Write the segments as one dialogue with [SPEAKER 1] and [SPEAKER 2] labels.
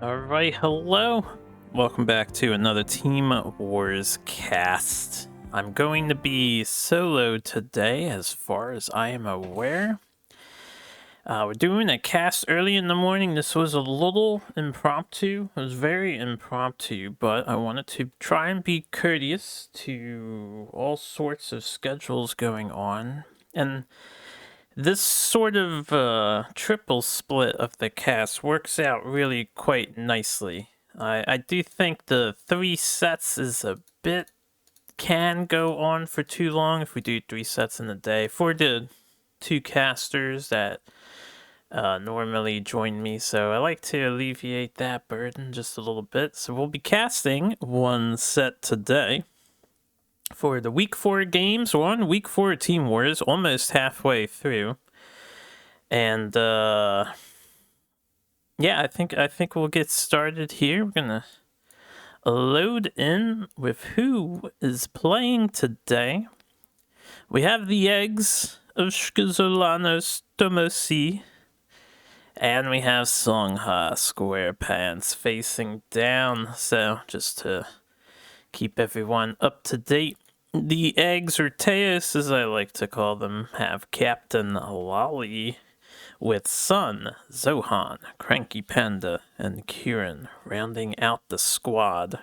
[SPEAKER 1] Alright, hello. Welcome back to another Team Wars cast. I'm going to be solo today, as far as I am aware. We're doing a cast early in the morning. This was a little impromptu. It was very impromptu, but I wanted to try and be courteous to all sorts of schedules going on. And this sort of triple split of the cast works out really quite nicely. I do think the 3 sets is a bit, can go on for too long if we do 3 sets in a day for the 2 casters that normally join me, so I like to alleviate that burden just a little bit. So we'll be casting 1 set today. For the week 4 games, we're on week 4 of Team Wars, almost halfway through. And yeah, I think we'll get started here. We're gonna load in with who is playing today. We have the eggs of Shkizolanos Tomosi, and we have Songha SquarePants facing down. So just to keep everyone up to date, the eggs, or Teos as I like to call them, have Captain Lolly, with Sun, Zohan, Cranky Panda, and Kieran rounding out the squad.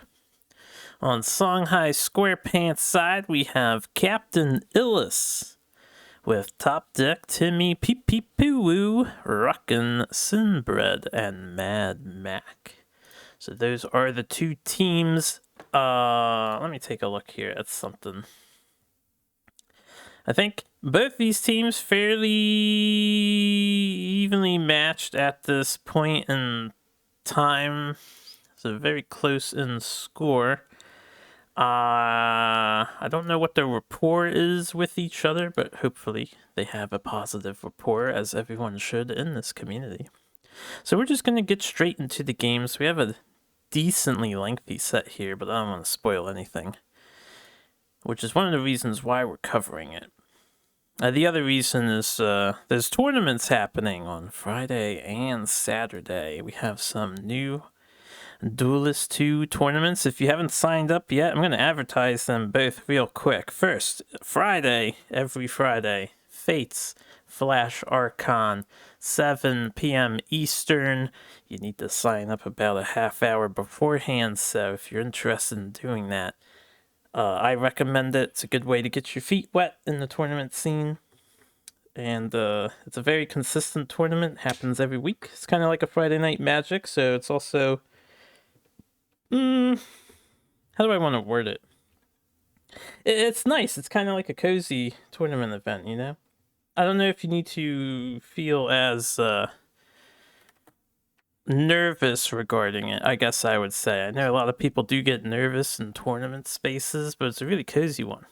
[SPEAKER 1] On Songhai SquarePants side, we have Captain Illis, with Top Deck Timmy Peep Peep Poo, Rockin' Sinbred, and Mad Mac. So those are the 2 teams. Let me take a look here at something. I think both these teams fairly evenly matched at this point in time. So very close in score. I don't know what their rapport is with each other, but hopefully they have a positive rapport, as everyone should in this community. So we're just going to get straight into the games. We have a decently lengthy set here, but I don't want to spoil anything, which is one of the reasons why we're covering it. The other reason is there's tournaments happening on Friday and Saturday. We have some new Duelist 2 tournaments. If you haven't signed up yet, I'm going to advertise them both real quick. First, Friday, every Friday, Fates Flash Archon, 7 p.m. Eastern. You need to sign up about a half hour beforehand, so if you're interested in doing that, I recommend it. It's a good way to get your feet wet in the tournament scene. And it's a very consistent tournament. Happens every week. It's kind of like a Friday Night Magic, so it's also... how do I want to word it? It's nice. It's kind of like a cozy tournament event, you know? I don't know if you need to feel as nervous regarding it, I guess I would say. I know a lot of people do get nervous in tournament spaces, but it's a really cozy one.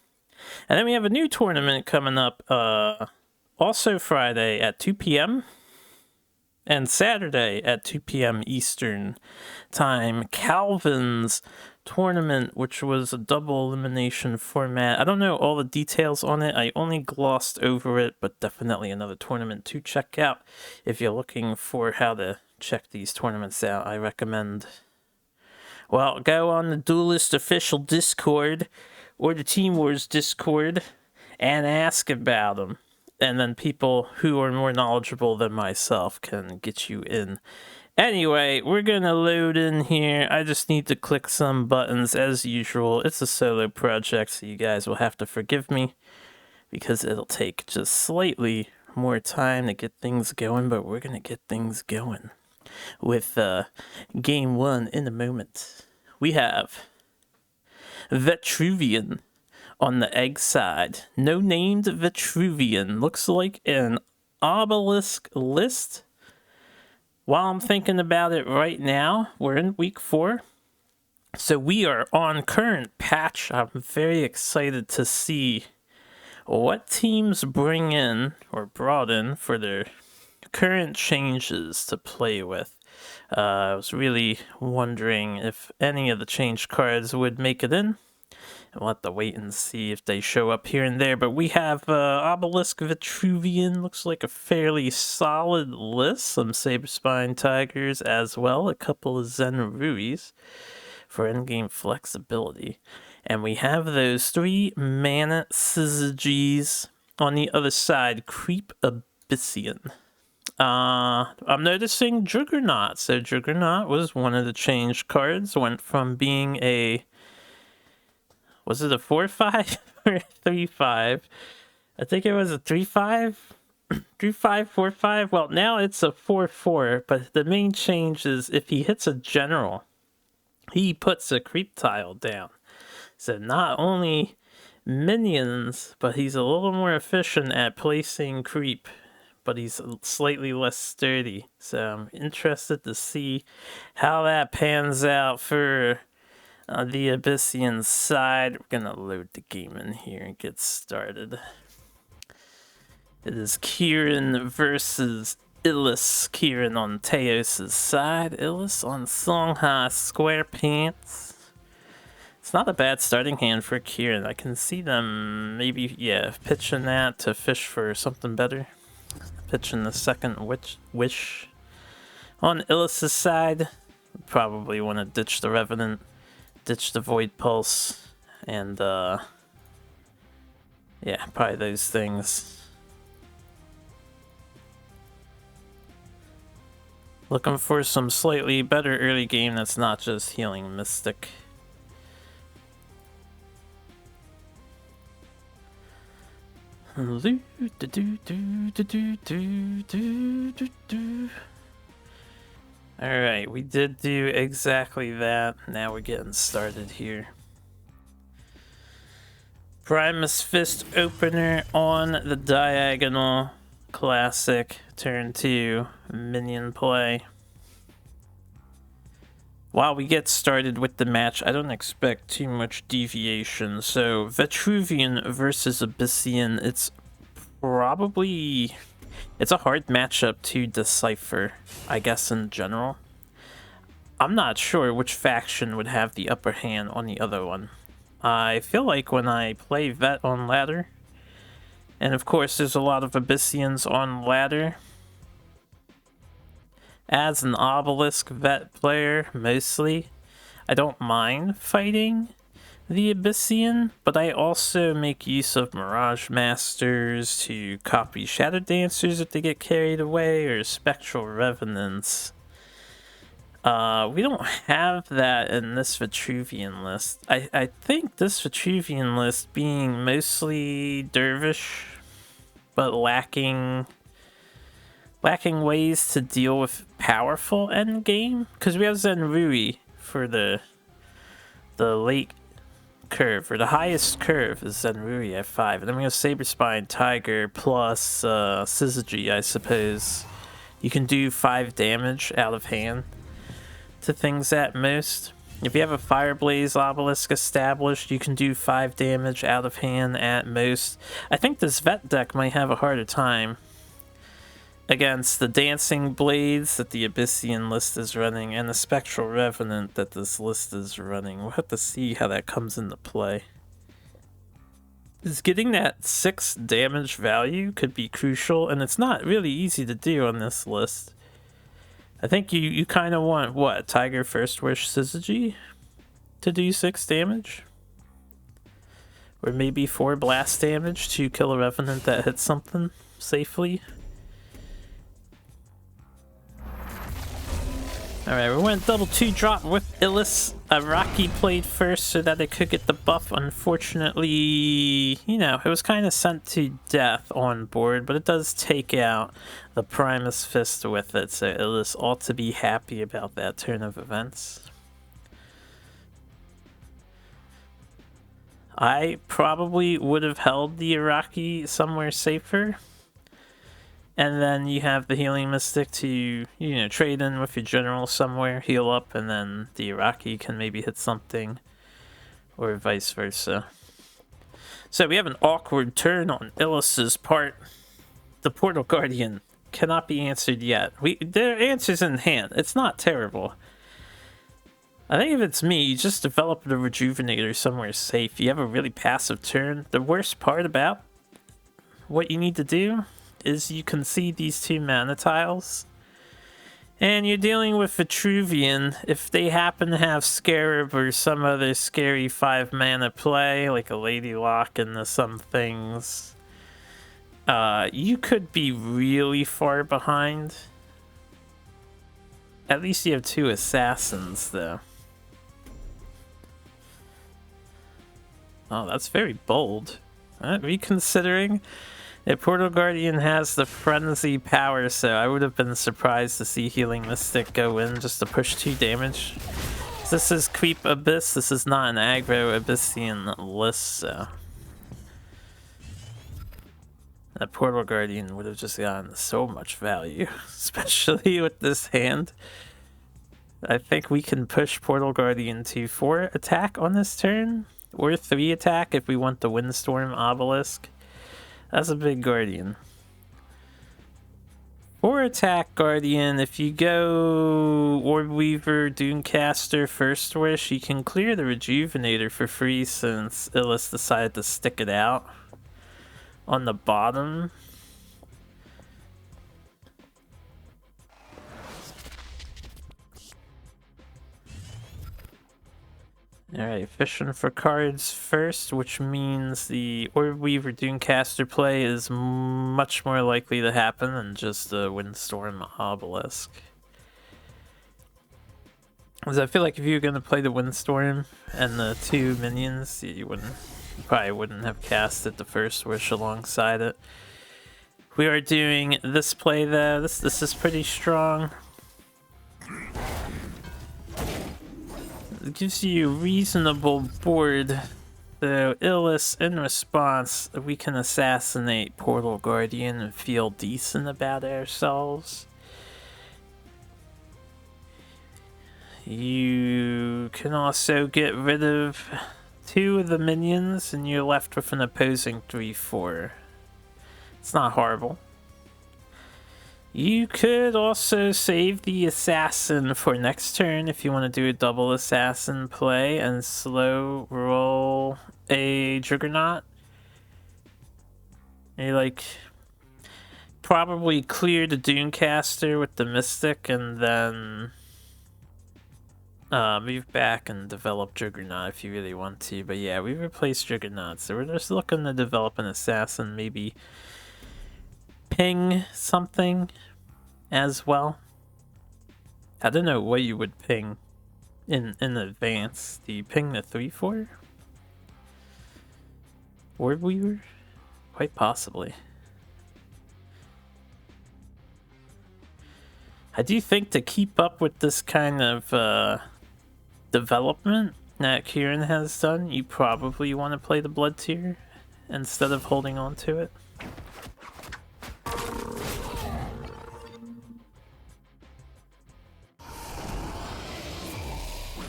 [SPEAKER 1] And then we have a new tournament coming up also Friday at 2 p.m. and Saturday at 2 p.m. Eastern time. Calvin's tournament, which was a double elimination format. I don't know all the details on it. I only glossed over it, but definitely another tournament to check out. If you're looking for how to check these tournaments out, I recommend, well, go on the Duelist official Discord or the Team Wars Discord and ask about them. And then people who are more knowledgeable than myself can get you in. Anyway, we're gonna load in here. I just need to click some buttons as usual. It's a solo project, so you guys will have to forgive me because it'll take just slightly more time to get things going, but we're gonna get things going with game 1 in a moment. We have Vitruvian on the egg side. No named Vitruvian. Looks like an obelisk list. While I'm thinking about it right now, we're in week 4. So we are on current patch. I'm very excited to see what teams bring in or brought in for their current changes to play with. I was really wondering if any of the change cards would make it in. We'll have to wait and see if they show up here and there. But we have Obelisk Vitruvian. Looks like a fairly solid list. Some Saberspine Tigers as well. A couple of Zenruis for endgame flexibility. And we have those 3 mana Syzygies on the other side. Creep Abyssian. I'm noticing Juggernaut. So Juggernaut was one of the changed cards. Went from being a... Was it a 4/5 or a 3/5? I think it was a 3/5? 3/5, 4/5? Well, now it's a 4/4, but the main change is if he hits a general, he puts a creep tile down. So not only minions, but he's a little more efficient at placing creep, but he's slightly less sturdy. So I'm interested to see how that pans out for the Abyssian side. We're gonna load the game in here and get started. It is Kieran versus Illis. Kieran on Teos' side, Illis on Songha Squarepants. It's not a bad starting hand for Kieran. I can see them maybe, pitching that to fish for something better. Pitching the second wish. On Illis' side, probably want to ditch the Revenant. Ditch the Void Pulse, and yeah, probably those things. Looking for some slightly better early game that's not just Healing Mystic. Alright, we did do exactly that. Now we're getting started here. Primus Fist opener on the diagonal. Classic. Turn 2. Minion play. While we get started with the match, I don't expect too much deviation. So, Vitruvian versus Abyssian, it's probably... It's a hard matchup to decipher, I guess, in general. I'm not sure which faction would have the upper hand on the other one. I feel like when I play Vet on ladder, and of course there's a lot of Abyssians on ladder, as an Obelisk Vet player, mostly, I don't mind fighting the Abyssian, but I also make use of Mirage Masters to copy Shadow Dancers if they get carried away, or Spectral Revenants. We don't have that in this Vitruvian list. I think this Vitruvian list being mostly Dervish, but lacking ways to deal with powerful endgame, because we have Zenrui for the late curve, or the highest curve is Zenrui at 5, and then we have Saberspine Tiger plus Syzygy, I suppose. You can do 5 damage out of hand to things at most. If you have a Fireblaze Obelisk established, you can do 5 damage out of hand at most. I think this Vet deck might have a harder time against the Dancing Blades that the Abyssian list is running, and the Spectral Revenant that this list is running. We'll have to see how that comes into play. Because getting that 6 damage value could be crucial, and it's not really easy to do on this list. I think you kind of want, what, Tiger First Wish Syzygy to do 6 damage? Or maybe 4 blast damage to kill a Revenant that hits something safely? Alright, we went double 2-drop with Illis. Araki played first so that it could get the buff. Unfortunately, you know, it was kind of sent to death on board, but it does take out the Primus Fist with it, so Illis ought to be happy about that turn of events. I probably would have held the Araki somewhere safer. And then you have the Healing Mystic to, you know, trade in with your general somewhere, heal up, and then the Araki can maybe hit something, or vice versa. So we have an awkward turn on Illis's part. The Portal Guardian cannot be answered yet. There are answers in hand. It's not terrible. I think if it's me, you just develop the Rejuvenator somewhere safe. You have a really passive turn. The worst part about what you need to do is you can see these 2 mana tiles. And you're dealing with Vitruvian. If they happen to have Scarab or some other scary 5 mana play, like a Lady Lock into some things, you could be really far behind. At least you have 2 assassins, though. Oh, that's very bold. Reconsidering, if Portal Guardian has the frenzy power, so I would have been surprised to see Healing Mystic go in just to push 2 damage. This is Creep Abyss, this is not an aggro Abyssian list, so that Portal Guardian would have just gotten so much value, especially with this hand. I think we can push Portal Guardian to 4 attack on this turn, or 3 attack if we want the Windstorm Obelisk. That's a big Guardian. 4 attack Guardian, if you go Orb Weaver, Doomcaster, First Wish, you can clear the Rejuvenator for free since Illis decided to stick it out on the bottom. Alright, fishing for cards first, which means the Orb Weaver Doomcaster play is much more likely to happen than just the Windstorm Obelisk. Because I feel like if you were going to play the Windstorm and the 2 minions, you probably wouldn't have casted the First Wish alongside it. We are doing this play though. This is pretty strong. It gives you a reasonable board. So Illis, in response, we can assassinate Portal Guardian and feel decent about ourselves. You can also get rid of 2 of the minions and you're left with an opposing 3/4. It's not horrible. You could also save the assassin for next turn if you want to do a double assassin play and slow roll a Juggernaut. You like probably clear the Doomcaster with the Mystic and then move back and develop Juggernaut if you really want to. But yeah, we replaced Juggernaut, so we're just looking to develop an assassin, maybe ping something as well. I don't know what you would ping in advance. Do you ping the 3/4? Orb Weaver? Quite possibly. I do think to keep up with this kind of development that Kieran has done, you probably want to play the Blood Tier instead of holding on to it.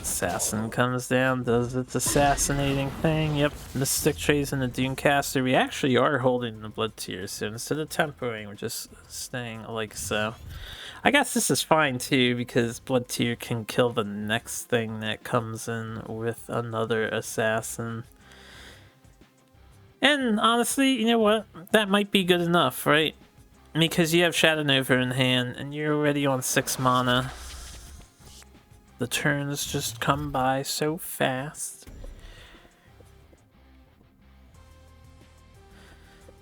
[SPEAKER 1] Assassin comes down, does its assassinating thing. Yep, Mystic Trays and the Doomcaster. We actually are holding the Blood Tier, so instead of tempoing, we're just staying like so. I guess this is fine too, because Blood Tier can kill the next thing that comes in with another assassin. And honestly, you know what? That might be good enough, right? Because you have Shadow Nova in hand, and you're already on 6 mana. The turns just come by so fast.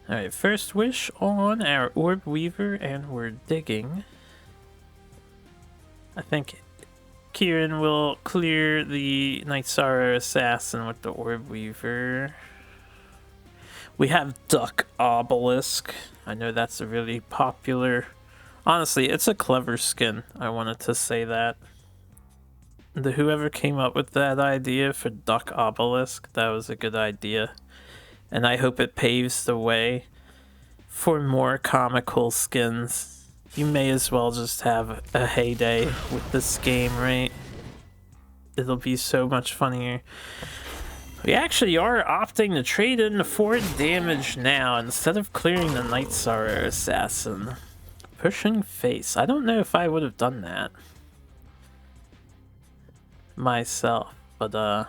[SPEAKER 1] Alright, First Wish on our Orb Weaver, and we're digging. I think Kieran will clear the Night Sorrow Assassin with the Orb Weaver. We have Duck Obelisk. I know that's a really popular... Honestly, it's a clever skin. I wanted to say that. Whoever came up with that idea for Duck Obelisk, that was a good idea. And I hope it paves the way for more comical skins. You may as well just have a heyday with this game, right? It'll be so much funnier. We actually are opting to trade in the 4 damage now instead of clearing the Night Sorrow Assassin. Pushing face. I don't know if I would have done that. myself, but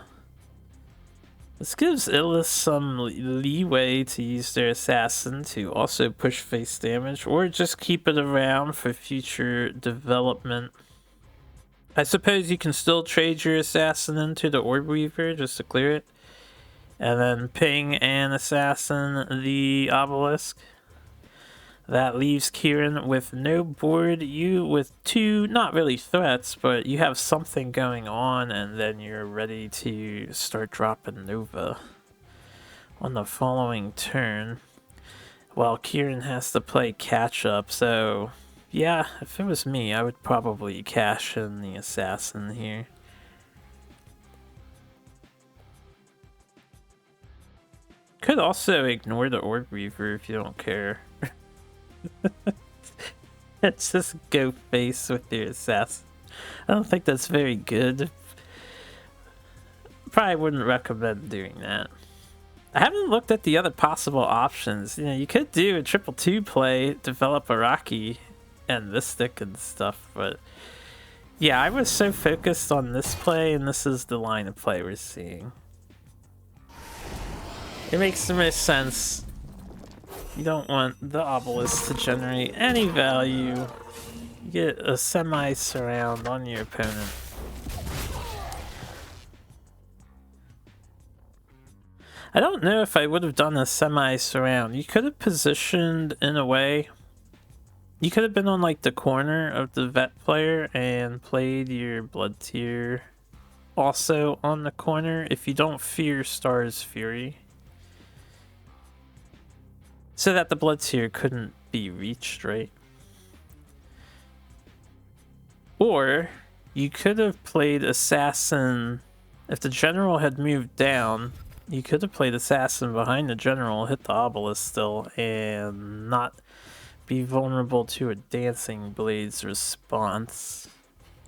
[SPEAKER 1] this gives Illus some leeway to use their assassin to also push face damage, or just keep it around for future development. I suppose you can still trade your assassin into the Orb Weaver just to clear it, and then ping an assassin the obelisk. That leaves Kieran with no board, you with two, not really threats, but you have something going on, and then you're ready to start dropping Nova on the following turn, while Kieran has to play catch up. So yeah, if it was me, I would probably cash in the assassin here. Could also ignore the Orb Reaver if you don't care. Let's just go face with your assassin. I don't think that's very good. Probably wouldn't recommend doing that. I haven't looked at the other possible options. You know, you could do a 2-2 play, develop Araki and Mystic and stuff, but yeah, I was so focused on this play, and this is the line of play we're seeing. It makes the most sense. You don't want the obelisk to generate any value. You get a semi-surround on your opponent. I don't know if I would have done a semi-surround. You could have positioned in a way. You could have been on like the corner of the vet player and played your blood tier also on the corner if you don't fear Star's Fury, so that the blood tier couldn't be reached, right? Or you could have played assassin. If the general had moved down, you could have played assassin behind the general, hit the obelisk still, and not be vulnerable to a Dancing Blades response.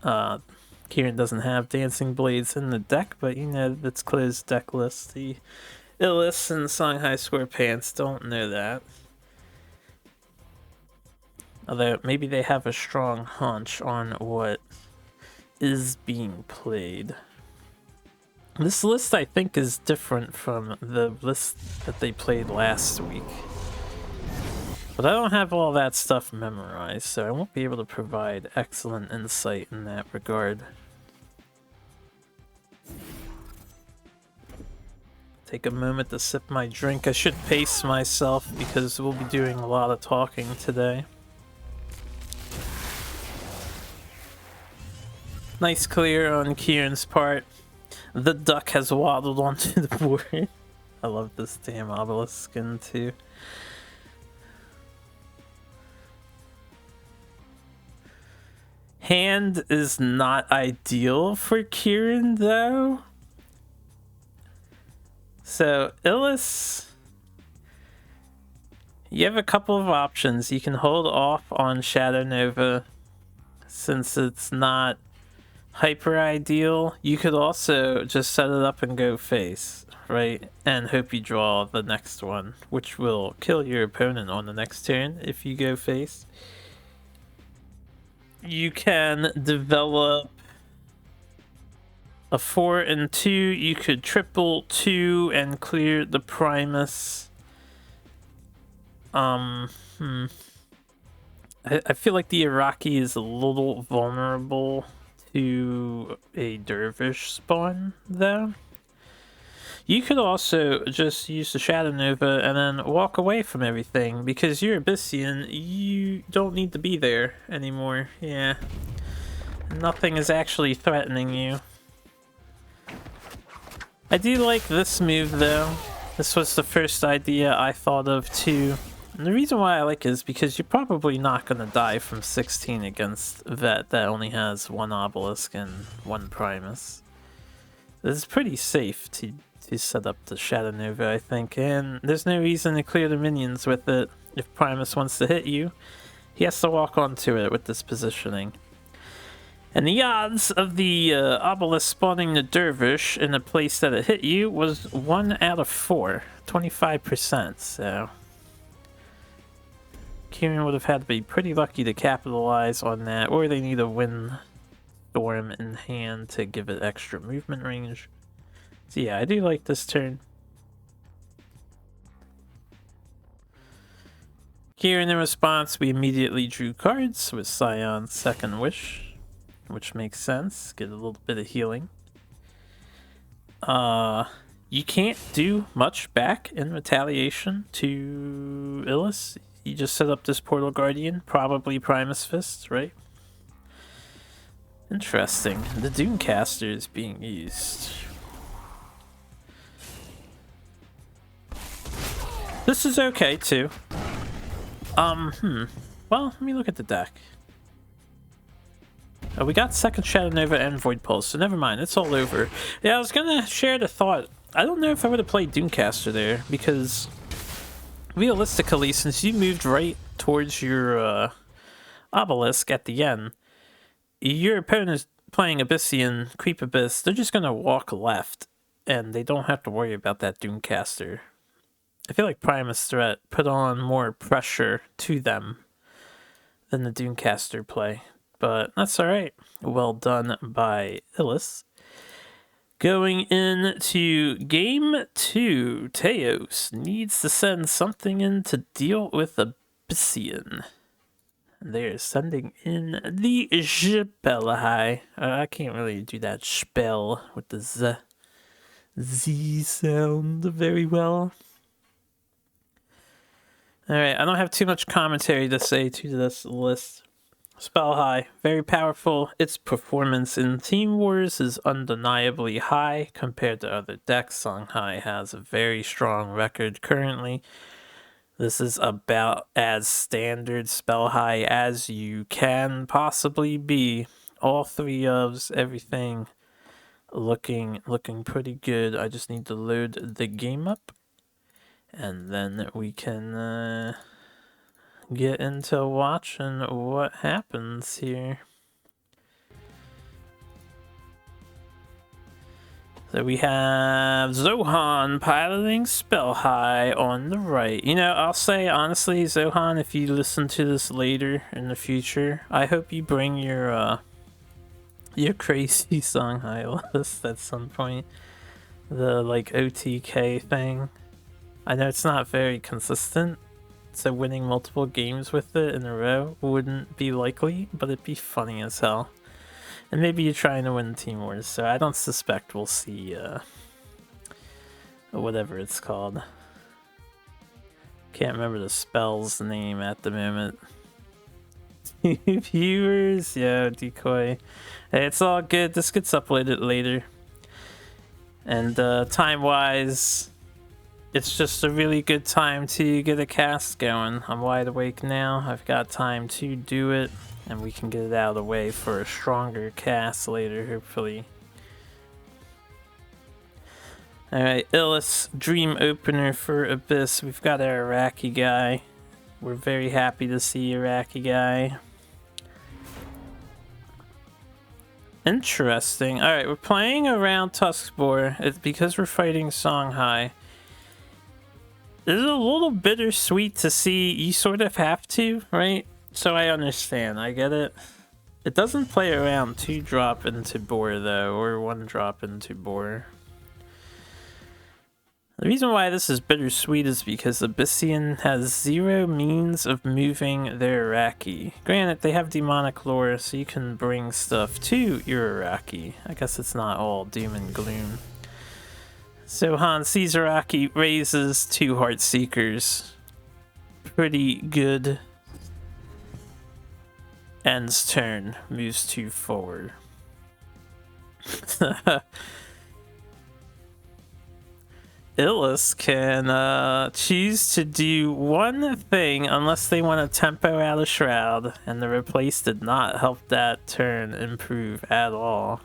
[SPEAKER 1] Kieran doesn't have Dancing Blades in the deck, but you know, that's closed deck list. The Illus and Songhai Scorpions don't know that. Although maybe they have a strong hunch on what is being played. This list, I think, is different from the list that they played last week. But I don't have all that stuff memorized, so I won't be able to provide excellent insight in that regard. Take a moment to sip my drink. I should pace myself because we'll be doing a lot of talking today. Nice clear on Kieran's part. The duck has waddled onto the board. I love this damn obelisk skin too. Hand is not ideal for Kieran though. So Illus, you have a couple of options. You can hold off on Shadow Nova since it's not hyper ideal. You could also just set it up and go face, right? And hope you draw the next one, which will kill your opponent on the next turn if you go face. You can develop a 4 and 2. You could triple 2 and clear the Primus. I feel like the Araki is a little vulnerable to a Dervish spawn, though. You could also just use the Shadow Nova and then walk away from everything, because you're Abyssian, you don't need to be there anymore. Yeah. Nothing is actually threatening you. I do like this move, though. This was the first idea I thought of, too. And the reason why I like it is because you're probably not going to die from 16 against Vet that only has 1 Obelisk and 1 Primus. It's pretty safe to set up the Shadow Nova, I think, and there's no reason to clear the minions with it. If Primus wants to hit you, he has to walk onto it with this positioning. And the odds of the obelisk spawning the Dervish in the place that it hit you was 1 out of 4, 25%, so Kieran would have had to be pretty lucky to capitalize on that, or they need to win Storm in hand to give it extra movement range. So yeah, I do like this turn. Here in the response, we immediately drew cards with Scion's Second Wish, which makes sense. Get a little bit of healing. You can't do much back in retaliation to Illis. You just set up this Portal Guardian, probably Primus Fist, right? Interesting. The Doomcaster is being used. This is okay too. Well, let me look at the deck. Oh, we got second Shadow Nova and Void Pulse, so never mind, it's all over. Yeah, I was gonna share the thought. I don't know if I would have played Doomcaster there, because realistically, since you moved right towards your obelisk at the end, your opponent is playing Abyssian, Creep Abyss, they're just gonna walk left, and they don't have to worry about that Doomcaster. I feel like Primus Threat put on more pressure to them than the Doomcaster play, but that's alright. Well done by Illis. Going into game 2, Teos needs to send something in to deal with Abyssian. They're sending in the Spellhai. I can't really do that spell with the Z sound very well. Alright, I don't have too much commentary to say to this list. Spellhai, very powerful. Its performance in Team Wars is undeniably high compared to other decks. Songhai has a very strong record currently. This is about as standard Spellhai as you can possibly be. All three ofs, everything looking pretty good. I just need to load the game up, and then we can get into watching what happens here. So we have Zohan piloting Spellhai on the right. You know, I'll say honestly, Zohan, if you listen to this later in the future, I hope you bring your crazy Songhai list at some point. The like OTK thing. I know it's not very consistent, so winning multiple games with it in a row wouldn't be likely, but it'd be funny as hell. And maybe you're trying to win Team Wars, so I don't suspect we'll see, whatever it's called. Can't remember the spell's name at the moment. Viewers, yeah, decoy. Hey, it's all good, this gets uploaded later. And time-wise, it's just a really good time to get a cast going. I'm wide awake now, I've got time to do it. And we can get it out of the way for a stronger cast later, hopefully. Alright, Illis, Dream Opener for Abyss. We've got our Iraqi guy. We're very happy to see Iraqi guy. Interesting. Alright, we're playing around Tuskboar. It's because we're fighting Songhai. It's a little bittersweet to see you sort of have to, right? So I understand, I get it. It doesn't play around 2-drop into Boar though, or 1-drop into Boar. The reason why this is bittersweet is because Abyssian has 0 means of moving their Iraqi. Granted, they have demonic lore, so you can bring stuff to your Iraqi. I guess it's not all doom and gloom. So Han sees Iraqi, raises 2 Heartseekers. Pretty good. Ends turn, moves 2 forward. Illis can choose to do one thing unless they want to tempo out a Shroud, and the replace did not help that turn improve at all.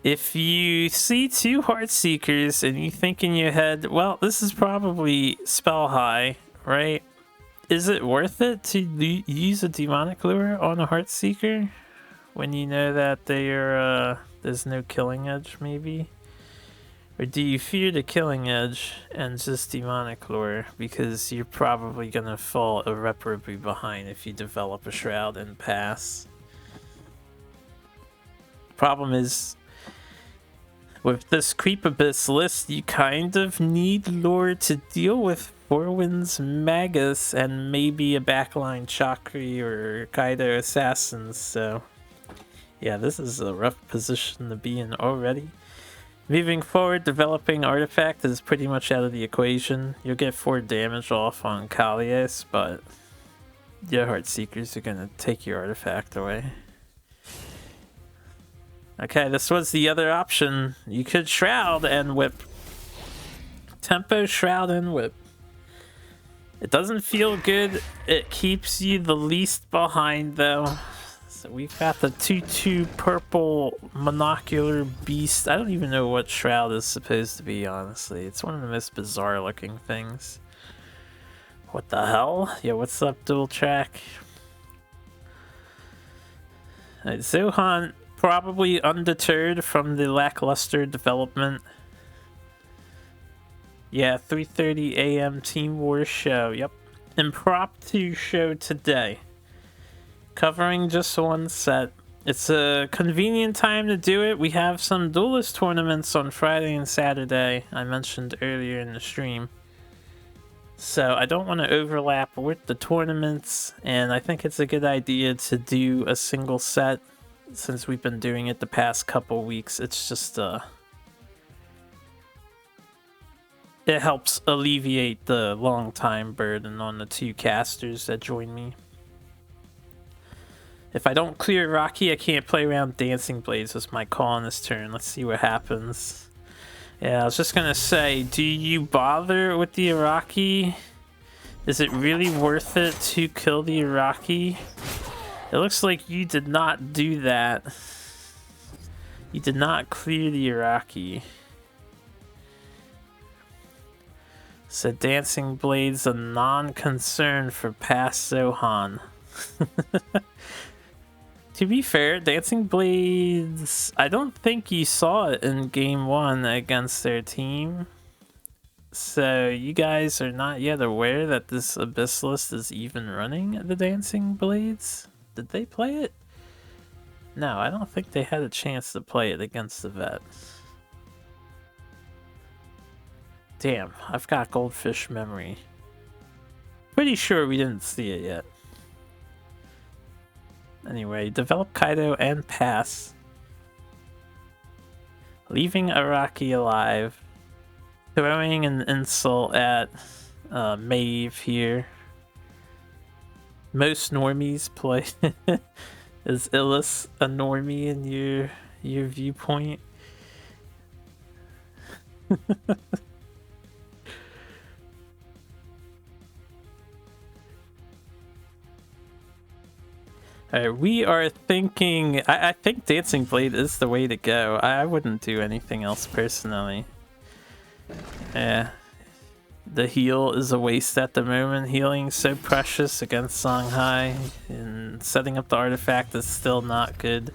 [SPEAKER 1] If you see 2 Heartseekers and you think in your head, well, this is probably Spellhai, right? Is it worth it to use a Demonic Lure on a Heartseeker when you know that there's no Killing Edge, maybe? Or do you fear the Killing Edge and just Demonic Lure because you're probably going to fall irreparably behind if you develop a Shroud and pass? Problem is, with this Creep Abyss list, you kind of need lore to deal with Four Winds Magus and maybe a backline Chakri or Kaido Assassins, so yeah, this is a rough position to be in already. Moving forward, developing Artifact is pretty much out of the equation. You'll get 4 damage off on Kalias, but your Heartseekers are gonna take your Artifact away. Okay, this was the other option. You could Shroud and Whip. Tempo, Shroud, and Whip. It doesn't feel good. It keeps you the least behind, though. So we've got the 2/2 purple monocular beast. I don't even know what Shroud is supposed to be, honestly. It's one of the most bizarre looking things. What the hell? Yeah, what's up, Dual Track? Right, Zohan probably undeterred from the lackluster development. Yeah, 3:30 a.m. Team Wars show. Yep. Impromptu show today. Covering just one set. It's a convenient time to do it. We have some duelist tournaments on Friday and Saturday, I mentioned earlier in the stream. So I don't want to overlap with the tournaments, and I think it's a good idea to do a single set since we've been doing it the past couple weeks. It's just it helps alleviate the long time burden on the 2 casters that join me. If I don't clear Rocky, I can't play around Dancing Blades with my call on this turn. Let's see what happens. Yeah, I was just gonna say, do you bother with the Iraqi? Is it really worth it to kill the Iraqi? It looks like you did not do that. You did not clear the Iraqi. So Dancing Blades a non-concern for past Zohan. To be fair, Dancing Blades, I don't think you saw it in game 1 against their team. So you guys are not yet aware that this Abyss list is even running the Dancing Blades? Did they play it? No, I don't think they had a chance to play it against the vets. Damn, I've got goldfish memory. Pretty sure we didn't see it yet. Anyway, develop Kaido and pass. Leaving Araki alive. Throwing an insult at Maeve here. Most normies play. Is Illis a normie in your viewpoint? Alright, we are thinking... I think Dancing Blade is the way to go. I wouldn't do anything else personally. Yeah. The heal is a waste at the moment. Healing so precious against Songhai, and setting up the artifact is still not good.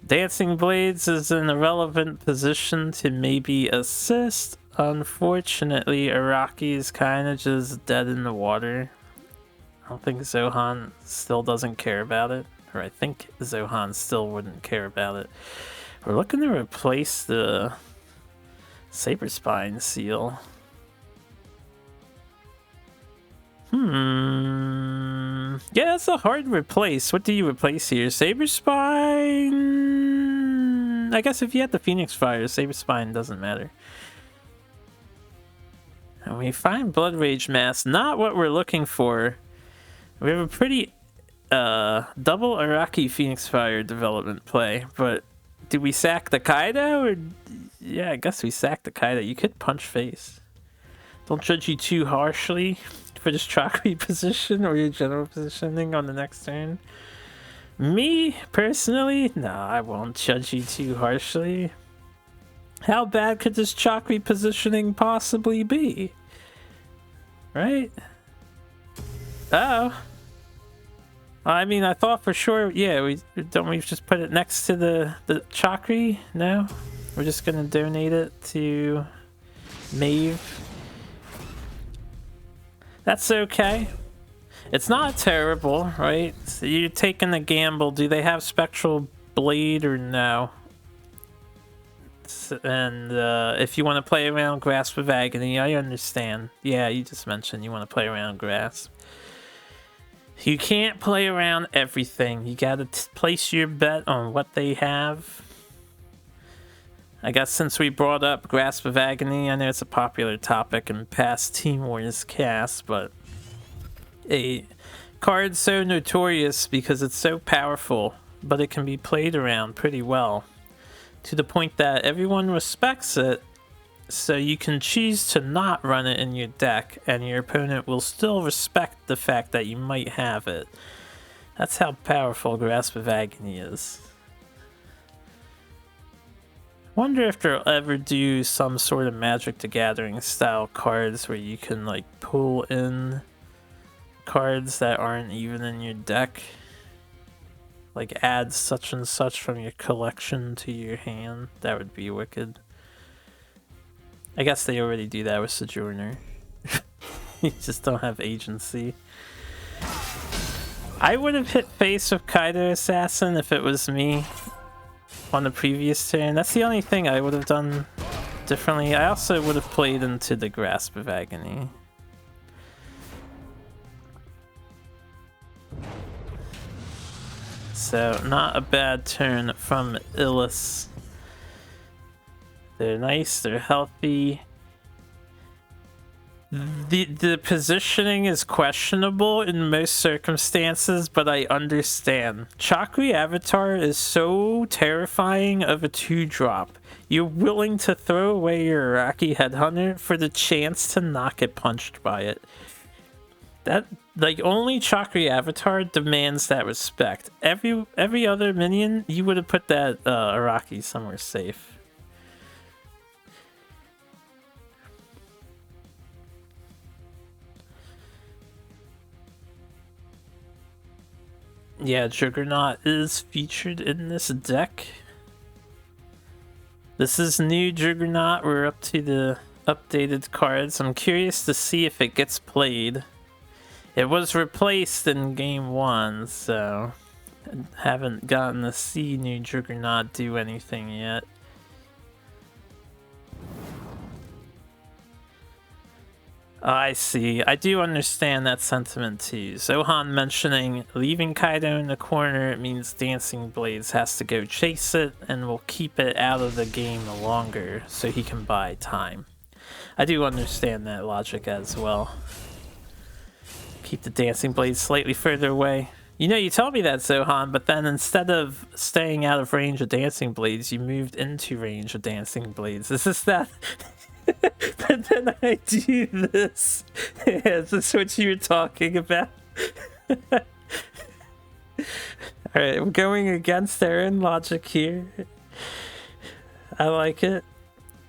[SPEAKER 1] Dancing Blades is in a relevant position to maybe assist. Unfortunately, Araki is kind of just dead in the water. I don't think Zohan still doesn't care about it. Or I think Zohan still wouldn't care about it. We're looking to replace the Saberspine seal. Yeah, it's a hard replace. What do you replace here? Saberspine? I guess if you had the Phoenix Fire, Saberspine doesn't matter. And we find Blood Rage Mask. Not what we're looking for. We have a pretty double Araki Phoenix Fire development play, but do we sack the Kaido? Or yeah, I guess we sack the Kaido. You could punch face. Don't judge you too harshly for this Chakri position or your general positioning on the next turn. Me, personally? No, I won't judge you too harshly. How bad could this Chakri positioning possibly be? Right? Oh. I mean, I thought for sure, yeah, we just put it next to the Chakri? No? We're just gonna donate it to Maeve. That's okay. It's not terrible, right? So you're taking a gamble. Do they have Spectral Blade or no? And if you want to play around Grasp of Agony, I understand. Yeah, you just mentioned you want to play around Grasp. You can't play around everything. You gotta place your bet on what they have. I guess since we brought up Grasp of Agony, I know it's a popular topic in past Team Wars casts, but a card so notorious because it's so powerful, but it can be played around pretty well, to the point that everyone respects it, so you can choose to not run it in your deck, and your opponent will still respect the fact that you might have it. That's how powerful Grasp of Agony is. Wonder if they'll ever do some sort of Magic the Gathering style cards where you can like pull in cards that aren't even in your deck. Like add such and such from your collection to your hand. That would be wicked. I guess they already do that with Sojourner. You just don't have agency. I would have hit face with Kaido Assassin if it was me on the previous turn. That's the only thing I would have done differently. I also would have played into the Grasp of Agony. So, not a bad turn from Illis. They're nice, they're healthy. The positioning is questionable in most circumstances, but I understand. Chakri Avatar is so terrifying of a 2-drop. You're willing to throw away your Araki Headhunter for the chance to not get punched by it. That, like, only Chakri Avatar demands that respect. Every other minion, you would have put that Araki somewhere safe. Yeah, Juggernaut is featured in this deck. This is new Juggernaut. We're up to the updated cards. I'm curious to see if it gets played. It was replaced in game 1, so I haven't gotten to see new Juggernaut do anything yet. I see. I do understand that sentiment too. Zohan mentioning leaving Kaido in the corner means Dancing Blades has to go chase it and will keep it out of the game longer so he can buy time. I do understand that logic as well. Keep the Dancing Blades slightly further away. You know, you told me that, Zohan, but then instead of staying out of range of Dancing Blades, you moved into range of Dancing Blades. Is this that? But then I do this. Is this what you were talking about? Alright, I'm going against their own logic here. I like it.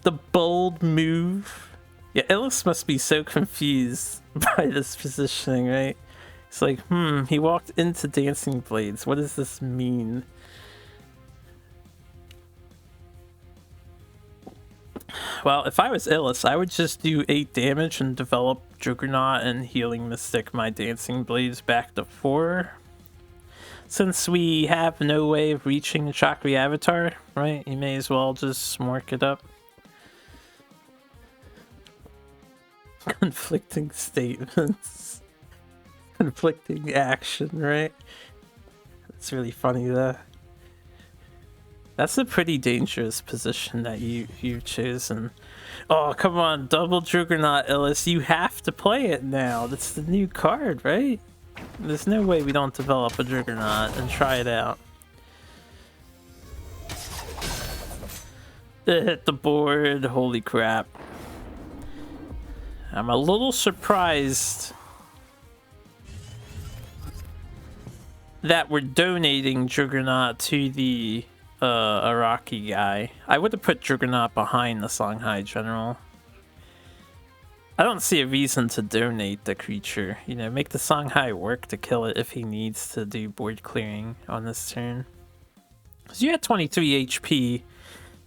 [SPEAKER 1] The bold move. Yeah, Illis must be so confused by this positioning, right? It's like, he walked into Dancing Blades. What does this mean? Well, if I was Illis, I would just do 8 damage and develop Juggernaut and Healing Mystic my Dancing Blades back to 4. Since we have no way of reaching the Chakri Avatar, right? You may as well just smork it up. Conflicting statements. Conflicting action, right? That's really funny though. That's a pretty dangerous position that you've chosen. Oh, come on, double Juggernaut, Illis. You have to play it now. That's the new card, right? There's no way we don't develop a Juggernaut and try it out. It hit the board. Holy crap. I'm a little surprised that we're donating Juggernaut to the Araki guy. I would have put Juggernaut behind the Songhai General. I don't see a reason to donate the creature. You know, make the Songhai work to kill it if he needs to do board clearing on this turn. So you had 23 HP.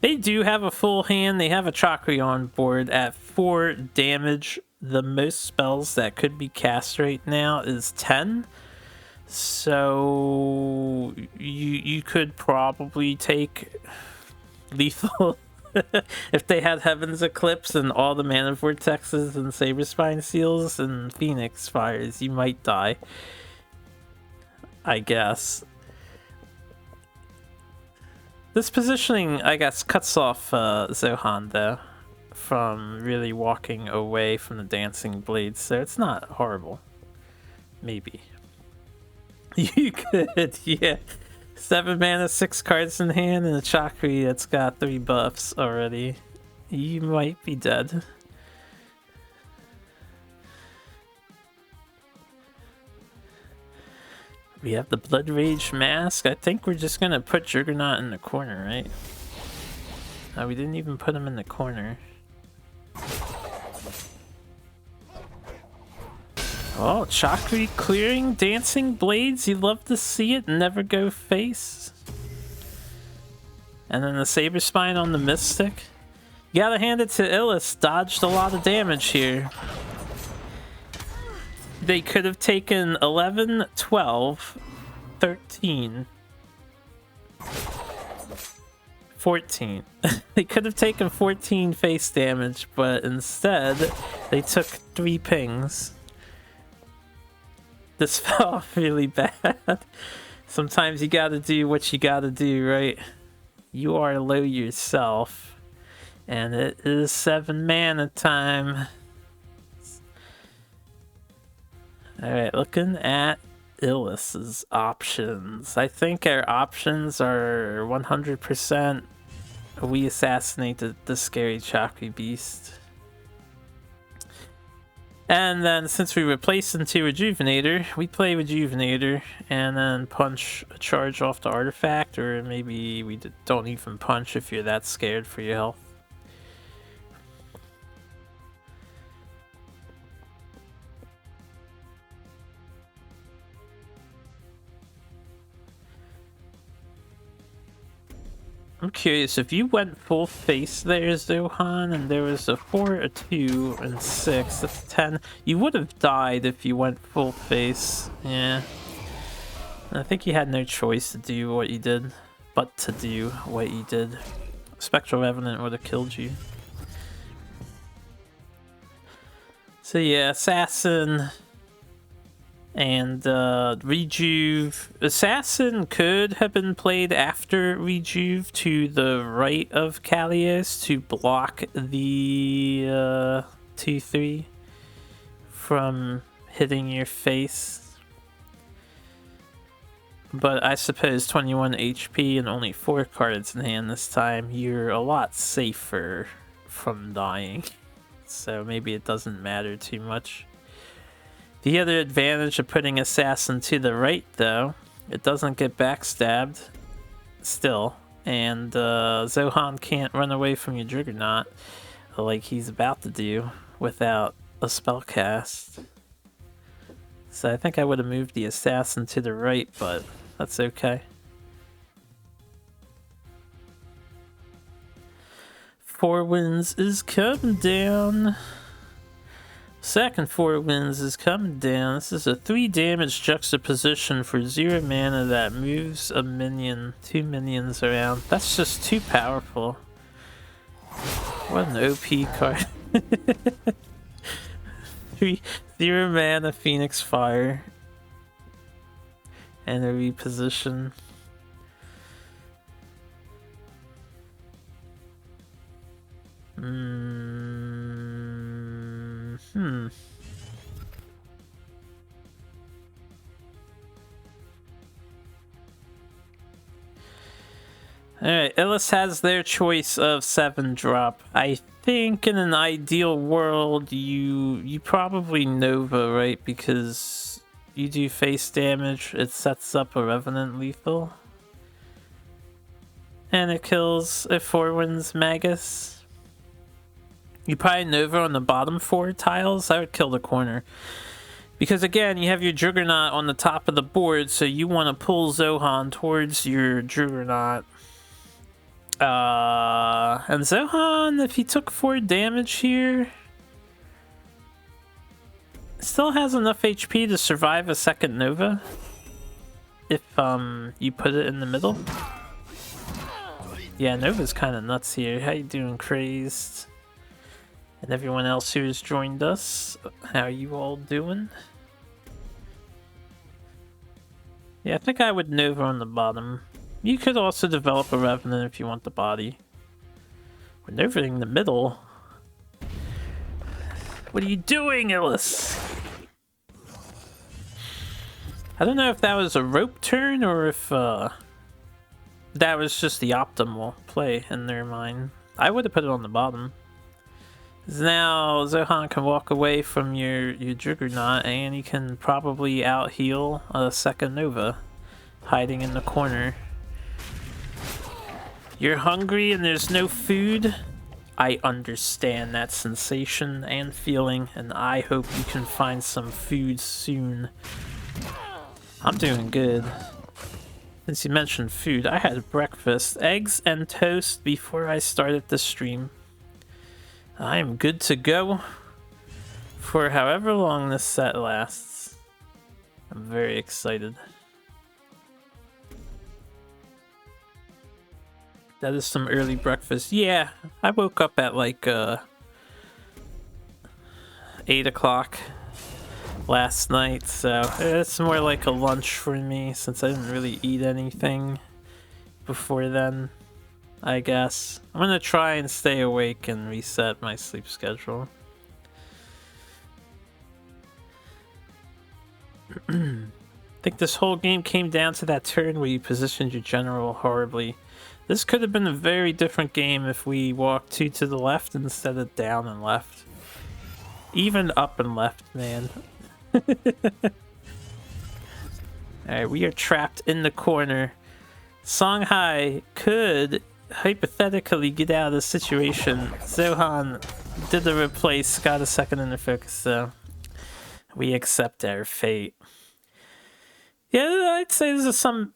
[SPEAKER 1] They do have a full hand. They have a Chakri on board at 4 damage. the most spells that could be cast right now is 10. So you could probably take lethal if they had Heaven's Eclipse and all the Mana Vortexes and Saberspine Seals and Phoenix Fires, you might die, I guess. This positioning, I guess, cuts off Zohan, though, from really walking away from the Dancing Blades, so it's not horrible. Maybe. You could, yeah. 7 mana, 6 cards in hand, and a Chakri that's got 3 buffs already. You might be dead. We have the Blood Rage Mask. I think we're just gonna put Juggernaut in the corner, right? Oh, we didn't even put him in the corner. Oh, Chakri clearing Dancing Blades. You love to see it. Never go face. And then the Saberspine on the Mystic. You gotta hand it to Illis. Dodged a lot of damage here. They could have taken 11, 12, 13, 14. They could have taken 14 face damage, but instead they took 3 pings. This felt off really bad. Sometimes you gotta do what you gotta do, right? You are low yourself. And it is 7 mana time. Alright, looking at Illis's options. I think our options are 100% we assassinate the scary Chakri Beast. And then since we replace into Rejuvenator, we play Rejuvenator and then punch a charge off the artifact, or maybe we don't even punch if you're that scared for your health. I'm curious, if you went full face there, Zohan, and there was a 4, a 2, and 6, that's 10, you would have died if you went full face. Yeah. I think you had no choice to do what you did, but to do what you did. Spectral Revenant would have killed you. So yeah, Assassin and Rejuve. Assassin could have been played after Rejuve to the right of Kalios to block the 2-3 from hitting your face. But I suppose 21 HP and only 4 cards in hand this time, you're a lot safer from dying. So maybe it doesn't matter too much. The other advantage of putting Assassin to the right, though, it doesn't get backstabbed still, and Zohan can't run away from your Juggernaut like he's about to do without a spell cast. So I think I would have moved the Assassin to the right, but that's okay. 4 Winds is coming down. Second 4 Winds is coming down. This is a 3 damage juxtaposition for 0 mana that moves a minion, 2 minions around. That's just too powerful. What an OP card. 0 mana Phoenix Fire. And a reposition. Alright, Illis has their choice of 7 drop. I think in an ideal world you probably Nova, right? Because you do face damage, it sets up a Revenant lethal. And it kills a 4 Winds Magus. You probably Nova on the bottom 4 tiles. I would kill the corner. Because again, you have your Juggernaut on the top of the board, so you want to pull Zohan towards your Juggernaut. And Zohan, if he took 4 damage here, Still has enough HP to survive a second Nova if you put it in the middle. Yeah, Nova's kind of nuts here. How you doing, Crazed? And everyone else who has joined us, how are you all doing? Yeah, I think I would Nova on the bottom. You could also develop a Revenant if you want the body. We're Nova in the middle. What are you doing, Illis? I don't know if that was a rope turn or if that was just the optimal play in their mind. I would have put it on the bottom. Now Zohan can walk away from your Juggernaut and he can probably out heal a second Nova hiding in the corner. You're hungry and there's no food. I understand that sensation and feeling, and I hope you can find some food soon. I'm doing good. Since you mentioned food, I had breakfast, eggs and toast before I started the stream. I am good to go for however long this set lasts. I'm very excited. That is some early breakfast. Yeah, I woke up at like 8 o'clock last night, so it's more like a lunch for me since I didn't really eat anything before then. I guess I'm gonna try and stay awake and reset my sleep schedule. I think this whole game came down to that turn where you positioned your general horribly. This could have been a very different game if we walked 2 to the left instead of down and left. Even up and left, man. Alright, we are trapped in the corner. Songhai could hypothetically get out of the situation. Zohan did the replace, got a second in the focus, so we accept our fate. Yeah, I'd say there's some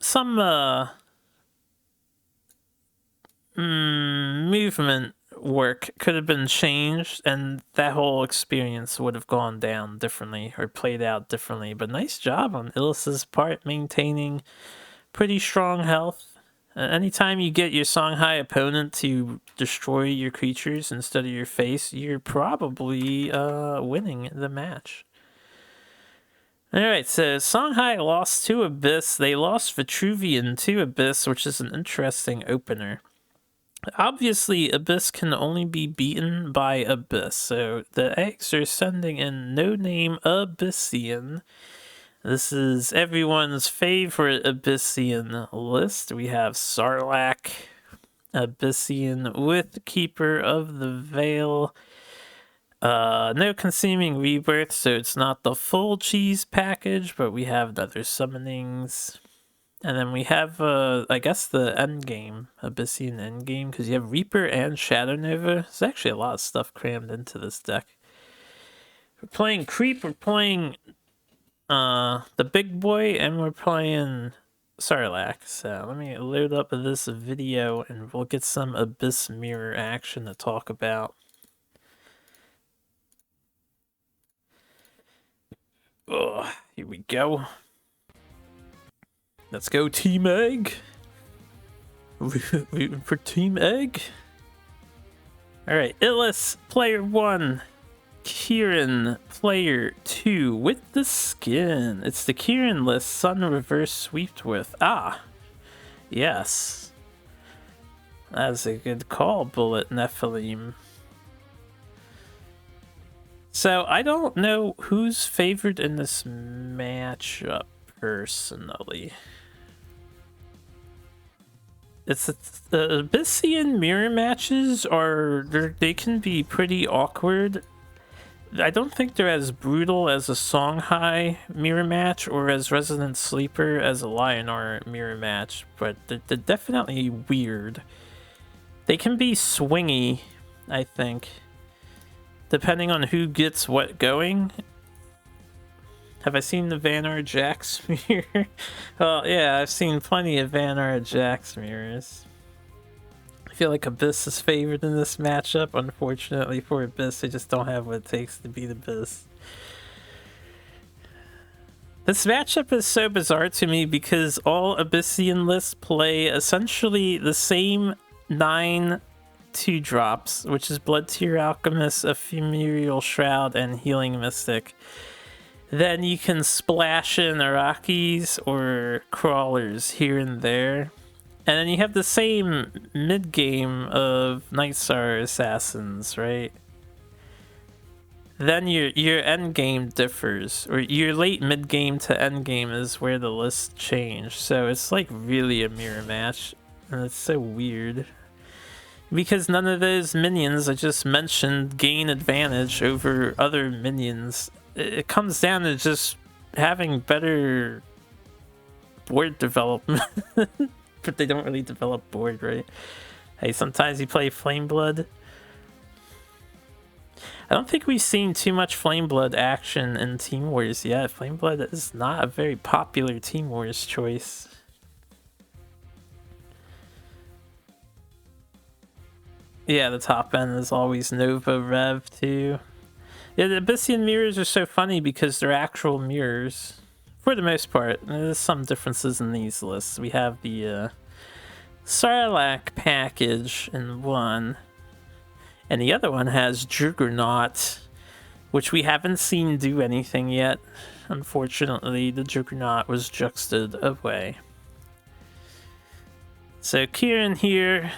[SPEAKER 1] movement work could have been changed and that whole experience would have gone down differently or played out differently, but nice job on Illis's part maintaining pretty strong health. Anytime you get your Songhai opponent to destroy your creatures instead of your face, you're probably winning the match. Alright, so Songhai lost to Abyss. They lost Vitruvian to Abyss, which is an interesting opener. Obviously, Abyss can only be beaten by Abyss, so the eggs are sending in No-Name Abyssian. This is everyone's favorite Abyssian list. We have Sarlacc, Abyssian with Keeper of the Veil. No Consuming Rebirth, so it's not the full cheese package, but we have other summonings. And then we have, I guess, the endgame, Abyssian endgame, because you have Reaper and Shadow Nova. There's actually a lot of stuff crammed into this deck. We're playing Creep, we're playing the big boy, and we're playing Sarlacc. So let me load up this video and we'll get some Abyss Mirror action to talk about. Oh, here we go. Let's go Team Egg. Rooting for Team Egg. Alright, Illis, player 1. Kieran, player 2, with the skin. It's the Kieran list, Sun reverse sweeped with. Ah, yes. That's a good call, Bullet Nephilim. So, I don't know who's favored in this matchup, personally. It's the Abyssian mirror matches they can be pretty awkward. I don't think they're as brutal as a Songhai mirror match or as Resident Sleeper as a Lionar mirror match, but they're definitely weird. They can be swingy, I think, depending on who gets what going. Have I seen the Vanar Jax mirror? Well, yeah, I've seen plenty of Vanar Jax mirrors. I feel like Abyss is favored in this matchup. Unfortunately for Abyss, they just don't have what it takes to beat Abyss. This matchup is so bizarre to me because all Abyssian lists play essentially the same 9 2-drops, which is Blood Tear Alchemist, Ephemeral Shroud, and Healing Mystic. Then you can splash in Arakis or Crawlers here and there. And then you have the same mid-game of Nightstar Assassins, right? Then your end game differs, or your late mid game to end game is where the lists change. So it's like really a mirror match, and it's so weird because none of those minions I just mentioned gain advantage over other minions. It comes down to just having better board development, but they don't really develop board, right? Hey, sometimes you play Flameblood. I don't think we've seen too much Flameblood action in Team Wars yet. Flameblood is not a very popular Team Wars choice. Yeah, the top end is always Nova Rev too. Yeah, the Abyssian mirrors are so funny because they're actual mirrors. For the most part, there's some differences in these lists. We have the Sarlacc package in one. And the other one has Juggernaut, which we haven't seen do anything yet. Unfortunately, the Juggernaut was juxted away. So Kieran here,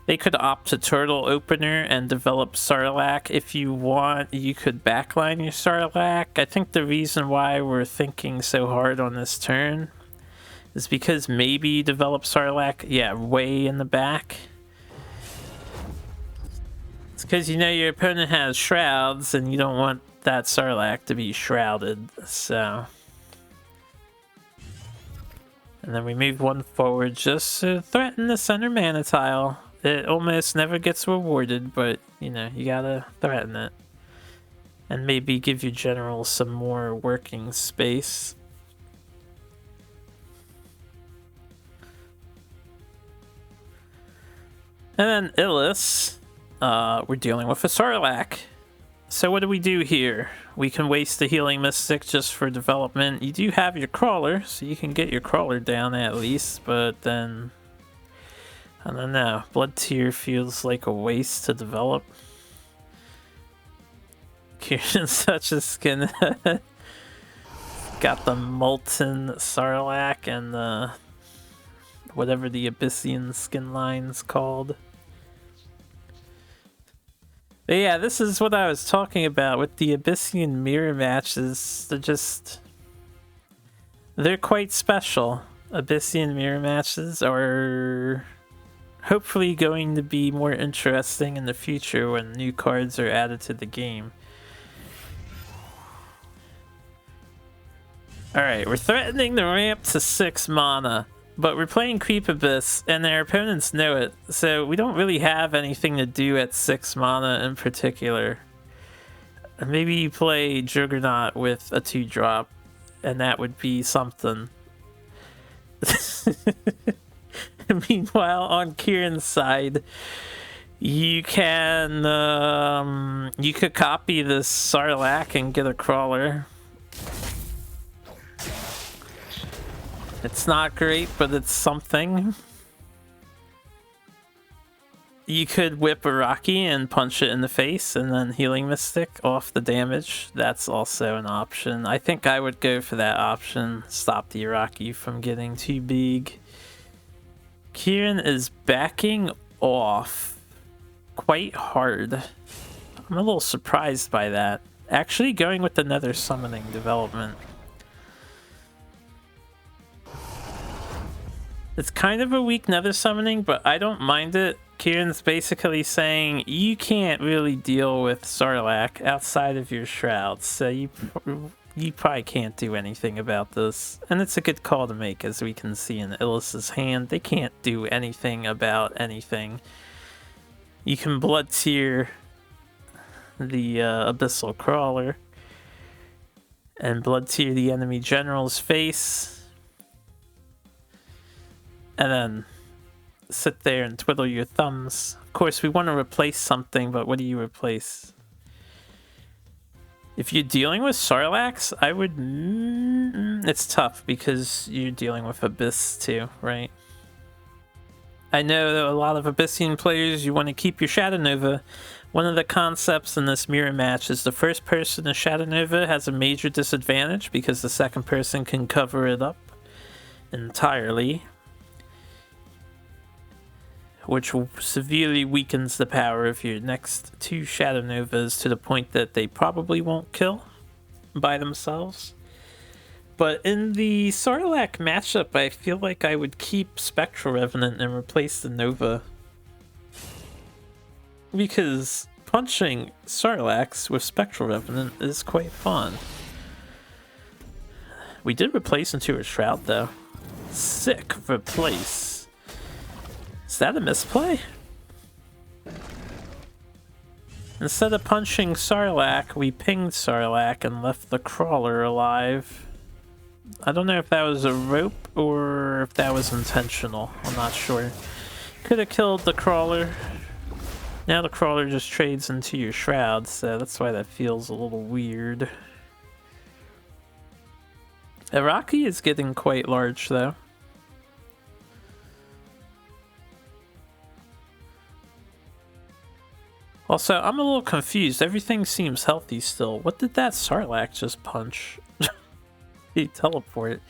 [SPEAKER 1] they could opt to Turtle Opener and develop Sarlacc. If you want, you could backline your Sarlacc. I think the reason why we're thinking so hard on this turn is because maybe develop Sarlacc, yeah, way in the back. Because you know your opponent has shrouds and you don't want that Sarlacc to be shrouded, so. And then we move one forward just to threaten the center mana tile. It almost never gets rewarded, but you know, you gotta threaten it. And maybe give your general some more working space. And then Illis. We're dealing with a Sarlacc. So what do we do here? We can waste the Healing Mystic just for development. You do have your Crawler, so you can get your Crawler down at least, but then I don't know. Blood Tear feels like a waste to develop. Kieran's such a skin. Got the Molten Sarlacc and the whatever the Abyssian skin line's called. But yeah, this is what I was talking about with the Abyssian mirror matches. They're quite special. Abyssian mirror matches are hopefully going to be more interesting in the future when new cards are added to the game. Alright, we're threatening the ramp to 6 mana. But we're playing Creep Abyss, and their opponents know it, so we don't really have anything to do at 6 mana in particular. Maybe you play Juggernaut with a 2-drop, and that would be something. Meanwhile, on Kieran's side, you can you could copy this Sarlacc and get a Crawler. It's not great, but it's something. You could whip Araki and punch it in the face and then Healing Mystic off the damage. That's also an option. I think I would go for that option. Stop the Araki from getting too big. Kieran is backing off quite hard. I'm a little surprised by that. Actually going with the Nether Summoning development. It's kind of a weak Nether Summoning, but I don't mind it. Kieran's basically saying you can't really deal with Sarlacc outside of your shrouds, so you probably can't do anything about this. And it's a good call to make, as we can see in Illis's hand. They can't do anything about anything. You can Blood Tear the Abyssal Crawler and Blood Tear the enemy general's face. And then sit there and twiddle your thumbs. Of course, we want to replace something, but what do you replace? If you're dealing with Sarlacc, I would... it's tough because you're dealing with Abyss too, right? I know that a lot of Abyssian players, you want to keep your Shadow Nova. One of the concepts in this mirror match is the first person to Shadow Nova has a major disadvantage because the second person can cover it up entirely, which severely weakens the power of your next two Shadow Novas to the point that they probably won't kill by themselves. But in the Sarlacc matchup, I feel like I would keep Spectral Revenant and replace the Nova. Because punching Sarlacc with Spectral Revenant is quite fun. We did replace into a Shroud though. Sick replace. Is that a misplay? Instead of punching Sarlacc, we pinged Sarlacc and left the Crawler alive. I don't know if that was a rope or if that was intentional. I'm not sure. Could have killed the Crawler. Now the Crawler just trades into your Shroud, so that's why that feels a little weird. Araki is getting quite large though. Also, I'm a little confused. Everything seems healthy still. What did that Sarlacc just punch? He teleport.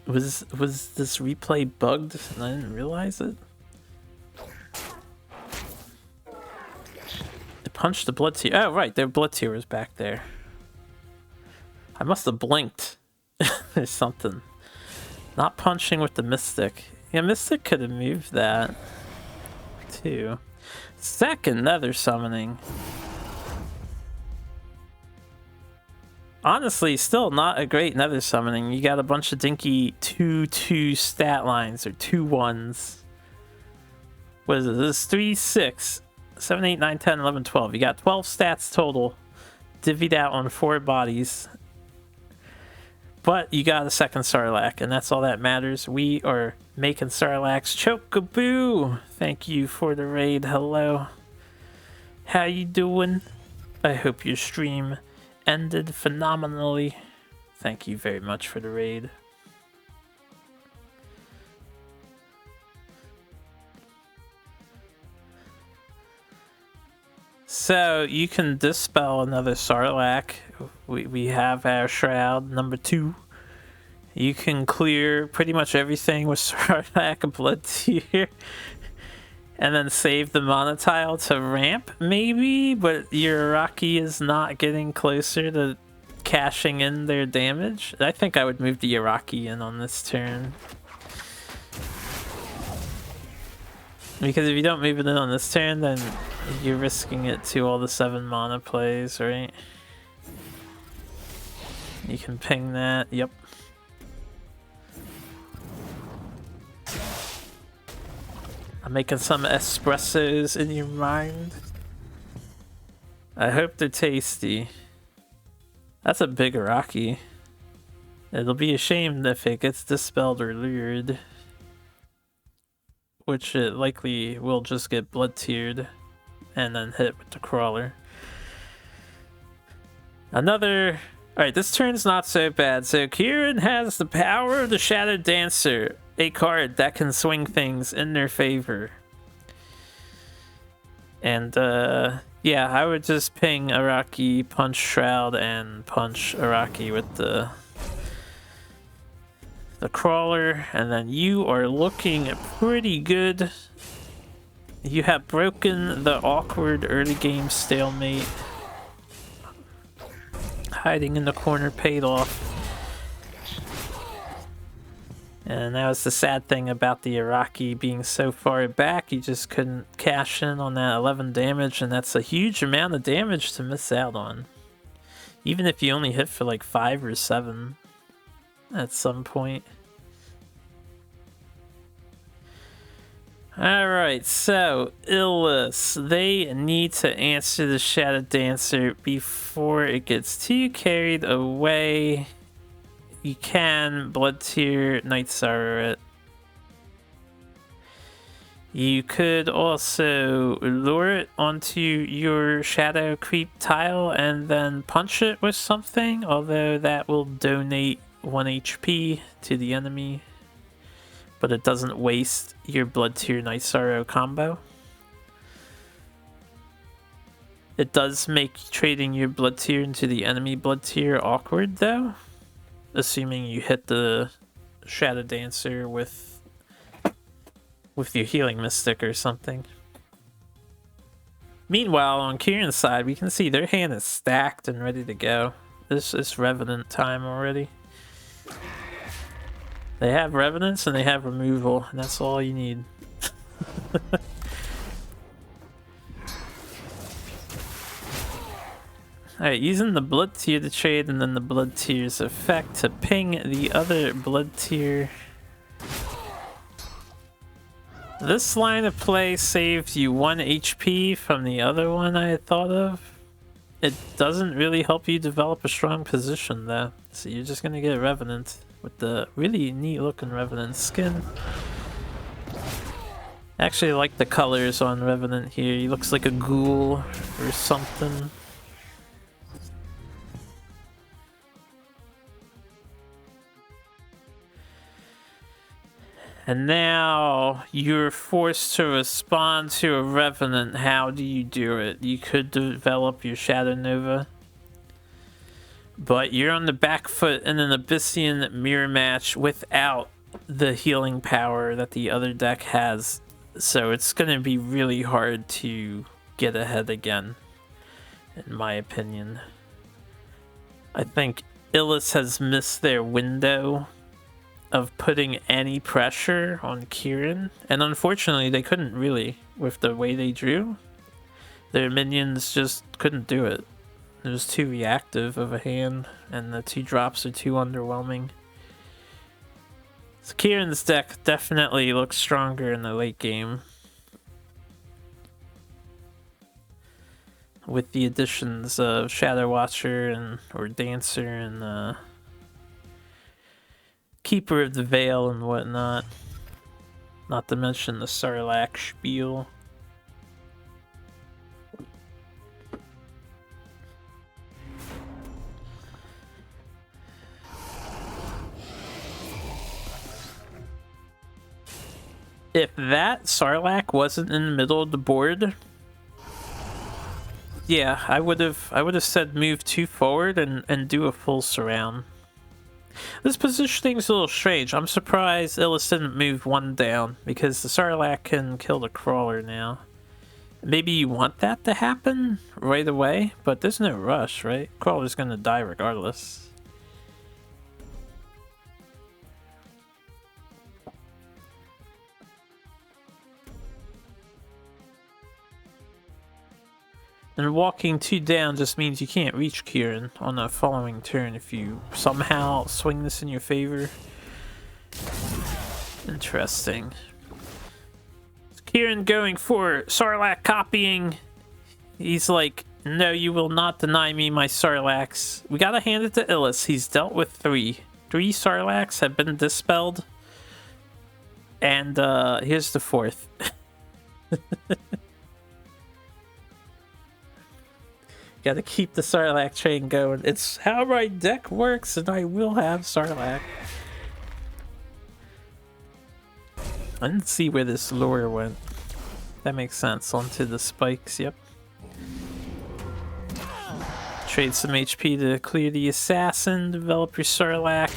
[SPEAKER 1] Was this replay bugged and I didn't realize it? It punched the Blood Tear. Oh right, their Blood Tear was back there. I must have blinked. There's something. Not punching with the Mystic. Yeah, Mystic could have moved that too. Second Nether Summoning. Honestly, still not a great Nether Summoning. You got a bunch of dinky 2-2 stat lines, or 2-1s. What is it? This is 3, 6, 7, 8, 9, 10, 11, 12. You got 12 stats total, divvied out on 4 bodies. But you got a second Sarlacc, and that's all that matters. We are making Sarlacc's Chocoboo. Thank you for the raid. Hello. How you doing? I hope your stream ended phenomenally. Thank you very much for the raid. So you can dispel another Sarlacc. We have our Shroud number 2. You can clear pretty much everything with Sarlacc and Blood Tear. And then save the mana tile to ramp, maybe? But your Araki is not getting closer to cashing in their damage. I think I would move the Araki in on this turn. Because if you don't move it in on this turn, then you're risking it to all the 7 mana plays, right? You can ping that, yep. I'm making some espressos in your mind. I hope they're tasty. That's a big Araki. It'll be a shame if it gets dispelled or lured. Which it likely will just get blood tiered and then hit with the Crawler. Another... Alright, this turn's not so bad. So Kieran has the power of the Shadow Dancer. A card that can swing things in their favor. And yeah, I would just ping Araki, punch Shroud, and punch Araki with the Crawler, and then you are looking pretty good. You have broken the awkward early game stalemate. Hiding in the corner paid off. And that was the sad thing about the Araki being so far back. You just couldn't cash in on that 11 damage, and that's a huge amount of damage to miss out on. Even if you only hit for like 5 or 7 at some point. Alright, so Illus, they need to answer the Shadow Dancer before it gets too carried away. You can Blood Tear Night Sorrow it. You could also lure it onto your shadow creep tile and then punch it with something, although that will donate 1 HP to the enemy, but it doesn't waste your Blood Tier Night Sorrow combo. It does make trading your Blood Tier into the enemy Blood Tier awkward though, assuming you hit the Shadow Dancer with your Healing Mystic or something. Meanwhile, on Kieran's side, we can see their hand is stacked and ready to go. This is Revenant time already. They have Revenants and they have Removal, and that's all you need. Alright, using the Blood Tier to trade and then the Blood Tier's effect to ping the other Blood Tier. This line of play saves you 1 HP from the other one I had thought of. It doesn't really help you develop a strong position though. So you're just gonna get a Revenant with the really neat looking Revenant skin. Actually, I like the colors on Revenant here. He looks like a ghoul or something. And now you're forced to respond to a Revenant. How do you do it? You could develop your Shadow Nova, but you're on the back foot in an Abyssian mirror match without the healing power that the other deck has. So it's going to be really hard to get ahead again, in my opinion. I think Illis has missed their window of putting any pressure on Kieran, and unfortunately they couldn't really with the way they drew. Their minions just couldn't do it. It was too reactive of a hand, and the 2 drops are too underwhelming. So Kieran's deck definitely looks stronger in the late game, with the additions of Shadow Watcher and or Dancer and Keeper of the Veil and whatnot. Not to mention the Sarlacc spiel. If that Sarlacc wasn't in the middle of the board, yeah, I would have said move 2 forward and do a full surround. This positioning is a little strange. I'm surprised Illis didn't move 1 down, because the Sarlacc can kill the Crawler now. Maybe you want that to happen right away, but there's no rush, right? Crawler's gonna die regardless. And walking 2 down just means you can't reach Kieran on the following turn if you somehow swing this in your favor. Interesting. Kieran going for Sarlacc copying. He's like, no, you will not deny me my Sarlaccs. We gotta hand it to Illis. He's dealt with 3. 3 Sarlaccs have been dispelled. And here's the 4th. Gotta keep the Sarlacc train going. It's how my deck works, and I will have Sarlacc. I didn't see where this lure went. That makes sense. Onto the spikes, yep. Trade some HP to clear the assassin, develop your Sarlacc.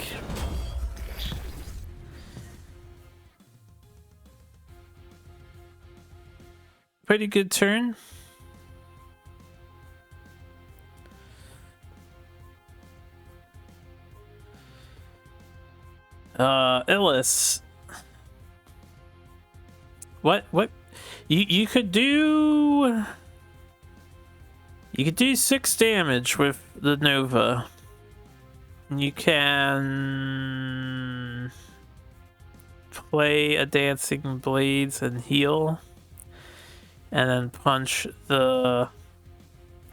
[SPEAKER 1] Pretty good turn. Illis. What? You could do... You could do 6 damage with the Nova. You can... play a Dancing Blades and heal. And then punch the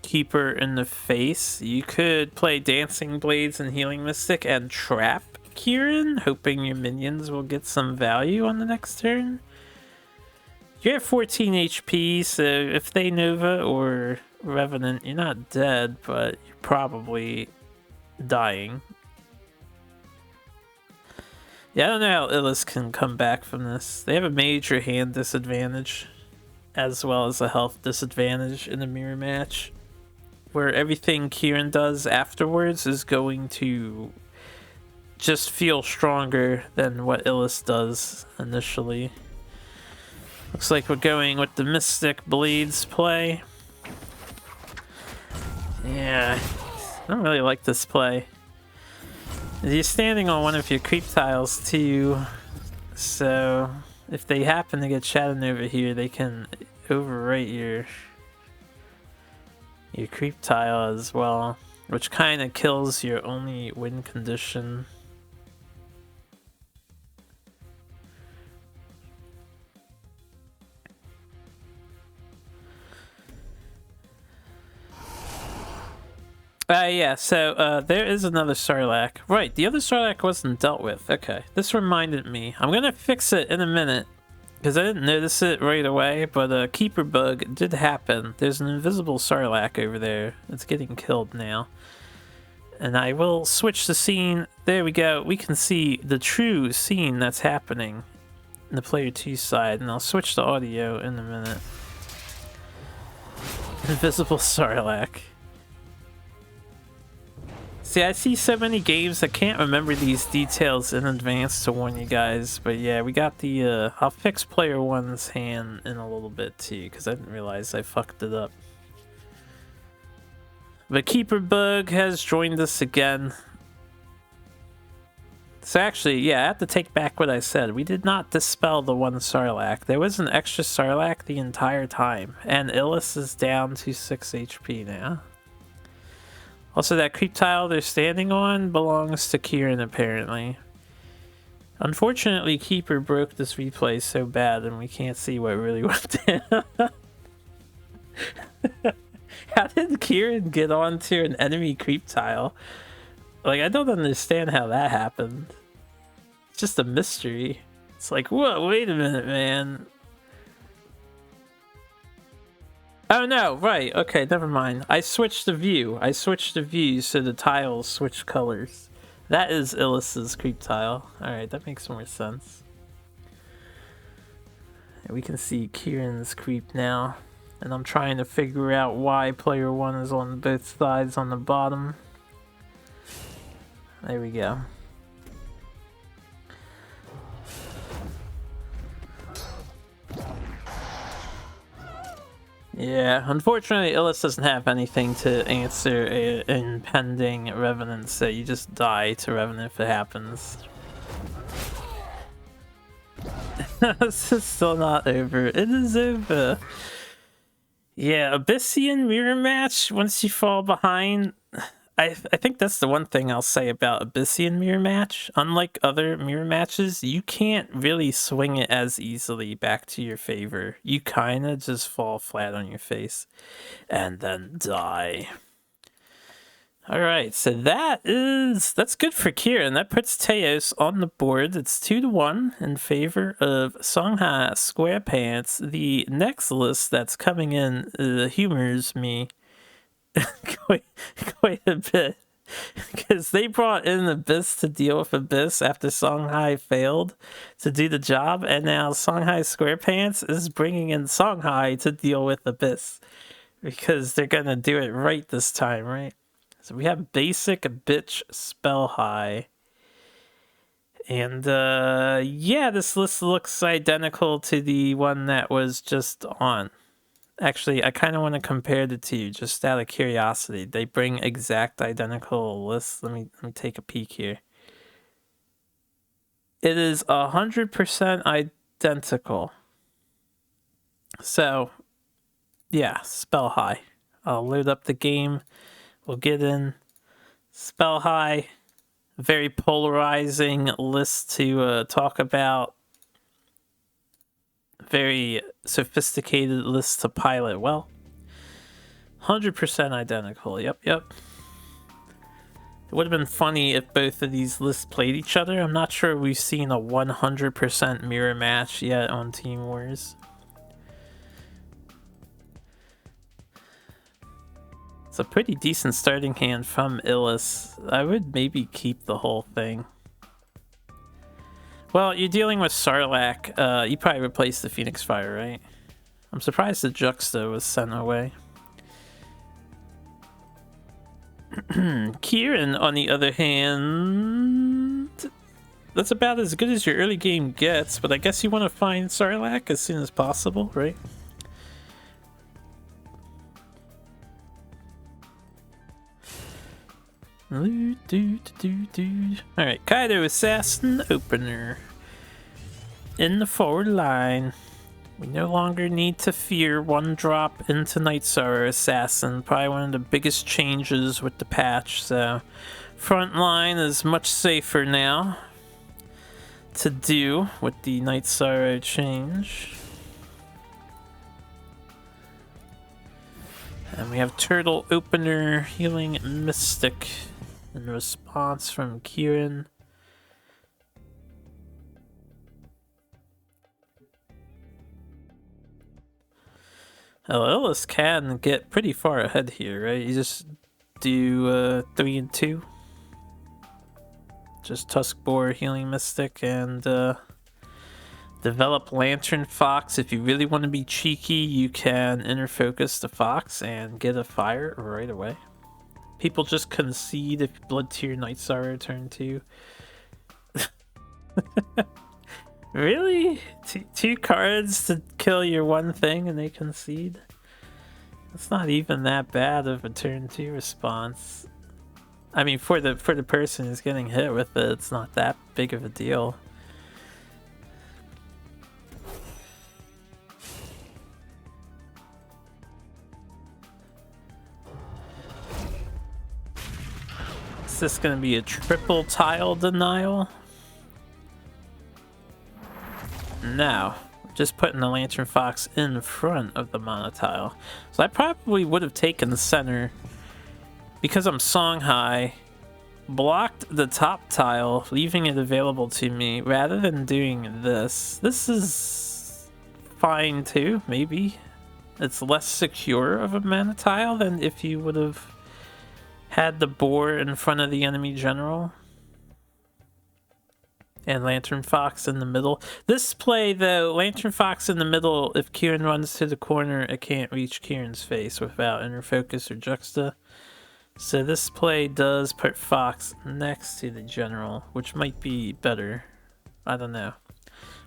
[SPEAKER 1] Keeper in the face. You could play Dancing Blades and Healing Mystic and trap Kieran, hoping your minions will get some value on the next turn. You're at 14 HP, so if they Nova or Revenant, you're not dead, but you're probably dying. Yeah, I don't know how Illis can come back from this. They have a major hand disadvantage, as well as a health disadvantage in the mirror match, where everything Kieran does afterwards is going to just feel stronger than what Illis does initially. Looks like we're going with the Mystic Blades play. Yeah, I don't really like this play. You're standing on one of your creep tiles too, so if they happen to get shadowed over here, they can overwrite your creep tile as well, which kind of kills your only win condition. Yeah, so there is another Sarlacc. Right, the other Sarlacc wasn't dealt with. Okay, this reminded me. I'm gonna fix it in a minute, because I didn't notice it right away, but a Keeper bug did happen. There's an invisible Sarlacc over there. It's getting killed now. And I will switch the scene. There we go. We can see the true scene that's happening in the player 2 side, and I'll switch the audio in a minute. Invisible Sarlacc. See, I see so many games I can't remember these details in advance to warn you guys, but yeah, we got the, I'll fix player 1's hand in a little bit too, because I didn't realize I fucked it up. But Keeper Bug has joined us again. So actually, yeah, I have to take back what I said. We did not dispel the one Sarlacc. There was an extra Sarlacc the entire time, and Illis is down to 6 HP now. Also, that creep tile they're standing on belongs to Kieran, apparently. Unfortunately, Keeper broke this replay so bad and we can't see what really went down. How did Kieran get onto an enemy creep tile? Like, I don't understand how that happened. It's just a mystery. It's like, whoa, wait a minute, man. Oh no, right, okay, never mind. I switched the view. I switched the view so the tiles switch colors. That is Illis's creep tile. Alright, that makes more sense. And we can see Kieran's creep now. And I'm trying to figure out why player 1 is on both sides on the bottom. There we go. Yeah, unfortunately, Illis doesn't have anything to answer in pending Revenant, so you just die to Revenant if it happens. This is still not over. It is over. Yeah, Abyssian mirror match, once you fall behind... I think that's the one thing I'll say about Abyssian mirror match. Unlike other mirror matches, you can't really swing it as easily back to your favor. You kind of just fall flat on your face and then die. Alright, so that's good for Kieran. That puts Teos on the board. It's 2-1 in favor of Songhai Squarepants. The next list that's coming in humors me quite a bit, because they brought in Abyss to deal with Abyss after Songhai failed to do the job, and now Songhai Squarepants is bringing in Songhai to deal with Abyss, because they're gonna do it right this time, right? So we have basic bitch spell high, and yeah, this list looks identical to the one that was just on. Actually, I kind of want to compare the two, just out of curiosity. They bring exact identical lists. Let me take a peek here. It is 100% identical. So, yeah, spell high. I'll load up the game. We'll get in spell high. Very polarizing list to talk about. Very sophisticated list to pilot. Well, 100% identical. Yep. It would have been funny if both of these lists played each other. I'm not sure we've seen a 100% mirror match yet on Team Wars. It's a pretty decent starting hand from Illis. I would maybe keep the whole thing. Well, you're dealing with Sarlacc. You probably replaced the Phoenix Fire, right? I'm surprised the Juxta was sent away. Kieran, on the other hand, that's about as good as your early game gets, but I guess you want to find Sarlacc as soon as possible, right? Alright, Kaido Assassin Opener. In the forward line. We no longer need to fear one drop into Night Sorrow Assassin. Probably one of the biggest changes with the patch, so front line is much safer now to do with the Night Sorrow change. And we have Turtle Opener, Healing Mystic in response from Kieran. Oh, Illis can get pretty far ahead here, right? You just do 3 and 2. Just Tuskboar, Healing Mystic, and develop Lantern Fox. If you really want to be cheeky, you can inner focus the Fox and get a fire right away. People just concede if Blood Tier Night Sorrow turn 2. Really? Two cards to kill your one thing and they concede? That's not even that bad of a turn 2 response. I mean, for the person who's getting hit with it, it's not that big of a deal. Is this gonna be a triple tile denial? No, just putting the Lantern Fox in front of the monotile. So I probably would have taken the center because I'm Songhai, blocked the top tile, leaving it available to me rather than doing this. This is fine too, maybe. It's less secure of a mana tile than if you would have had the boar in front of the enemy general. And Lantern Fox in the middle. This play, though, Lantern Fox in the middle, if Kieran runs to the corner, it can't reach Kieran's face without inner focus or Juxta. So this play does put Fox next to the general, which might be better. I don't know.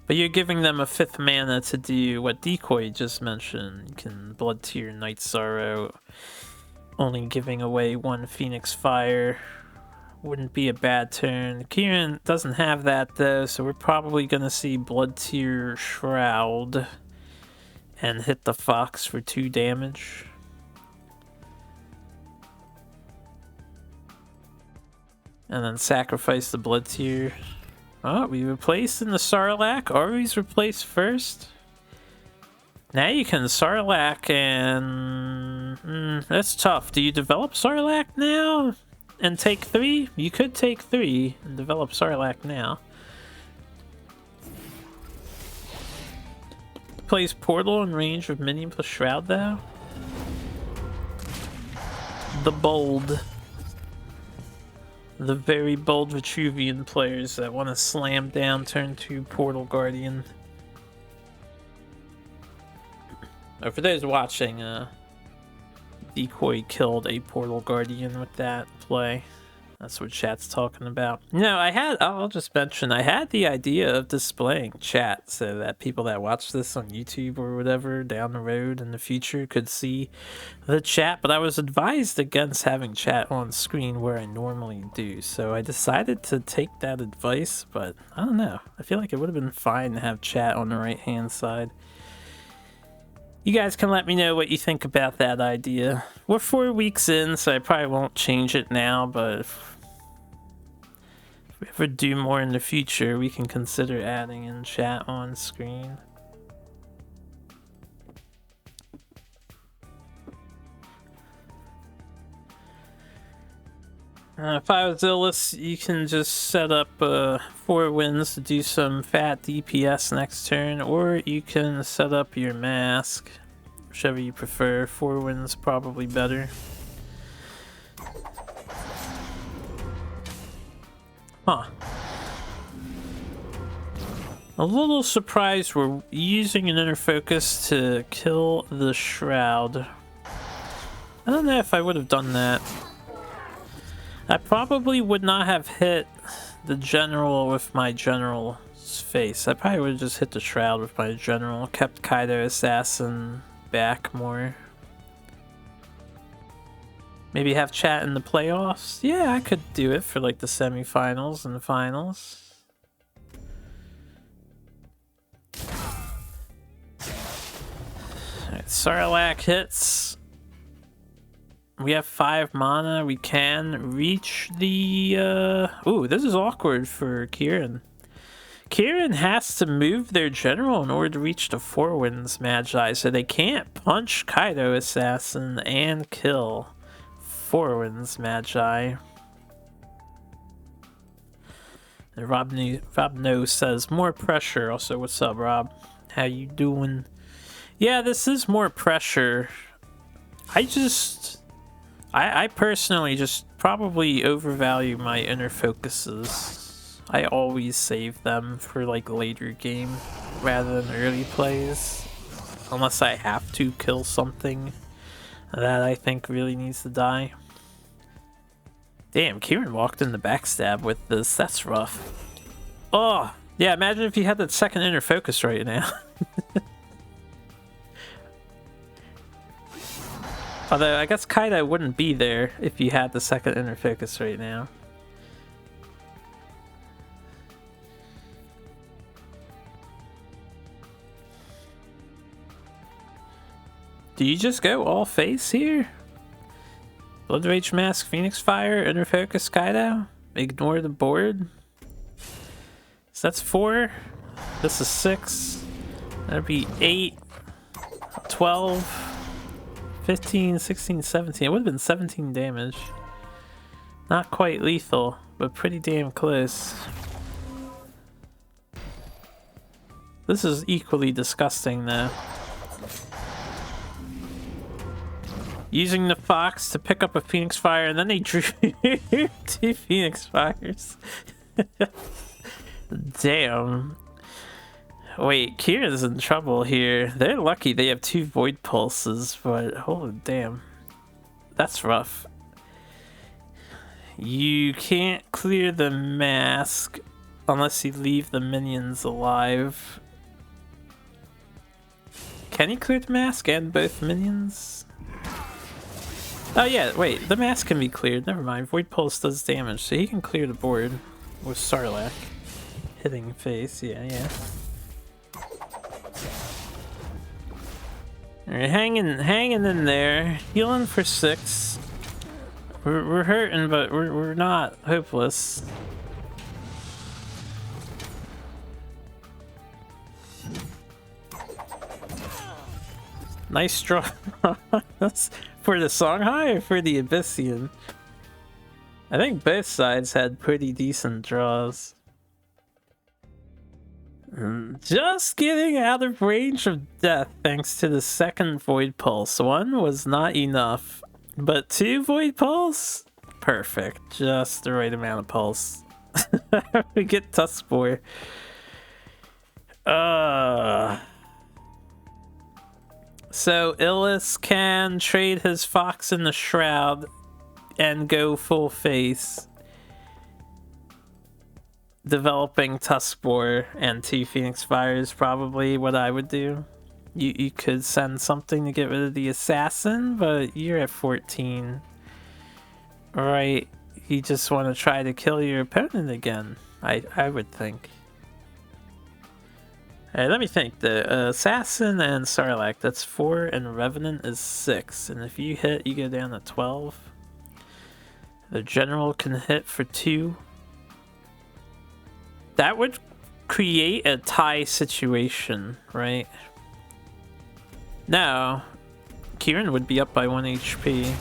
[SPEAKER 1] But you're giving them a 5th mana to do what Decoy just mentioned. You can Blood Tier Night Sorrow, only giving away 1 Phoenix Fire. Wouldn't be a bad turn. Kieran doesn't have that though, so we're probably gonna see Blood Tier Shroud and hit the Fox for 2 damage. And then sacrifice the Blood Tier. Oh, we replaced in the Sarlacc. Always replaced first. Now you can Sarlacc and... that's tough. Do you develop Sarlacc now? And take 3? You could take 3 and develop Sarlacc now. Plays Portal in range of Minion plus Shroud though. The bold. The very bold Vitruvian players that want to slam down turn 2 Portal Guardian. For those watching, Decoy killed a Portal Guardian with that play. That's what chat's talking about. No, I'll just mention, I had the idea of displaying chat so that people that watch this on YouTube or whatever down the road in the future could see the chat, but I was advised against having chat on screen where I normally do. So I decided to take that advice, but I don't know. I feel like it would have been fine to have chat on the right-hand side. You guys can let me know what you think about that idea. We're 4 weeks in, so I probably won't change it now, but if we ever do more in the future, we can consider adding in chat on screen. If I was Illis, you can just set up 4 wins to do some fat DPS next turn, or you can set up your mask, whichever you prefer. 4 wins probably better. Huh. A little surprised we're using an inner focus to kill the Shroud. I don't know if I would have done that. I probably would not have hit the General with my General's face. I probably would have just hit the Shroud with my General, kept Kaido Assassin back more. Maybe have chat in the playoffs? Yeah, I could do it for like the semifinals and the finals. Alright, Sarlacc hits. We have 5 mana. We can reach the... Ooh, this is awkward for Kirin. Kirin has to move their general in order to reach the Four Winds Magi, so they can't punch Kaido Assassin and kill Four Winds Magi. And Rob No says, more pressure. Also, what's up, Rob? How you doing? Yeah, this is more pressure. I personally just probably overvalue my inner focuses. I always save them for like later game rather than early plays. Unless I have to kill something that I think really needs to die. Damn, Kirin walked in the backstab with this. That's rough. Oh, yeah, imagine if you had that second inner focus right now. Although, I guess Kaido wouldn't be there if you had the second inner focus right now. Do you just go all face here? Blood Rage Mask, Phoenix Fire, inner focus Kaido? Ignore the board? So that's 4. This is 6. That'd be 8, 12. 15, 16, 17. It would have been 17 damage. Not quite lethal, but pretty damn close. This is equally disgusting, though. Using the Fox to pick up a Phoenix Fire, and then they drew 2 Phoenix Fires. Damn. Wait, Kirin's in trouble here. They're lucky they have 2 Void Pulses, but holy damn. That's rough. You can't clear the mask unless you leave the minions alive. Can he clear the mask and both minions? Oh yeah, wait, the mask can be cleared. Never mind, Void Pulse does damage, so he can clear the board with Sarlacc. Hitting face, yeah. Alright, hanging in there, healing for 6. We're hurting, but we're not hopeless. Nice draw. For the Songhai or for the Abyssian? I think both sides had pretty decent draws. Just getting out of range of death thanks to the second Void Pulse. 1 was not enough, but 2 Void Pulse? Perfect. Just the right amount of pulse. We get Tuskboar. So Illis can trade his Fox in the Shroud and go full face. Developing Tuskboar and 2 Phoenix Fires, probably what I would do. You could send something to get rid of the assassin, but you're at 14. Right, you just want to try to kill your opponent again, I would think. Alright, let me think. The assassin and Sarlacc, that's 4, and Revenant is 6. And if you hit, you go down to 12. The general can hit for 2. That would create a tie situation, right? No. Kirin would be up by 1 HP.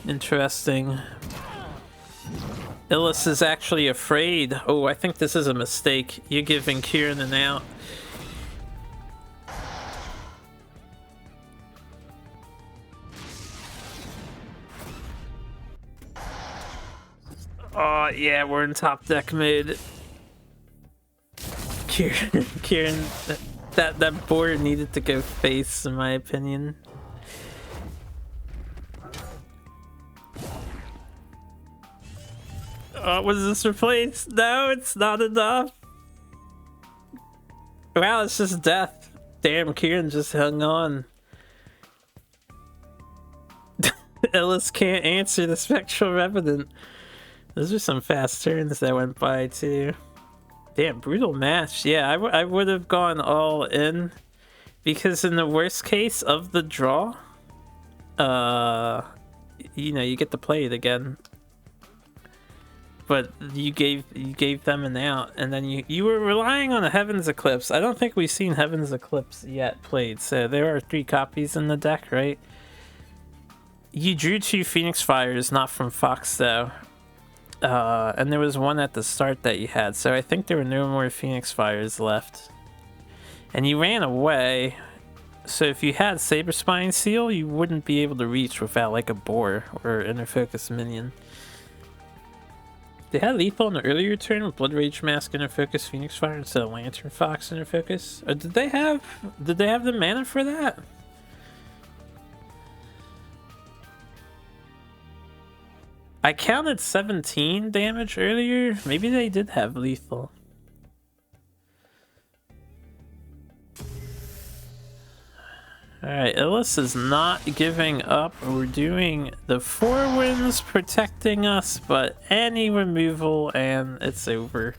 [SPEAKER 1] Interesting. Illis is actually afraid. Oh, I think this is a mistake. You're giving Kirin an out. Oh, yeah, we're in top deck mode. Kieran, that board needed to go face, in my opinion. Oh, was this replaced? No, it's not enough. Wow, it's just death. Damn, Kieran just hung on. Ellis can't answer the Spectral Revenant. Those are some fast turns that went by, too. Damn, brutal match. Yeah, I would have gone all in. Because in the worst case of the draw, you know, you get to play it again. But you gave them an out, and then you were relying on a Heaven's Eclipse. I don't think we've seen Heaven's Eclipse yet played, so there are 3 copies in the deck, right? You drew 2 Phoenix Fires, not from Fox, though. And there was one at the start that you had, so I think there were no more Phoenix Fires left. And you ran away, so if you had Saber Spine Seal, you wouldn't be able to reach without like a Boar or Inner Focus minion. They had lethal in the earlier turn with Blood Rage Mask Inner Focus Phoenix Fire instead of Lantern Fox Inner Focus. Or did they have the mana for that? I counted 17 damage earlier. Maybe they did have lethal. Alright, Illis is not giving up. We're doing the 4 winds protecting us, but any removal and it's over.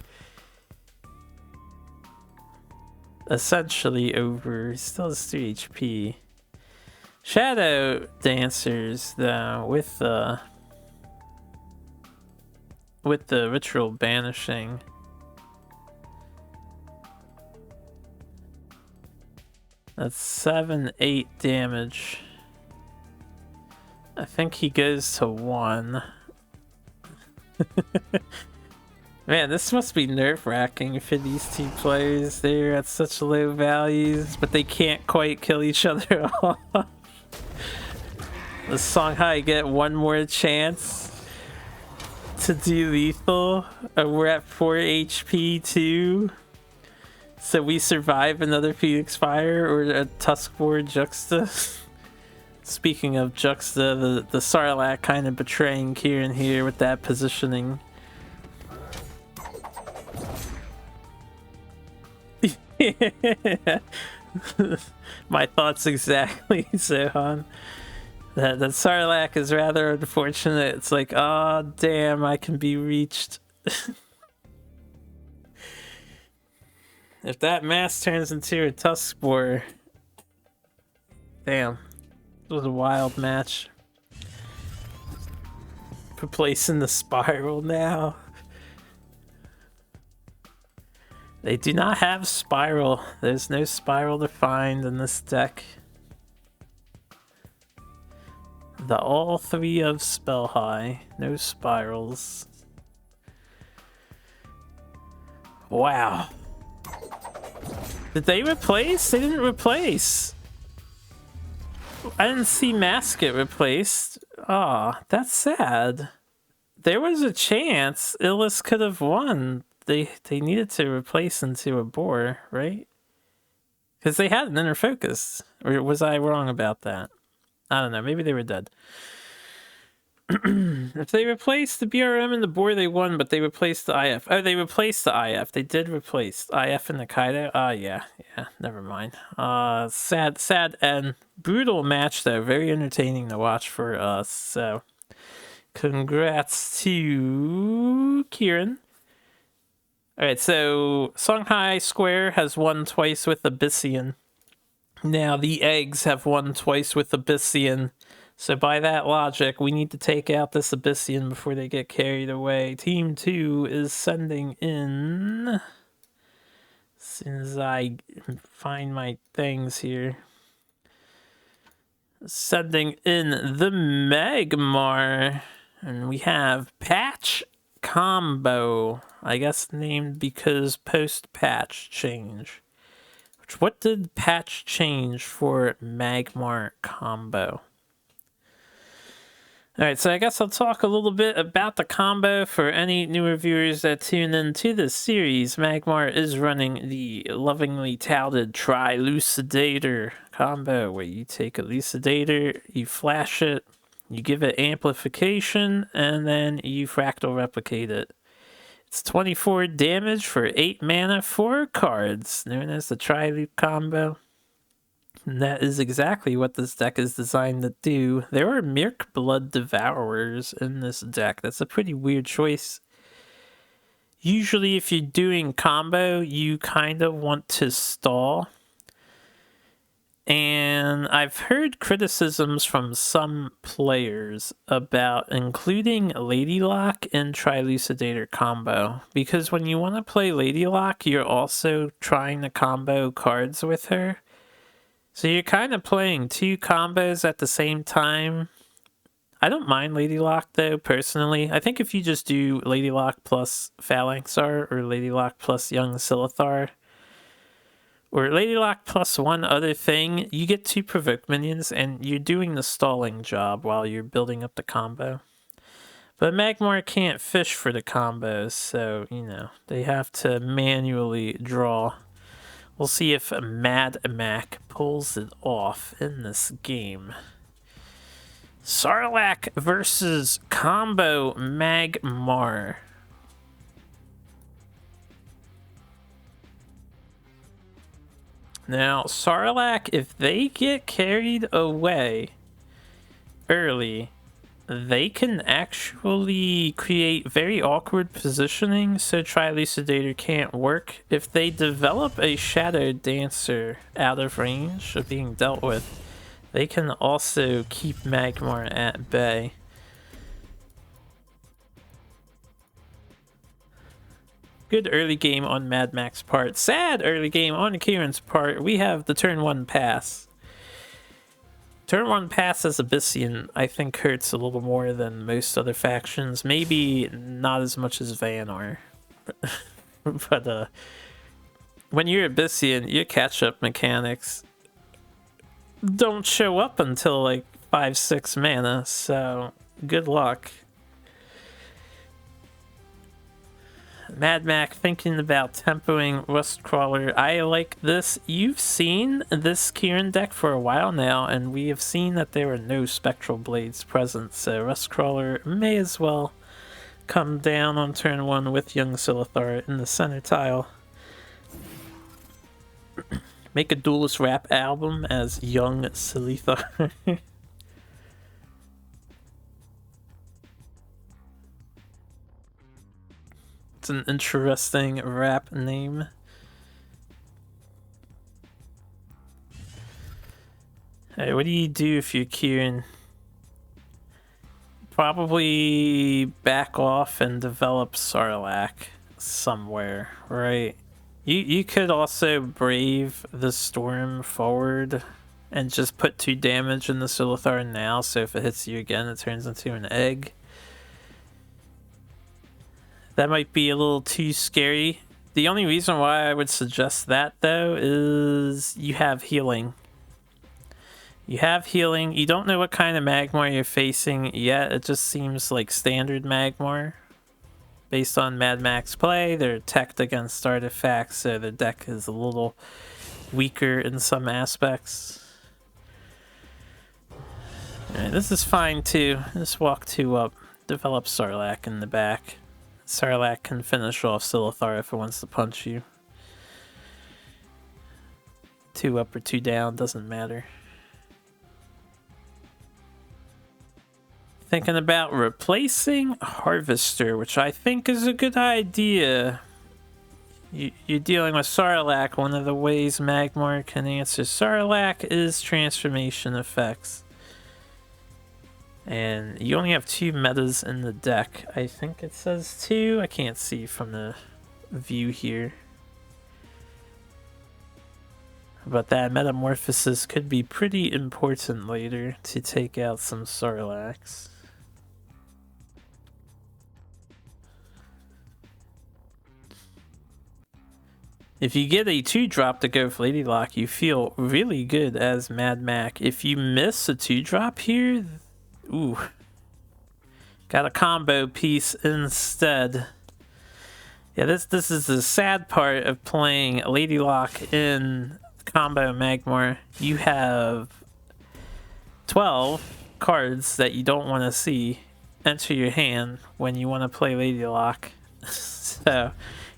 [SPEAKER 1] Essentially over. He still has 3 HP. Shadow Dancers, though, with the Ritual Banishing. That's 7-8 damage. I think he goes to 1. Man, this must be nerve-wracking for these 2 players. They're at such low values, but they can't quite kill each other off. The Songhai get one more chance to do lethal. We're at 4 HP too. So we survive another Phoenix Fire or a Tuskboar Juxta. Speaking of Juxta, the Sarlacc kind of betraying Kieran here with that positioning. My thoughts exactly, Sohan. That Sarlacc is rather unfortunate. It's like, oh damn, I can be reached. If that mask turns into a Tuskboar, damn, it was a wild match. Replacing the Spiral now. They do not have Spiral. There's no Spiral to find in this deck. The all 3 of Spellhigh, no Spirals. Wow. Did they replace? They didn't replace. I didn't see Mask get replaced. Aw, that's sad. There was a chance Illis could have won. They needed to replace into a Boar, right? Because they had an Inner Focus. Or was I wrong about that? I don't know. Maybe they were dead. If they replaced the BRM and the Boar, they won, but they replaced the IF. Oh, they replaced the IF. They did replace IF and the Kaido. Yeah, never mind. Sad and brutal match, though. Very entertaining to watch for us. So, congrats to Kieran. Alright, so Songhai Square has won twice with Abyssian. Now, the Eggs have won twice with Abyssian. So by that logic, we need to take out this Abyssian before they get carried away. Team 2 is sending in... As soon as I find my things here. Sending in the Magmar. And we have Patch Combo. I guess named because post-patch change. What did patch change for Magmar Combo? Alright, so I guess I'll talk a little bit about the combo for any newer viewers that tune into this series. Magmar is running the lovingly touted Trilucidator combo, where you take a Lucidator, you flash it, you give it amplification, and then you fractal replicate it. It's 24 damage for 8 mana, 4 cards, known as the Tri-Loop combo. And that is exactly what this deck is designed to do. There are Mirk Blood Devourers in this deck. That's a pretty weird choice. Usually if you're doing combo, you kind of want to stall. And I've heard criticisms from some players about including Lady Lock in Trilucidator combo. Because when you want to play Lady Lock, you're also trying to combo cards with her. So you're kind of playing 2 combos at the same time. I don't mind Lady Lock though, personally. I think if you just do Lady Lock plus Phalanxar, or Lady Lock plus Young Silithar, or Lady Lock plus one other thing, you get 2 provoke minions and you're doing the stalling job while you're building up the combo. But Magmar can't fish for the combos, so, you know, they have to manually draw. We'll see if Mad Mac pulls it off in this game. Sarlacc versus Combo Magmar. Now, Sarlacc, if they get carried away early, they can actually create very awkward positioning, so Trilucidator can't work. If they develop a Shadow Dancer out of range of being dealt with, they can also keep Magmar at bay. Good early game on Mad Mac's part. Sad early game on Kieran's part. We have the turn 1 pass. Turn 1 pass as Abyssian, I think, hurts a little more than most other factions. Maybe not as much as Vanar. But when you're Abyssian, your catch-up mechanics don't show up until like 5-6 mana, so good luck. Mad Mac thinking about tempoing Rustcrawler. I like this. You've seen this Kieran deck for a while now, and we have seen that there are no Spectral Blades present, so Rustcrawler may as well come down on turn 1 with Young Silithar in the center tile. Make a Duelist rap album as Young Silithar. It's an interesting rap name. Hey, what do you do if you're Kieran? Probably back off and develop Sarlacc somewhere, right? You could also Brave the Storm forward and just put 2 damage in the Silithar now, so if it hits you again, it turns into an egg. That might be a little too scary. The only reason why I would suggest that, though, is you have healing. You have healing. You don't know what kind of Magmar you're facing yet. It just seems like standard Magmar. Based on Mad Mac's play, they're teched against artifacts, so the deck is a little weaker in some aspects. Alright, this is fine too. Just walk 2 up. Develop Sarlacc in the back. Sarlacc can finish off Silithar if it wants to punch you. 2 up or 2 down, doesn't matter. Thinking about replacing Harvester, which I think is a good idea. You're dealing with Sarlacc. One of the ways Magmar can answer Sarlacc is transformation effects. And you only have 2 metas in the deck. I think it says 2. I can't see from the view here. But that metamorphosis could be pretty important later to take out some Sarlaccs. If you get a 2-drop to go for Lady Lock, you feel really good as Mad Mac. If you miss a 2-drop here, ooh, Got a combo piece instead. Yeah, this is the sad part of playing Lady Locke in combo Magmar. You have 12 cards that you don't want to see enter your hand when you want to play Lady Locke. So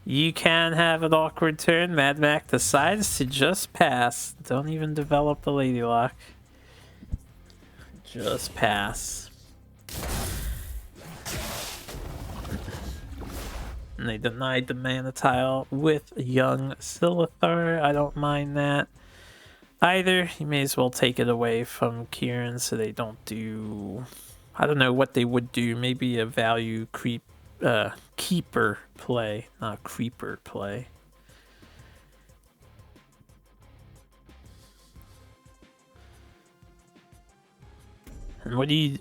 [SPEAKER 1] you can have an awkward turn. Mad Mac decides to just pass. Don't even develop a Lady Locke. Just pass. And they denied the mana tile with young Silithar. I don't mind that either. You may as well take it away from Kieran so they don't do... I don't know what they would do. Maybe a value creep, keeper play, not creeper play. And what do you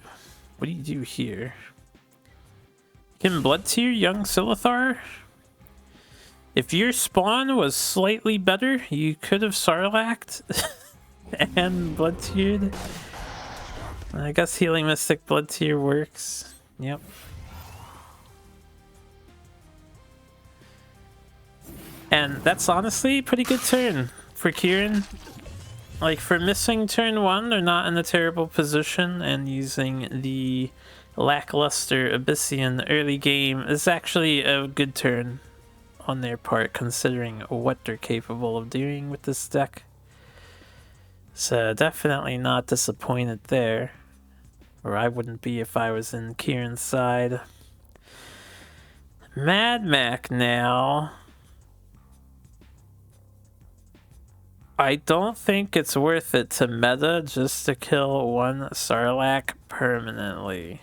[SPEAKER 1] do here? Can Blood Tier young Silithar? If your spawn was slightly better, you could have Sarlacced and Blood Tiered. I guess Healing Mystic Blood Tier works. Yep. And that's honestly a pretty good turn for Kieran. Like, for missing turn 1, they're not in a terrible position, and using the lackluster Abyssian early game is actually a good turn on their part, considering what they're capable of doing with this deck. So definitely not disappointed there, or I wouldn't be if I was in Kieran's side. Mad Mac now. I don't think it's worth it to meta just to kill one Sarlacc permanently.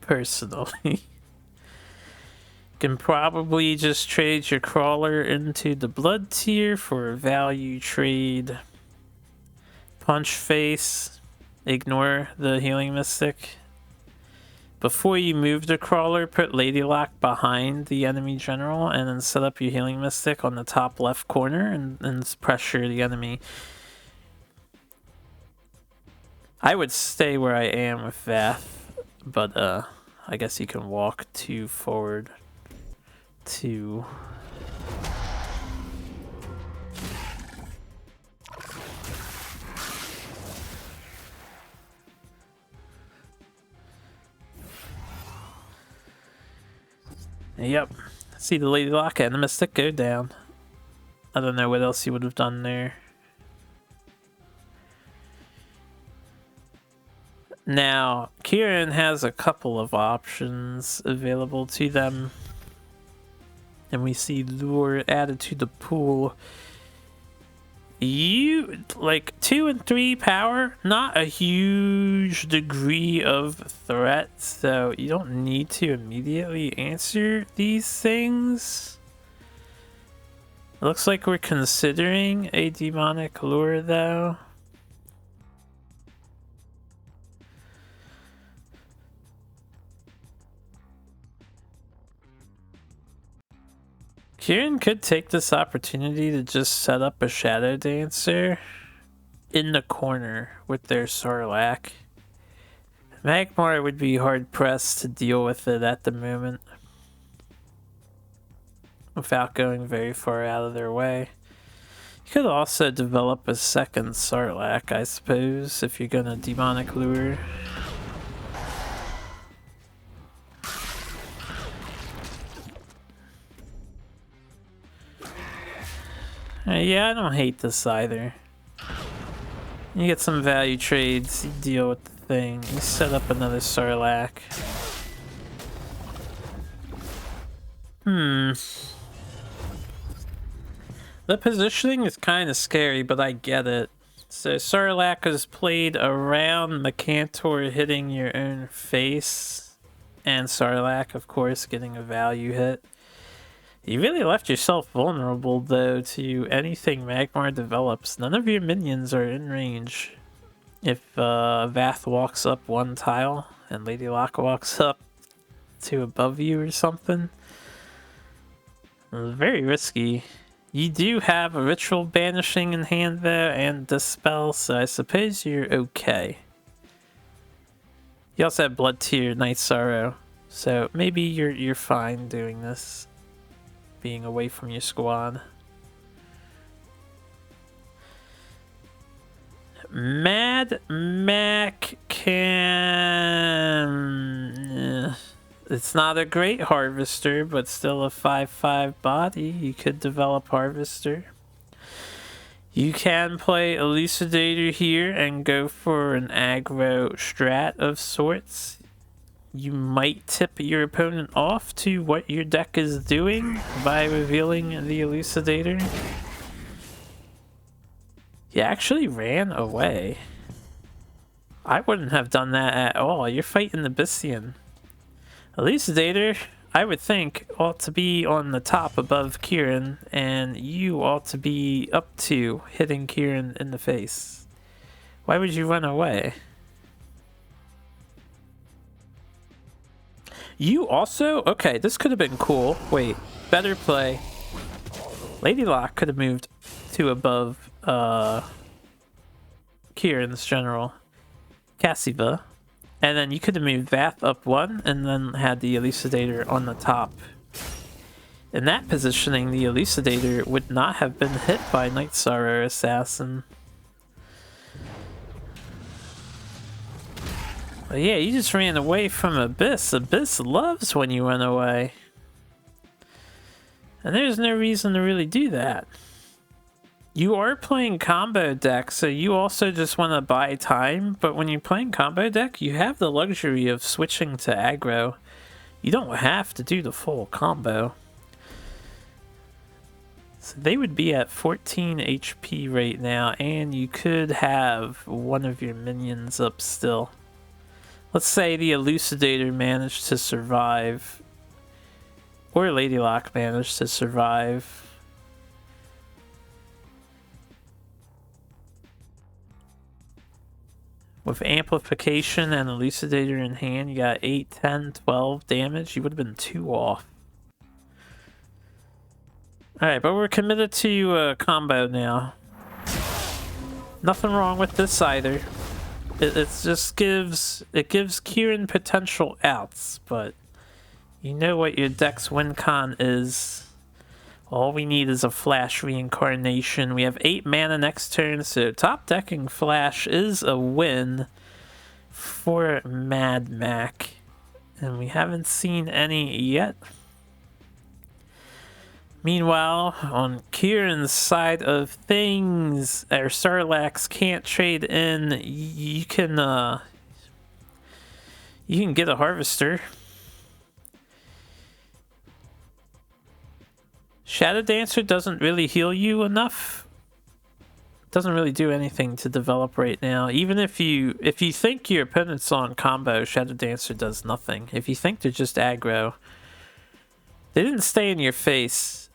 [SPEAKER 1] Personally. Can probably just trade your crawler into the Blood Tier for a value trade. Punch face. Ignore the Healing Mystic. Before you move the crawler, put Lady Locke behind the enemy general and then set up your Healing Mystic on the top left corner and pressure the enemy. I would stay where I am with Vath, but I guess you can walk 2 forward to... Yep. See the Lady Locke and the Mystic go down. I don't know what else he would have done there. Now, Kieran has a couple of options available to them. And we see Lure added to the pool. You, like, 2 and 3 power, not a huge degree of threat, so you don't need to immediately answer these things. It looks like we're considering a demonic lure, though. Kieran could take this opportunity to just set up a Shadow Dancer in the corner with their Sarlacc. Magmar would be hard-pressed to deal with it at the moment without going very far out of their way. You could also develop a second Sarlacc, I suppose, if you're gonna Demonic Lure. Yeah, I don't hate this either. You get some value trades, you deal with the thing, you set up another Sarlacc. The positioning is kind of scary, but I get it. So Sarlacc is played around Macantor hitting your own face, and Sarlacc, of course, getting a value hit. You really left yourself vulnerable, though, to anything Magmar develops. None of your minions are in range. If Vath walks up 1 tile and Lady Locke walks up to above you or something, very risky. You do have a Ritual Banishing in hand, though, and Dispel, so I suppose you're okay. You also have Blood Tier, Night Sorrow, so maybe you're fine doing this, being away from your squad. Mad Mac can... It's not a great Harvester, but still a 5/5 body. You could develop Harvester. You can play Elucidator here and go for an aggro strat of sorts. You might tip your opponent off to what your deck is doing by revealing the Elucidator. He actually ran away. I wouldn't have done that at all. You're fighting the Bystian. Elucidator, I would think, ought to be on the top above Kieran, and you ought to be up to hitting Kieran in the face. Why would you run away? You also? Okay, this could have been cool. Wait, better play. Lady Locke could have moved to above Kieran's general. Cassiva. And then you could have moved Vath up one and then had the Elucidator on the top. In that positioning, the Elucidator would not have been hit by Night Sorrow Assassin. But yeah, you just ran away from Abyss. Abyss loves when you run away. And there's no reason to really do that. You are playing combo deck, so you also just want to buy time, but when you're playing combo deck, you have the luxury of switching to aggro. You don't have to do the full combo. So they would be at 14 HP right now, and you could have one of your minions up still. Let's say the Elucidator managed to survive, or Lady Locke managed to survive. With Amplification and Elucidator in hand, you got 8, 10, 12 damage. You would have been 2 off. Alright, but we're committed to combo now. Nothing wrong with this either. It just gives Kieran potential outs, but you know what your deck's win con is. All we need is a Flash Reincarnation. We have 8 mana next turn, so top decking Flash is a win for Mad Mac. And we haven't seen any yet. Meanwhile, on Kieran's side of things, our Sarlacc can't trade in. You can get a Harvester. Shadow Dancer doesn't really heal you enough. Doesn't really do anything to develop right now. Even if you think your opponent's on combo, Shadow Dancer does nothing. If you think they're just aggro, they didn't stay in your face.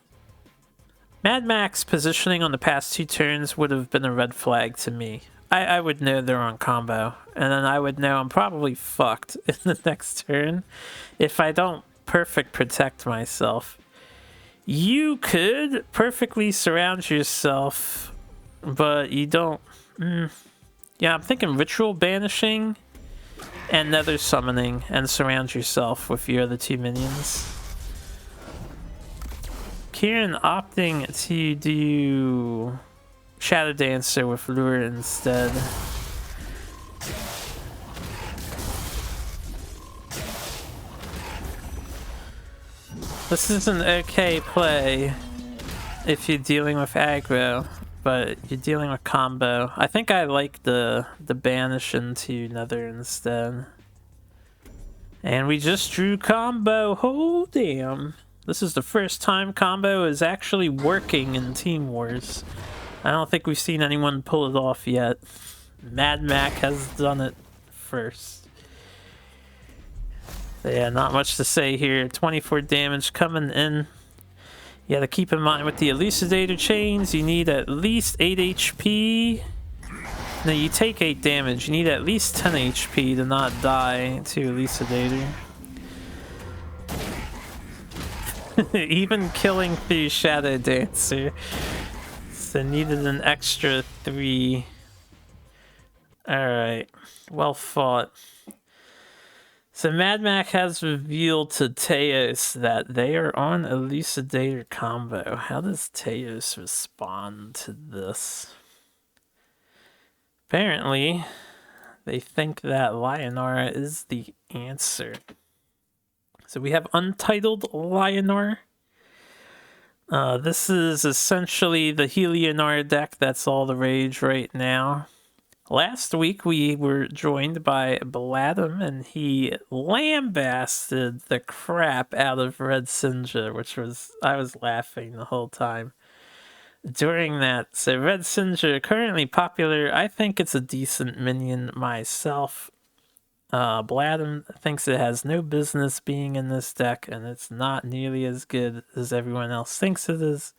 [SPEAKER 1] Mad Mac's positioning on the past 2 turns would have been a red flag to me. I would know they're on combo, and then I would know I'm probably fucked in the next turn if I don't perfect protect myself. You could perfectly surround yourself, but you don't. Yeah, I'm thinking Ritual Banishing and Nether Summoning and surround yourself with your other 2 minions. Kieran opting to do Shadow Dancer with Lure instead. This is an okay play if you're dealing with aggro, but you're dealing with combo. I think I like the banish into Nether instead. And we just drew combo. Oh damn. This is the first time combo is actually working in Team Wars. I don't think we've seen anyone pull it off yet. Mad Mac has done it first. Yeah, not much to say here. 24 damage coming in. You gotta keep in mind with the Elucidator chains, you need at least 8 HP. No, you take 8 damage. You need at least 10 HP to not die to Elucidator. Even killing through Shadow Dancer. So needed an extra 3. Alright. Well fought. So Mad Mac has revealed to Teos that they are on Elucidator combo. How does Teos respond to this? Apparently, they think that Lionara is the answer. So we have Untitled Lionara. This is essentially the Heliodor deck that's all the rage right now. Last week we were joined by Bladum, and he lambasted the crap out of Red Sinja, which was, I was laughing the whole time during that. So Red Sinja, currently popular. I think it's a decent minion myself. Bladum thinks it has no business being in this deck, and it's not nearly as good as everyone else thinks it is.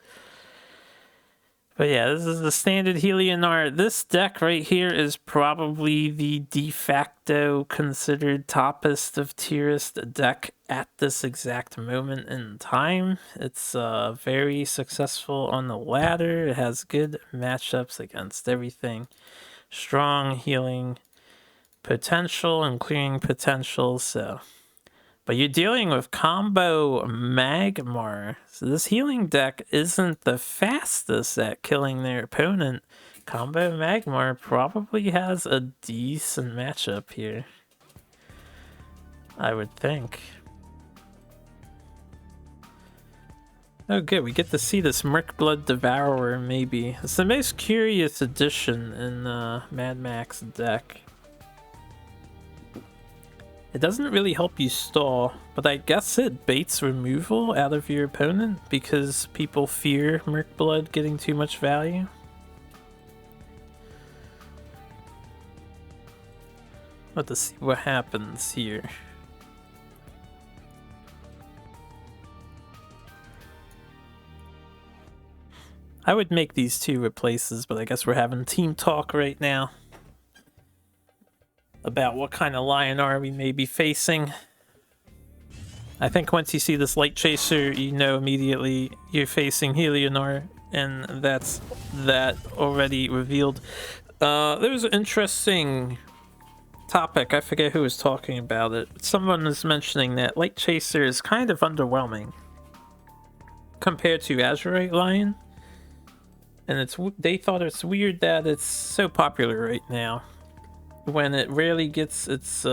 [SPEAKER 1] But yeah, this is the standard Heliodor. This deck right here is probably the de facto considered toppest of tierest deck at this exact moment in time. It's very successful on the ladder. It has good matchups against everything. Strong healing potential and clearing potential, so... But you're dealing with combo Magmar. So this healing deck isn't the fastest at killing their opponent. Combo Magmar probably has a decent matchup here, I would think. Oh good, we get to see this Murkblood Devourer maybe. It's the most curious addition in Mad Mac's deck. It doesn't really help you stall, but I guess it baits removal out of your opponent because people fear Murkblood getting too much value. Let's see what happens here. I would make these two replaces, but I guess we're having team talk right now about what kind of Lionara we may be facing. I think once you see this Light Chaser, you know immediately you're facing Heliodor, and that's that already revealed. There was an interesting topic, I forget who was talking about it. Someone was mentioning that Light Chaser is kind of underwhelming compared to Azurite Lion, and they thought it's weird that it's so popular right now, when it rarely gets its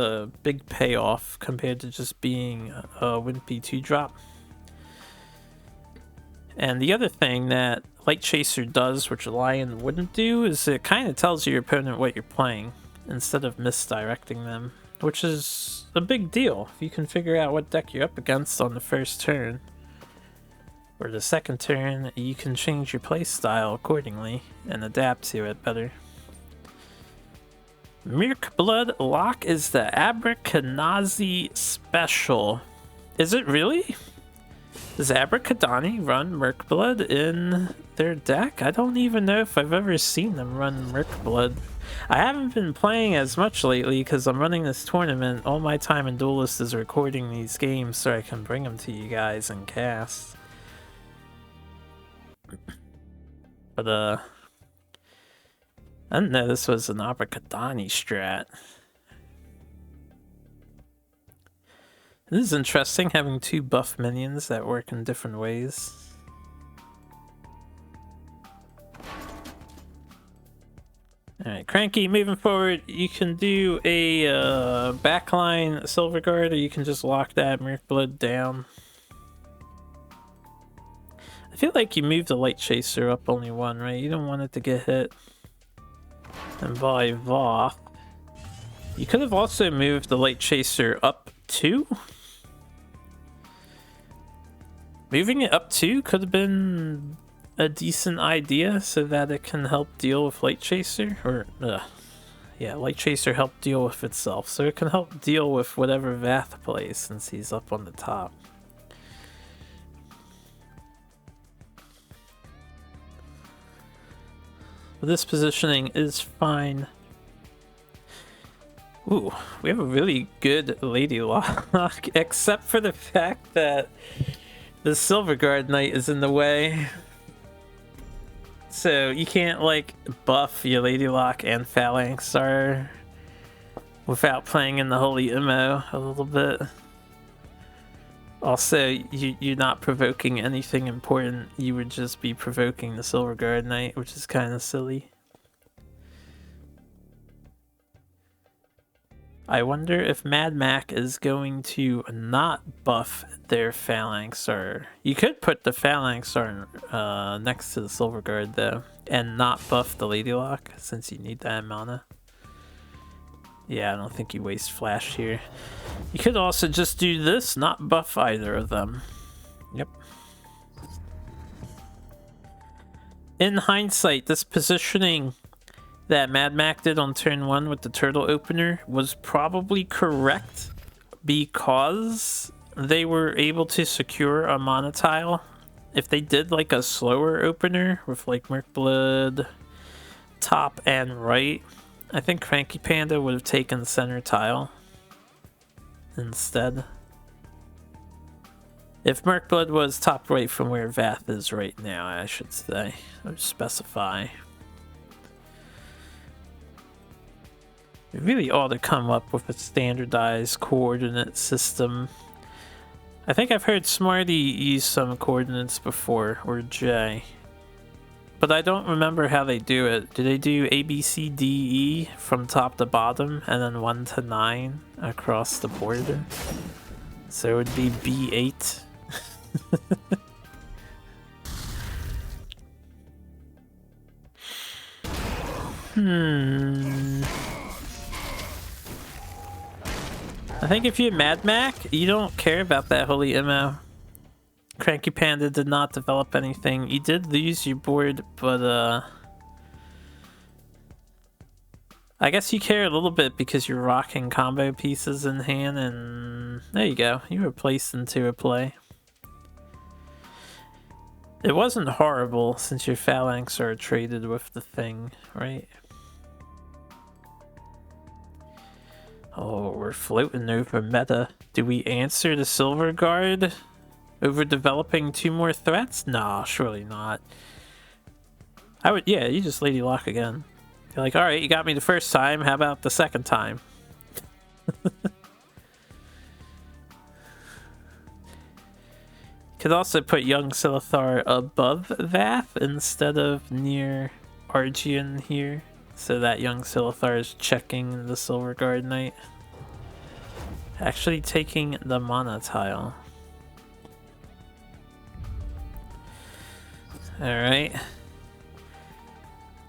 [SPEAKER 1] big payoff compared to just being a wimpy 2-drop. And the other thing that Light Chaser does, which a Lion wouldn't do, is it kind of tells your opponent what you're playing instead of misdirecting them, which is a big deal. If you can figure out what deck you're up against on the first turn or the second turn, you can change your play style accordingly and adapt to it better. Murkblood Lock is the Abracadabra special. Is it really? Does Abracadabra run Murkblood in their deck? I don't even know if I've ever seen them run Murkblood. I haven't been playing as much lately because I'm running this tournament. All my time in Duelist is recording these games so I can bring them to you guys and cast. But I didn't know this was an Abracadabra strat. This is interesting, having two buff minions that work in different ways. Alright, Cranky, moving forward, you can do a backline Silver Guard, or you can just lock that Murkblood down. I feel like you moved the Light Chaser up only one, right? You don't want it to get hit. And by Voth, you could have also moved the Light Chaser up 2. Moving it up 2 could have been a decent idea so that it can help deal with Light Chaser. Or, yeah, Light Chaser help deal with itself. So it can help deal with whatever Vath plays since he's up on the top. But this positioning is fine. Ooh, we have a really good Lady Lock, except for the fact that the Silver Guard Knight is in the way. So you can't, like, buff your Lady Lock and Phalanx are without playing in the Holy Immo a little bit. Also, you're not provoking anything important. You would just be provoking the Silverguard Knight, which is kind of silly. I wonder if Mad Mac is going to not buff their Phalanxer. You could put the Phalanxer next to the Silverguard though, and not buff the Ladylock since you need that mana. Yeah, I don't think you waste flash here. You could also just do this, not buff either of them. Yep. In hindsight, this positioning that Mad Mac did on turn 1 with the turtle opener was probably correct because they were able to secure a mana tile. If they did like a slower opener with like Murkblood top and right, I think Cranky Panda would have taken center tile instead. If Murkblood was top right from where Vath is right now, I should say, or specify. We really ought to come up with a standardized coordinate system. I think I've heard Smarty use some coordinates before, or J. But I don't remember how they do it. Do they do A, B, C, D, E from top to bottom, and then 1 to 9 across the board? So it would be B8. I think if you're Mad Mac, you don't care about that Holy Immo. Cranky Panda did not develop anything. You did lose your board, but I guess you care a little bit because you're rocking combo pieces in hand, and there you go. You were placed into a play. It wasn't horrible since your Phalanx are traded with the thing, right? Oh, we're floating over meta. Do we answer the Silverguard over developing 2 more threats? Nah, surely not. I would, yeah, you just Ladylock again. You're like, alright, you got me the first time, how about the second time? Could also put young Silithar above Vath instead of near Argian here, so that young Silithar is checking the Silverguard Knight. Actually taking the mana tile. Alright.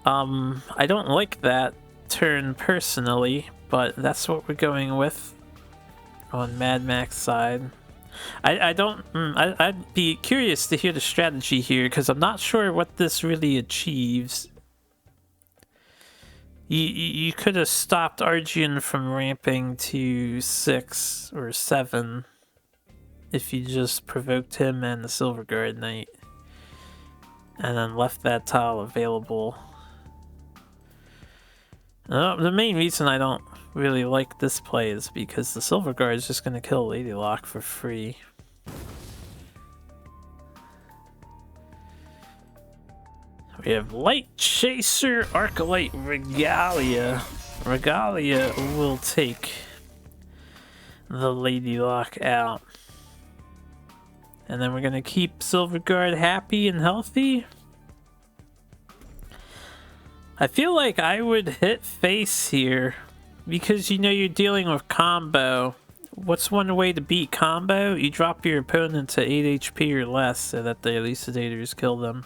[SPEAKER 1] I don't like that turn personally, but that's what we're going with on Mad Mac's side. I'd be curious to hear the strategy here, because I'm not sure what this really achieves. You could have stopped Argian from ramping to 6 or 7 if you just provoked him and the Silverguard Knight, and then left that tile available. The main reason I don't really like this play is because the Silverguard is just going to kill Ladylock for free. We have Light Chaser, Arcalite, Regalia. Regalia will take the Ladylock out. And then we're going to keep Silverguard happy and healthy. I feel like I would hit face here because you know you're dealing with combo. What's one way to beat combo? You drop your opponent to 8 HP or less so that the Elucidators kill them.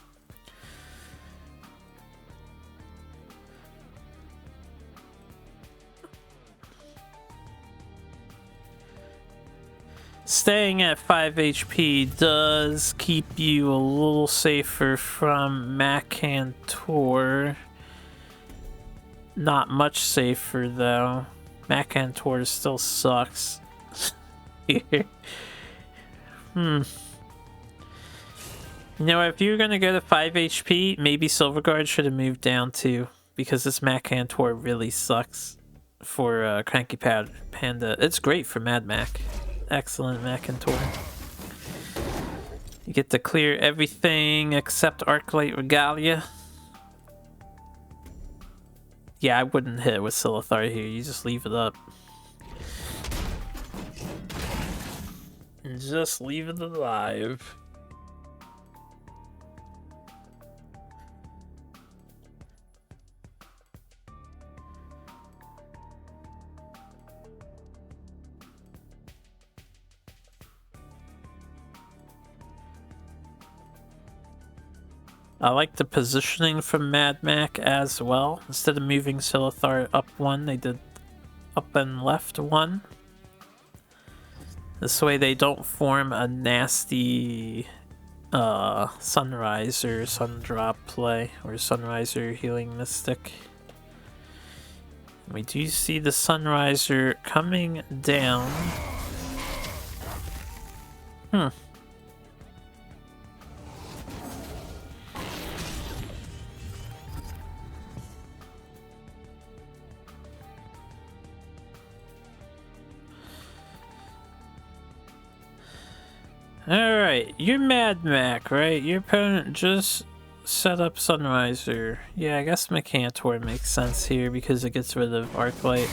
[SPEAKER 1] Staying at 5 HP does keep you a little safer from Macantor. Not much safer though. Macantor still sucks. Here. You know, if you're gonna go to 5 HP, maybe Silverguard should have moved down too, because this Macantor really sucks for Cranky Panda. It's great for Mad Mac. Excellent Macantor. You get to clear everything except Arcalite Regalia. Yeah, I wouldn't hit with Silithar here. You just leave it up. and just leave it alive. I like the positioning from MadMac as well. Instead of moving Silithar up one, they did up and left one. This way they don't form a nasty Sunrise or Sundrop play, or Sunriser Healing Mystic. We do see the Sunriser coming down. Alright, you're MadMac, right? Your opponent just set up Sunriser. Yeah, I guess Mecantor makes sense here because it gets rid of Arclight.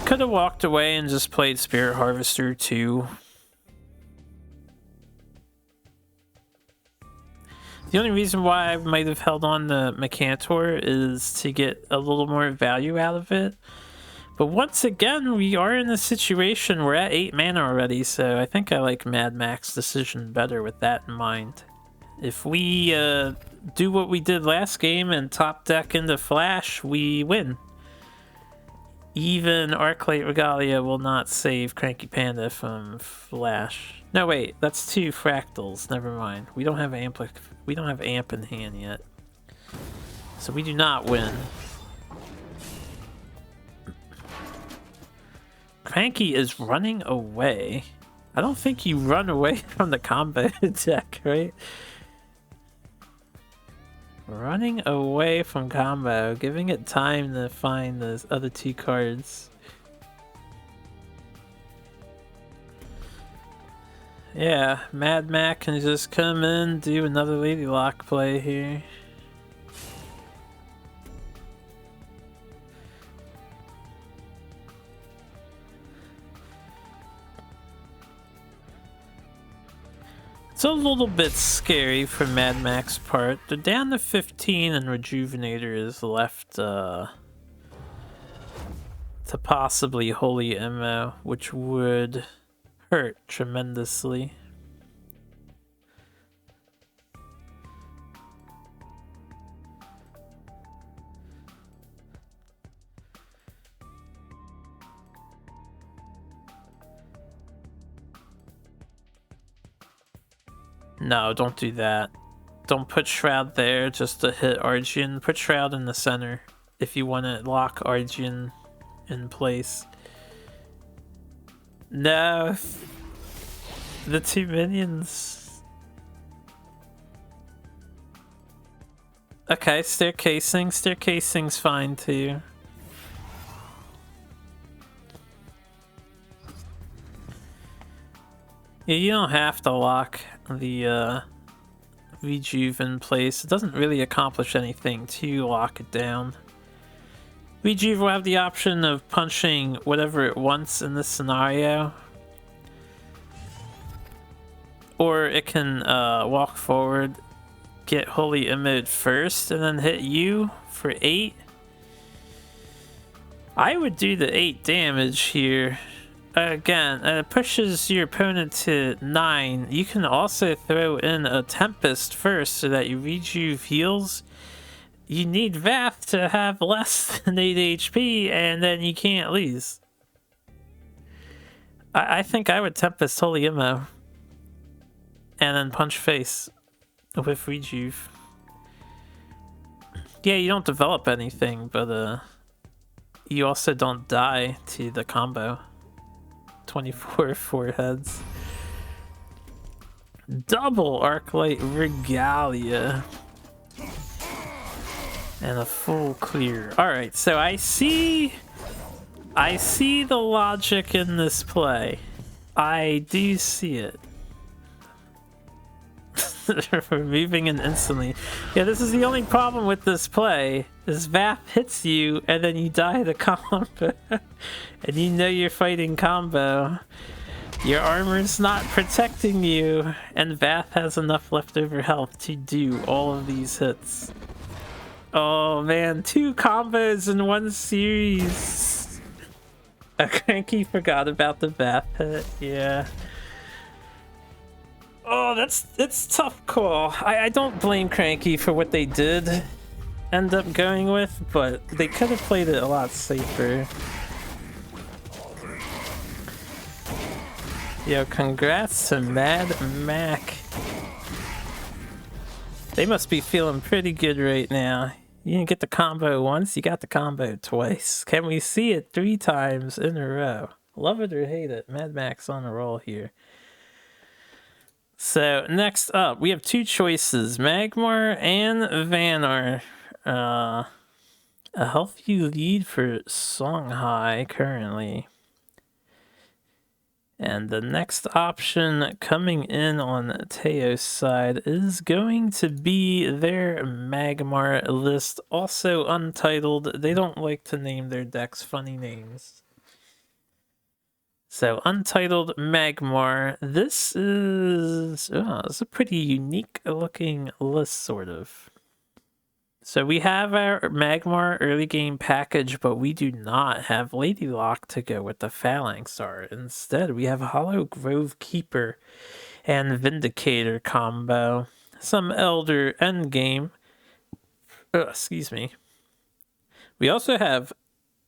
[SPEAKER 1] Could have walked away and just played Spirit Harvester too. The only reason why I might have held on to Mecantor is to get a little more value out of it. But once again, we are in a situation, we're at 8 mana already, so I think I like MadMac's decision better with that in mind. If we do what we did last game and top deck into Flash, we win. Even Arclight Regalia will not save Cranky Panda from Flash. No, wait, that's 2 Fractals, never mind. We don't have Amp in hand yet. So we do not win. Cranky is running away. I don't think you run away from the combo deck, right? Running away from combo, giving it time to find the other 2 cards. Yeah, MadMac can just come in, do another Lady Lock play here. It's a little bit scary for MadMac's part. They're down to 15 and Rejuvenator is left to possibly Holy Ammo, which would hurt tremendously. No, don't do that. Don't put Shroud there just to hit Argian. Put Shroud in the center if you want to lock Argian in place. No. The 2 minions. Okay, Staircasing. Staircasing's fine too. Yeah, you don't have to lock the Rejuve in place. It doesn't really accomplish anything to lock it down. Rejuve will have the option of punching whatever it wants in this scenario. Or it can walk forward, get Holy Image first, and then hit you for 8. I would do the 8 damage here. Again, it pushes your opponent to 9. You can also throw in a Tempest first so that your Rejuve heals. You need Vath to have less than 8 HP, and then you can't lose. I think I would Tempest Holy Immo. And then punch face with Rejuve. Yeah, you don't develop anything, but you also don't die to the combo. 24 foreheads. Double Arclight Regalia. And a full clear. Alright, so I see the logic in this play. I do see it. Removing it instantly. Yeah, this is the only problem with this play. Is Vath hits you and then you die the combo. And you know you're fighting combo. Your armor's not protecting you, and Vath has enough leftover health to do all of these hits. Oh man, 2 combos in one series. Cranky forgot about the Vath hit, yeah. Oh, that's tough call. I don't blame Cranky for what they did end up going with, but they could have played it a lot safer. Yo, congrats to Mad Mac. They must be feeling pretty good right now. You didn't get the combo once, you got the combo twice. Can we see it 3 times in a row? Love it or hate it, Mad Mac's on a roll here. So next up, we have 2 choices, Magmar and Vanar. A healthy lead for Songhai currently. And the next option coming in on Teo's side is going to be their Magmar list, also untitled. They don't like to name their decks funny names. So, untitled Magmar. This is it's a pretty unique looking list, sort of. So we have our Magmar early game package, but we do not have Lady Lock to go with the Phalanxar. Instead, we have Hollow Grove Keeper and Vindicator combo. Some Elder endgame. Excuse me. We also have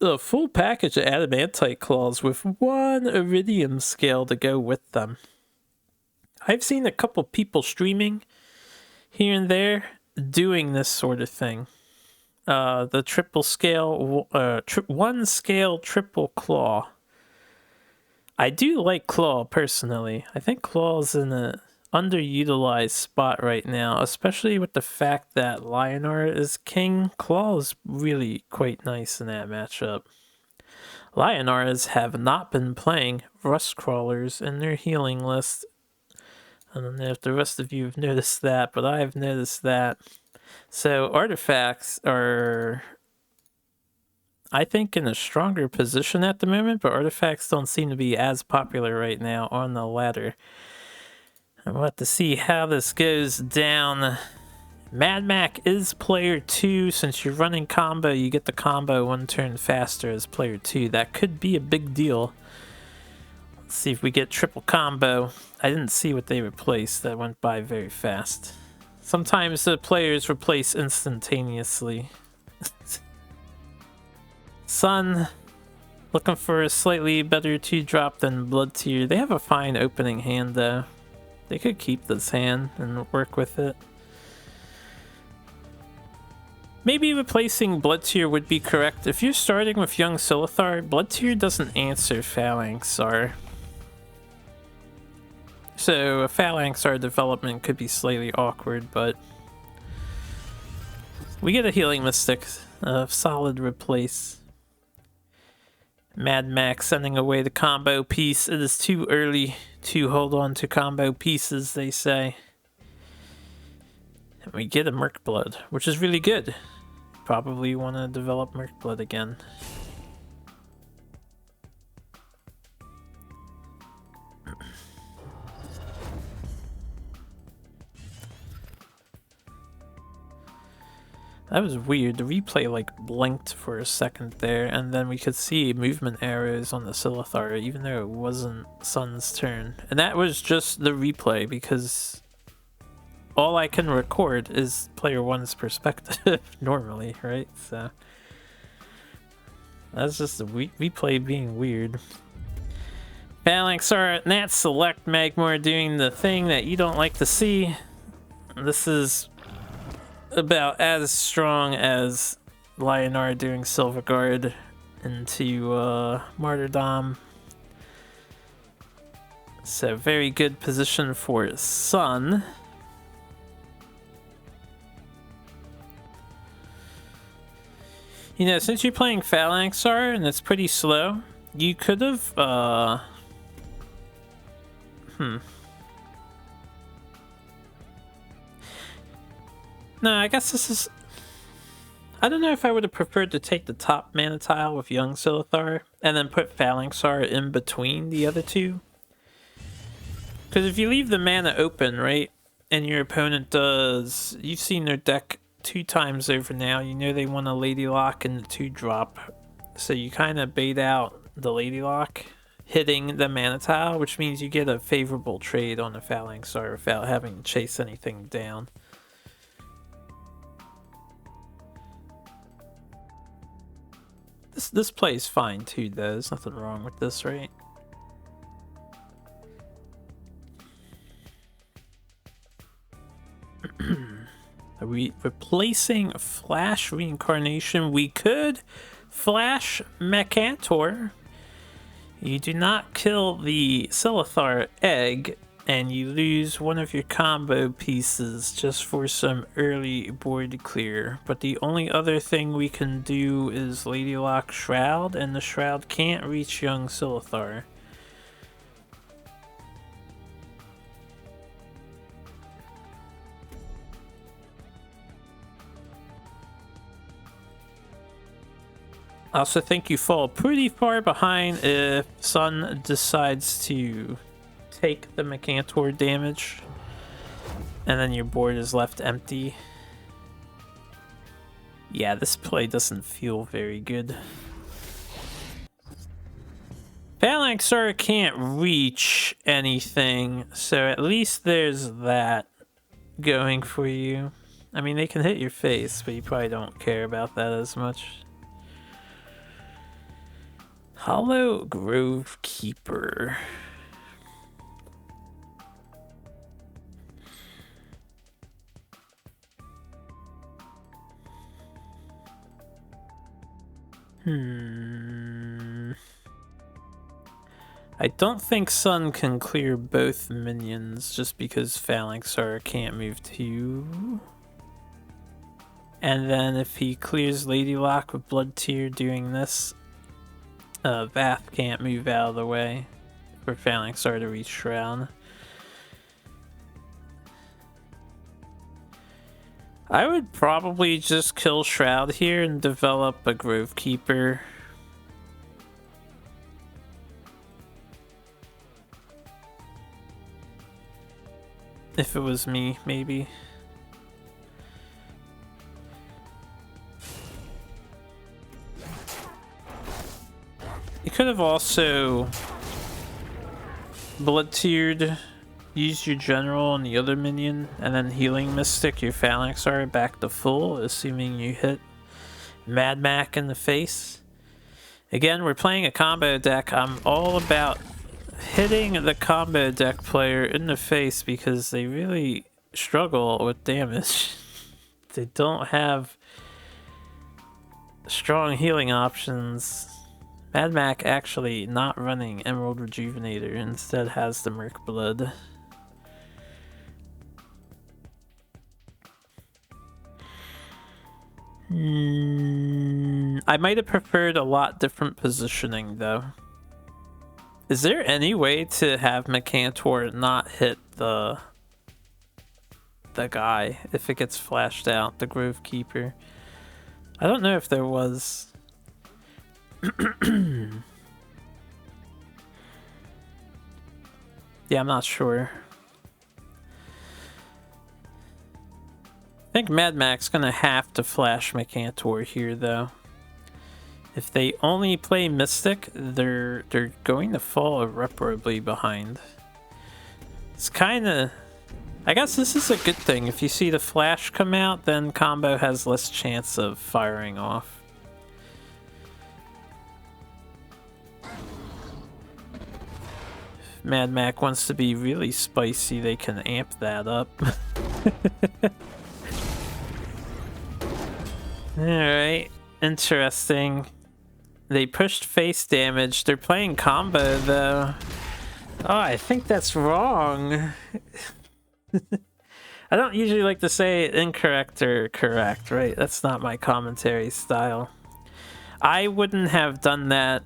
[SPEAKER 1] a full package of Adamantite Claws with 1 Iridium Scale to go with them. I've seen a couple people streaming here and there doing this sort of thing. The triple scale, 1 scale triple claw. I do like Claw personally. I think Claw's in an underutilized spot right now, especially with the fact that Lionar is king. Claw is really quite nice in that matchup. Lionars have not been playing Rust Crawlers in their healing list. I don't know if the rest of you have noticed that, but I've noticed that. So artifacts are, I think, in a stronger position at the moment, but artifacts don't seem to be as popular right now on the ladder. I want to see how this goes down. Mad Mac is player 2. Since you're running combo, you get the combo 1 turn faster as player 2. That could be a big deal. Let's see if we get triple combo. I didn't see what they replaced. That went by very fast. Sometimes the players replace instantaneously. Sun, looking for a slightly better 2-drop than Blood Tear. They have a fine opening hand though. They could keep this hand and work with it. Maybe replacing Blood Tear would be correct. If you're starting with Young Silithar, Blood Tear doesn't answer Phalanxar. So a Phalanxar development could be slightly awkward, but we get a Healing Mystic, a solid replace. Mad Max sending away the combo piece. It is too early to hold on to combo pieces, they say. And we get a Murkblood, which is really good. Probably want to develop Murkblood again. That was weird. The replay like blinked for a second there, and then we could see movement arrows on the Silithar, even though it wasn't Sun's turn. And that was just the replay, because all I can record is player 1's perspective normally, right? So that's just the replay being weird. Phalanxar, Nat Select Magmar doing the thing that you don't like to see. This is about as strong as Lionar doing Silverguard into Martyrdom. So very good position for Sun. You know, since you're playing Phalanxar and it's pretty slow, you could have No, I guess this is... I don't know if I would have preferred to take the top mana tile with Young Silithar and then put Phalanxar in between the other two. Because if you leave the mana open, right, and your opponent does, you've seen their deck 2 times over now, you know they want a Lady Lock and the 2-drop, so you kind of bait out the Lady Lock, hitting the mana tile, which means you get a favorable trade on the Phalanxar without having to chase anything down. This plays fine too, though. There's nothing wrong with this, right? Are we replacing Flash Reincarnation? We could Flash Mechator. You do not kill the Silithar egg, and you lose one of your combo pieces just for some early board clear. But the only other thing we can do is Lady Lock Shroud, and the Shroud can't reach young Silithar. I also think you fall pretty far behind if Sun decides to take the Mechator damage and then your board is left empty. Yeah, this play doesn't feel very good. Phalanxar can't reach anything, so at least there's that going for you. I mean, they can hit your face, but you probably don't care about that as much. Hollow Grove Keeper. I don't think Sun can clear both minions just because Phalanxar can't move 2. And then if he clears Lady Lock with Blood Tear doing this, Vath can't move out of the way for Phalanxar to reach Shroud. I would probably just kill Shroud here and develop a Grove Keeper. If it was me, maybe. You could have also Blood Tiered, used your general on the other minion, and then Healing Mystic your Phalanxar back to full, assuming you hit Mad Mac in the face. Again, we're playing a combo deck. I'm all about hitting the combo deck player in the face because they really struggle with damage. They don't have strong healing options. Mad Mac actually not running Emerald Rejuvenator, instead has the Merc Blood. I might have preferred a lot different positioning though. Is there any way to have Mechator not hit the guy if it gets flashed out, the Grove Keeper? I don't know if there was. Yeah, I'm not sure. I think Mad Mac's gonna have to flash Mechator here though. If they only play Mystic, they're going to fall irreparably behind. It's kinda, I guess this is a good thing. If you see the flash come out, then combo has less chance of firing off. If Mad Mac wants to be really spicy, they can amp that up. Alright, interesting. They pushed face damage. They're playing combo though. Oh, I think that's wrong. I don't usually like to say incorrect or correct, right? That's not my commentary style. I wouldn't have done that.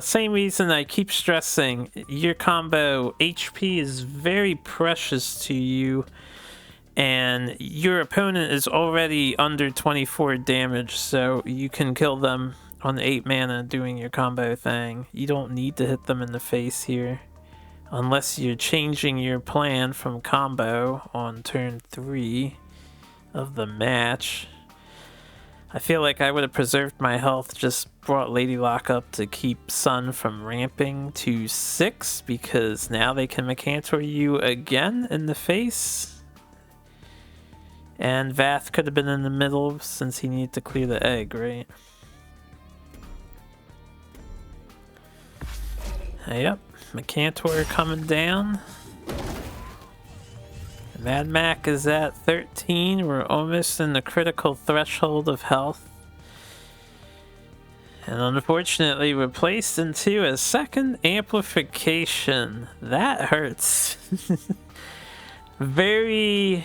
[SPEAKER 1] Same reason I keep stressing, your combo HP is very precious to you, and your opponent is already under 24 damage, so you can kill them on 8 mana doing your combo thing. You don't need to hit them in the face here. Unless you're changing your plan from combo on turn 3 of the match. I feel like I would have preserved my health, just brought Lady Locke up to keep Sun from ramping to 6, because now they can Mecantor you again in the face. And Vath could have been in the middle since he needed to clear the egg, right? Yep, Mecantor coming down. Mad Mac is at 13. We're almost in the critical threshold of health. And unfortunately, we're placed into a second amplification. That hurts. Very...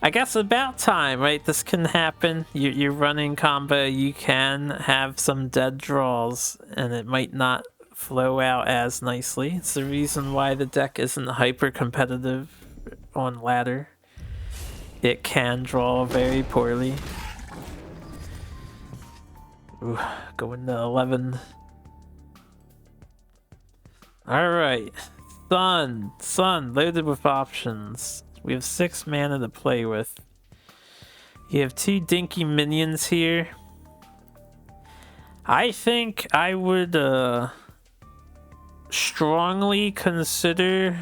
[SPEAKER 1] I guess about time, right? This can happen. You're running combo, you can have some dead draws, and it might not flow out as nicely. It's the reason why the deck isn't hyper competitive on ladder. It can draw very poorly. Ooh, going to 11. Alright. Sun, loaded with options. We have 6 mana to play with. You have 2 dinky minions here. I think I would strongly consider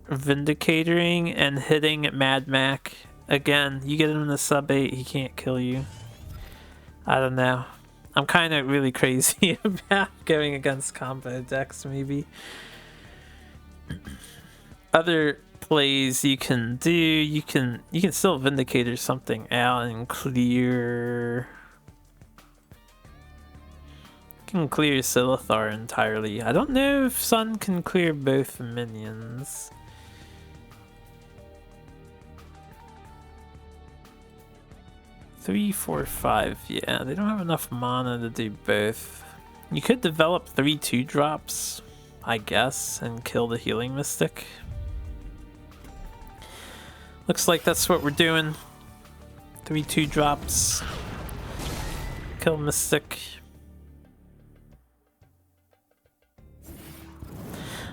[SPEAKER 1] Vindicatoring and hitting Mad Mac. Again, you get him in the sub 8, he can't kill you. I don't know. I'm kind of really crazy about going against combo decks, maybe. Other plays you can do, you can still Vindicator something out and clear... You can clear Silithar entirely. I don't know if Sun can clear both minions. Three, 4, 5. Yeah, they don't have enough mana to do both. You could develop 3 2-drops, I guess, and kill the Healing Mystic. Looks like that's what we're doing. 3 2-drops. Kill Mystic.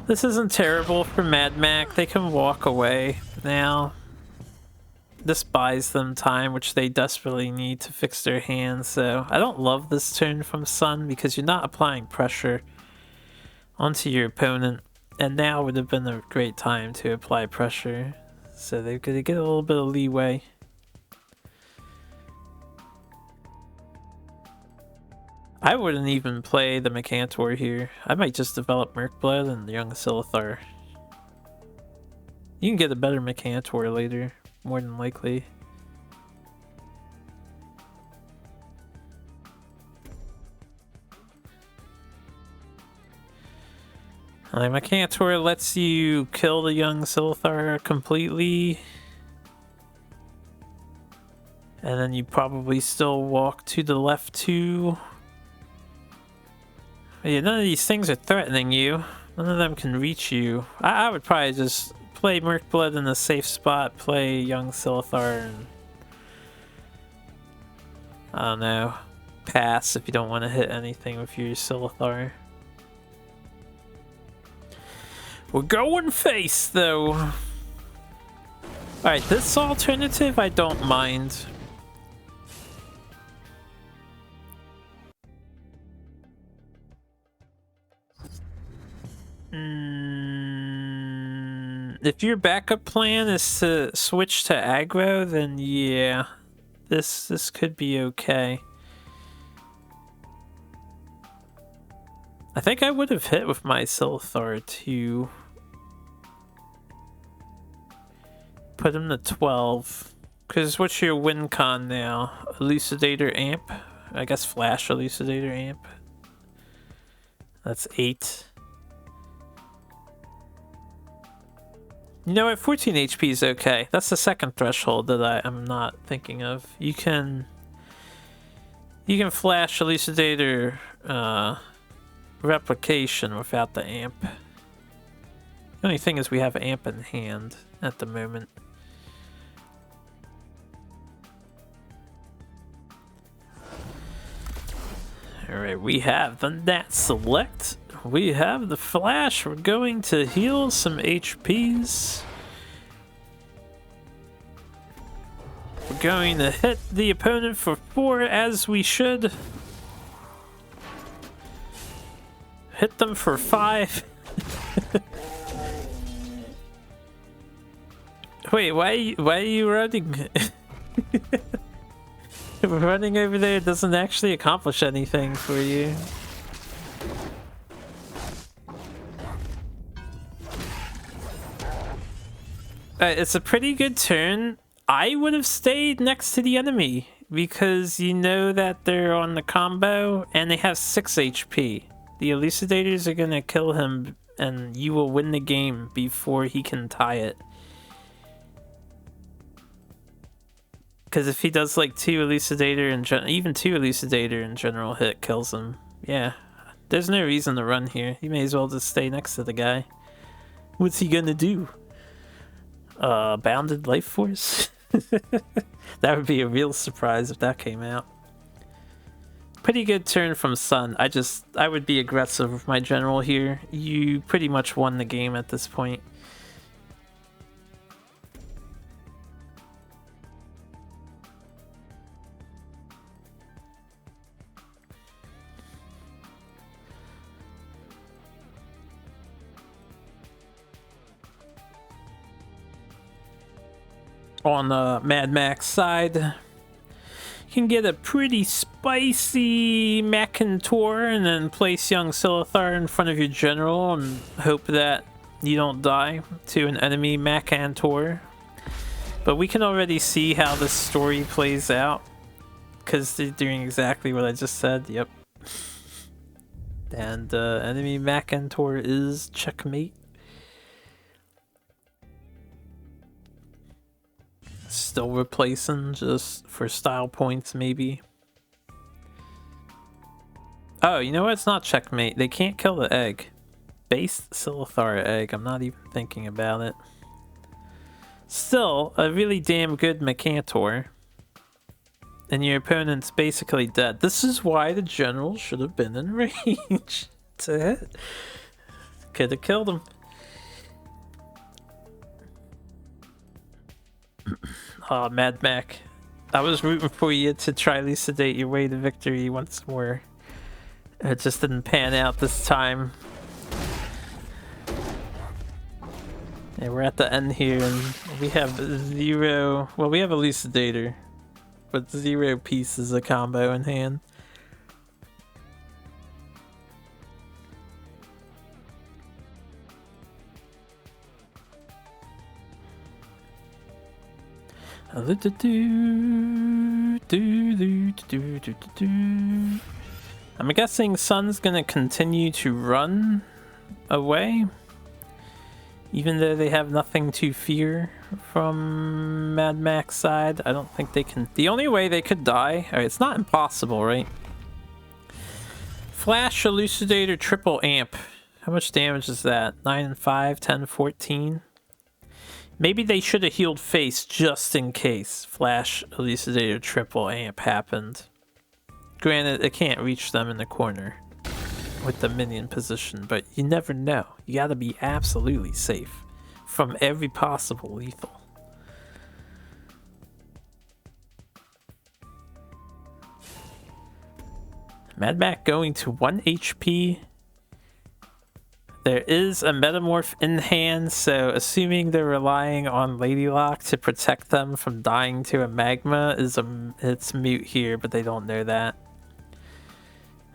[SPEAKER 1] This isn't terrible for Mad Mac. They can walk away now. This buys them time, which they desperately need to fix their hands. So I don't love this turn from Sun because you're not applying pressure onto your opponent. And now would have been a great time to apply pressure. So they're going to get a little bit of leeway. I wouldn't even play the Mecantor here. I might just develop Murkblood and Young Silithar. You can get a better Mecantor later, more than likely. Mecantor lets you kill the Young Silithar completely. And then you probably still walk to the left 2. Yeah, none of these things are threatening you. None of them can reach you. I would probably just play Murkblood in a safe spot, play Young Silithar, and I don't know, pass if you don't want to hit anything with your Silithar. We're going face, though. Alright, this alternative I don't mind. If your backup plan is to switch to aggro, then yeah, this could be okay. I think I would have hit with my Silithar too. Put him to 12. Because what's your win con now? Elucidator Amp? I guess Flash Elucidator Amp. That's 8. You know what, 14 HP is okay. That's the second threshold that I'm not thinking of. You can Flash Elucidator Replication without the amp. The only thing is we have amp in hand at the moment. Alright, we have the Nat Select. we have the Flash. We're going to heal some HPs. We're going to hit the opponent for 4 as we should. Hit them for 5. Wait, why are you running? Running over there doesn't actually accomplish anything for you. It's a pretty good turn. I would have stayed next to the enemy because you know that they're on the combo and they have 6 HP. The Elucidators are gonna kill him and you will win the game before he can tie it. Because if he does like 2 Elucidator and even 2 Elucidator in general hit kills him. Yeah, there's no reason to run here. You may as well just stay next to the guy. What's he gonna do? Bounded Life Force? That would be a real surprise if that came out. Pretty good turn from Sun. I would be aggressive with my general here. You pretty much won the game at this point. On the Mad Max side, you can get a pretty spicy Macantor and then place young Silithar in front of your general and hope that you don't die to an enemy Macantor. But we can already see how this story plays out because they're doing exactly what I just said. Yep. And enemy Macantor is checkmate. Still replacing just for style points, maybe. Oh, you know what? It's not checkmate. They can't kill the egg. Base Silithar egg. I'm not even thinking about it. Still, a really damn good Macantor. And your opponent's basically dead. This is why the general should have been in range to hit. Could have killed him. Oh, Mad Mac. I was rooting for you to try elucidate your way to victory once more. It just didn't pan out this time. Yeah, we're at the end here and we have 0... Well, we have Elucidator. But 0 pieces of combo in hand. I'm guessing Sun's gonna continue to run away, even though they have nothing to fear from Mad Max side. I don't think they can. The only way they could die, alright, it's not impossible, right? Flash Elucidator triple amp. How much damage is that? 9 and 5, 10, 14. Maybe they should have healed face just in case Flash Elucidator triple amp happened. Granted, it can't reach them in the corner with the minion position, but you never know. You gotta be absolutely safe from every possible lethal. Mad Mac going to 1 HP. There is a Metamorph in hand, so assuming they're relying on Ladylock to protect them from dying to a Magma it's mute here, but they don't know that.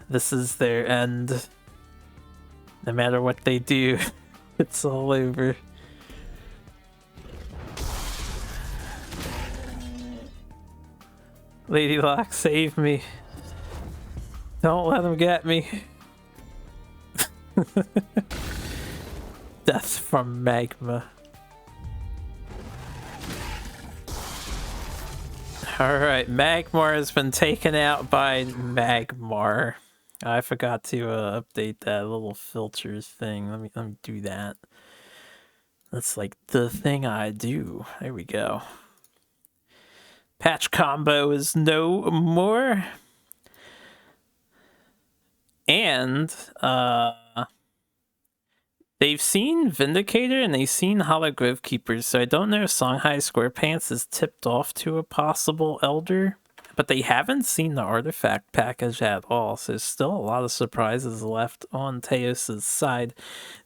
[SPEAKER 1] This is their end. No matter what they do, it's all over. Ladylock, save me. Don't let them get me. Death from Magma. Alright, Magmar has been taken out by Magmar. I forgot to update that little filters thing. Let me do that. That's like the thing I do. There we go. Patch combo is no more. And They've seen Vindicator and they've seen Hollow Grove Keepers, so I don't know if Songhai SquarePants is tipped off to a possible Elder, but they haven't seen the artifact package at all, so there's still a lot of surprises left on Teos' side.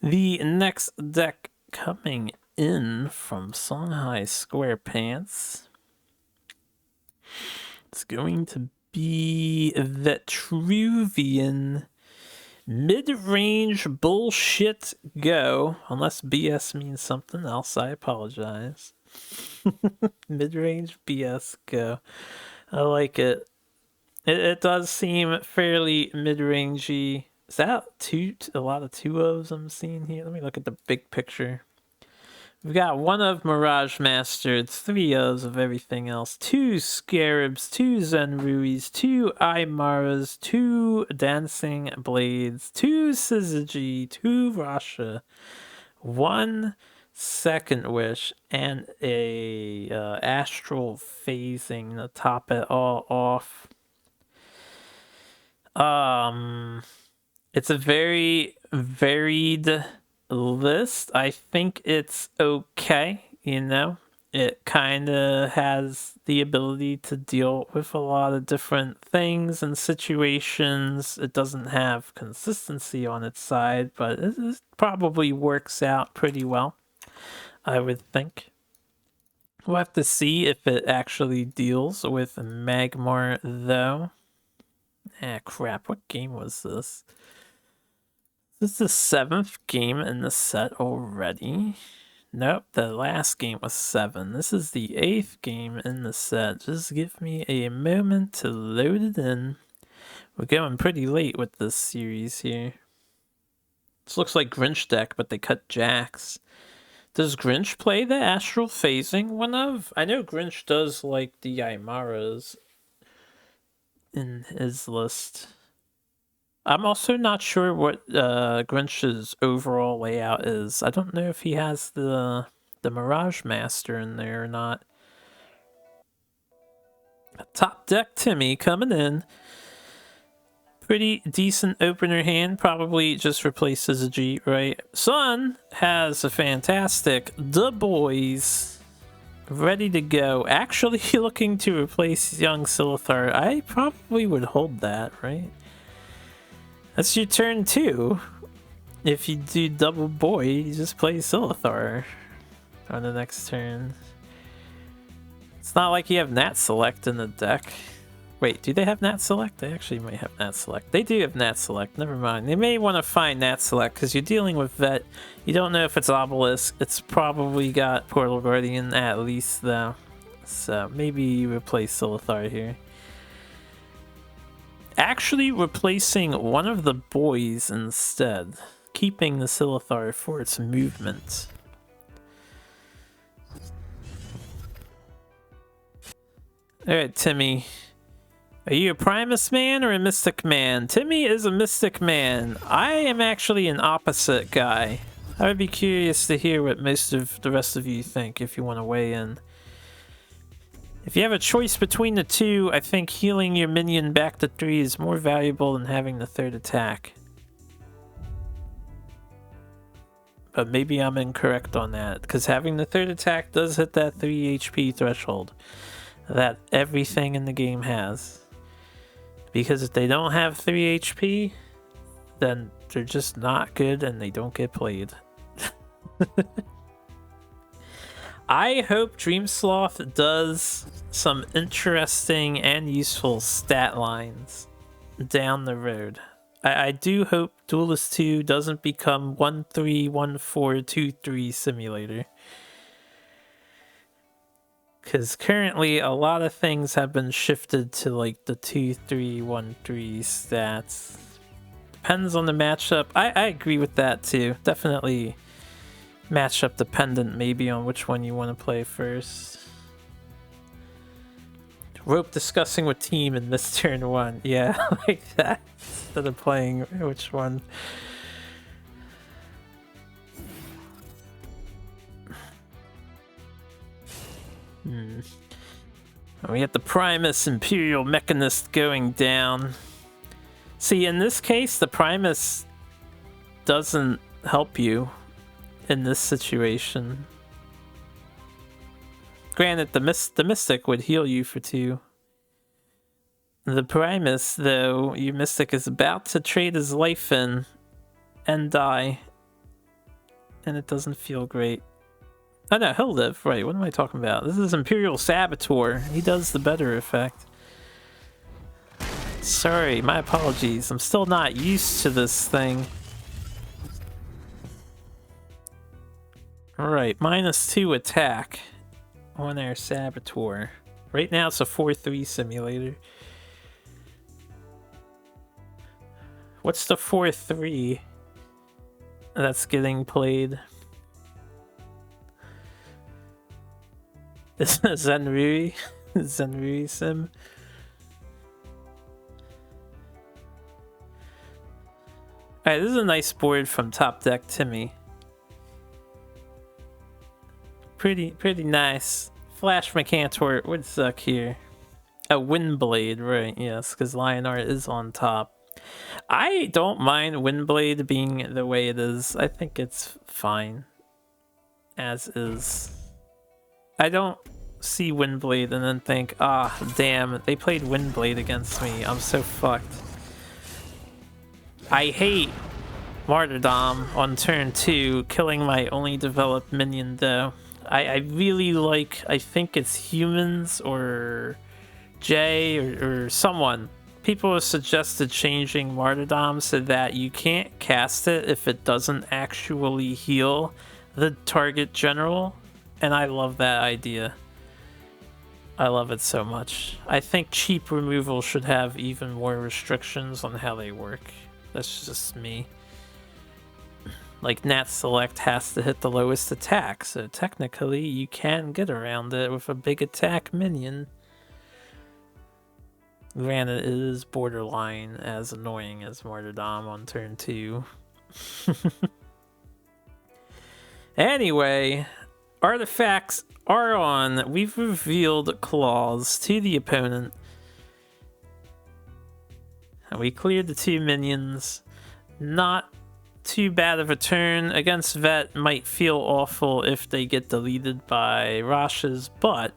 [SPEAKER 1] The next deck coming in from Songhai SquarePants, it's going to be Vitruvian. Mid-range bullshit go. Unless BS means something else, I apologize. Mid-range BS go. I like it. It does seem fairly mid-rangey. Is that a lot of 2-ofs I'm seeing here? Let me look at the big picture. We've got 1 of Mirage Mastered, 3 ofs of everything else, 2 Scarabs, 2 Zenruis, 2 Aymaras, 2 Dancing Blades, 2 Syzygy, 2 Rasha, 1 Second Wish, and a Astral Phasing to top it all off. It's a very varied list. I think it's okay, you know. It kind of has the ability to deal with a lot of different things and situations. It doesn't have consistency on its side, but it probably works out pretty well, I would think. We'll have to see if it actually deals with Magmar, though. Ah, crap. What game was this? This is the 7th game in the set already. Nope, the last game was 7. This is the 8th game in the set. Just give me a moment to load it in. We're going pretty late with this series here. This looks like Grinch deck, but they cut Jax. Does Grinch play the Astral Phasing one of? I know Grinch does like the Aymaras in his list. I'm also not sure what Grinch's overall layout is. I don't know if he has the Mirage Master in there or not. Top deck Timmy coming in. Pretty decent opener hand. Probably just replaces a G, right? Sun has a fantastic The Boys ready to go. Actually looking to replace young Silithar. I probably would hold that, right? That's your turn 2. If you do double boy, you just play Silithar on the next turn. It's not like you have Nat Select in the deck. Wait, do they have Nat Select? They actually might have Nat Select. They do have Nat Select, never mind. They may want to find Nat Select because you're dealing with Vet. You don't know if it's Obelisk. It's probably got Portal Guardian at least, though. So maybe you replace Silithar here. Actually replacing one of the boys instead, keeping the Silithar for its movement. Alright, Timmy. Are you a Primus man or a Mystic man? Timmy is a Mystic man. I am actually an opposite guy. I would be curious to hear what most of the rest of you think if you want to weigh in. If you have a choice between the two, I think healing your minion back to 3 is more valuable than having the 3rd attack. But maybe I'm incorrect on that, because having the 3rd attack does hit that 3 HP threshold that everything in the game has. Because if they don't have 3 HP, then they're just not good and they don't get played. I hope Dreamsloth does some interesting and useful stat lines down the road. I do hope Duelist 2 doesn't become 1-3-1-4-2-3 simulator. Because currently a lot of things have been shifted to like the 2-3-1-3 stats. Depends on the matchup. I agree with that too. Definitely matchup dependent maybe on which one you want to play first. Rope discussing with team in this turn 1. Yeah, like that. Instead of playing which one. We got the Primus Imperial Mechanist going down. See, in this case, the Primus doesn't help you in this situation. Granted, the Mystic would heal you for 2. The Primus, though, your Mystic is about to trade his life in and die. And it doesn't feel great. Oh no, he'll live. Right, what am I talking about? This is Imperial Saboteur. He does the better effect. Sorry, my apologies. I'm still not used to this thing. Alright, -2 attack on our Saboteur. Right now it's a 4-3 simulator. What's the 4-3 that's getting played? Is it Zenrui? Zenrui sim? Alright, this is a nice board from Top Deck Timmy. Pretty nice. Flash Mercantor would suck here. A Windblade, right, yes, because Lionheart is on top. I don't mind Windblade being the way it is. I think it's fine. As is. I don't see Windblade and then think, ah, damn, they played Windblade against me. I'm so fucked. I hate Martyrdom on turn 2, killing my only developed minion though. I really like, I think it's Humans or Jay or someone. People have suggested changing Martyrdom so that you can't cast it if it doesn't actually heal the target general. And I love that idea. I love it so much. I think cheap removal should have even more restrictions on how they work. That's just me. Like Nat Select has to hit the lowest attack, so technically you can get around it with a big attack minion. Granted, it is borderline as annoying as Martyrdom on turn 2. Anyway, artifacts are on. We've revealed claws to the opponent. And we cleared the 2 minions. Not too bad of a turn. Against Vet might feel awful if they get deleted by Rashes, but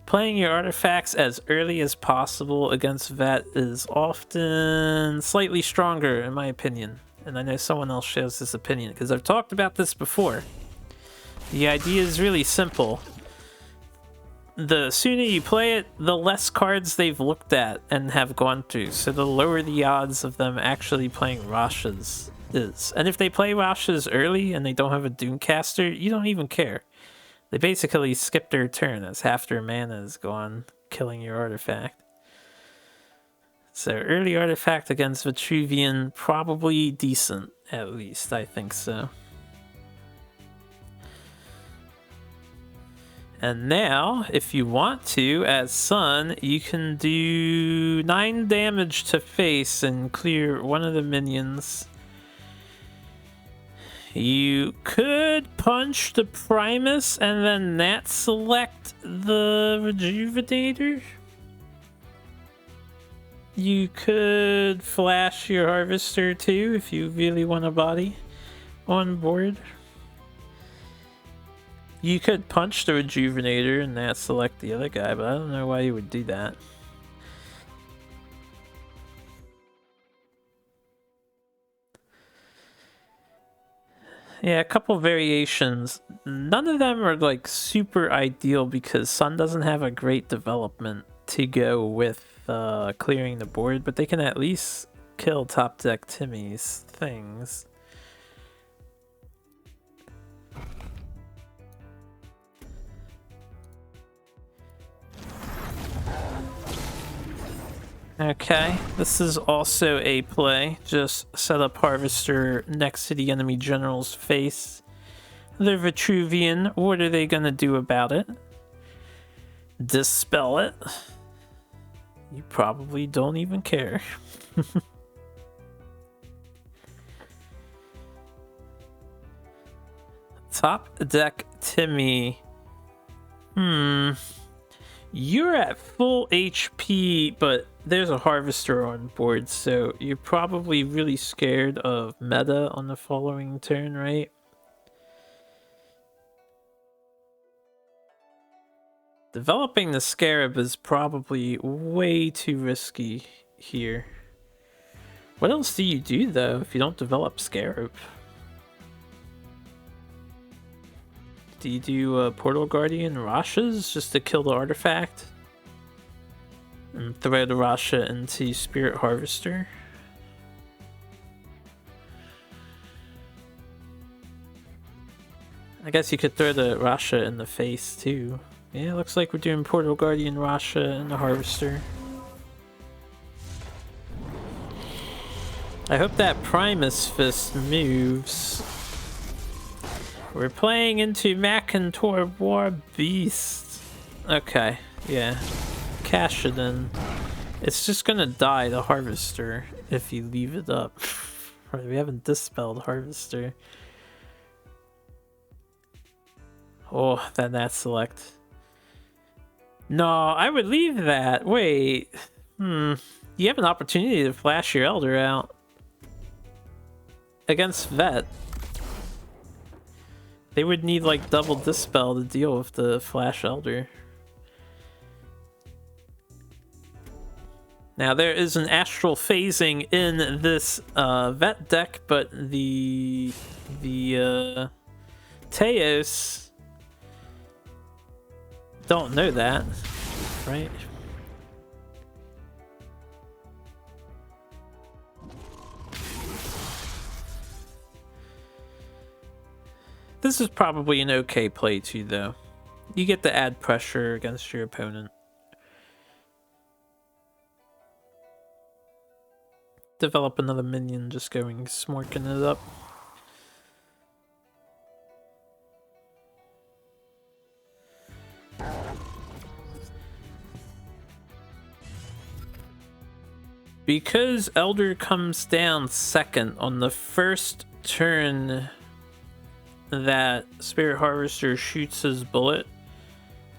[SPEAKER 1] playing your artifacts as early as possible against Vet is often slightly stronger, in my opinion. And I know someone else shares this opinion, because I've talked about this before. The idea is really simple. The sooner you play it, the less cards they've looked at and have gone through, so the lower the odds of them actually playing Rashes is. And if they play Rashes early and they don't have a Doomcaster, you don't even care. They basically skip their turn as half their mana is gone, killing your artifact. So early artifact against Vitruvian, probably decent, at least, I think so. And now, if you want to, as Sun, you can do 9 damage to face and clear one of the minions. You could punch the Primus and then Nat Select the Rejuvenator. You could flash your Harvester too if you really want a body on board. You could punch the Rejuvenator and Nat Select the other guy, but I don't know why you would do that. Yeah, a couple variations. None of them are like super ideal because Sun doesn't have a great development to go with clearing the board, but they can at least kill Top Deck Timmy's things. Okay, this is also a play. Just set up Harvester next to the enemy general's face. They're Vitruvian. What are they gonna do about it? Dispel it? You probably don't even care. Top Deck Timmy. You're at full HP, but there's a Harvester on board, so you're probably really scared of meta on the following turn, right? Developing the Scarab is probably way too risky here. What else do you do, though, if you don't develop Scarab? Do you do Portal Guardian Rashas just to kill the artifact? And throw the Rasha into Spirit Harvester? I guess you could throw the Rasha in the face, too. Yeah, looks like we're doing Portal Guardian Rasha and the Harvester. I hope that Primus Fist moves. We're playing into Makantor War Beast. Okay, yeah. Kassadin. It's just gonna die, the Harvester, if you leave it up. We haven't dispelled Harvester. Oh, then that select. No, I would leave that. Wait. You have an opportunity to flash your Elder out. Against Vet. They would need like double Dispel to deal with the Flash Elder. Now there is an Astral Phasing in this Vet deck, but the Teos don't know that, right? This is probably an okay play too, though. You get to add pressure against your opponent. Develop another minion, just going smorking it up. Because Elder comes down second on the first turn that Spirit Harvester shoots his bullet,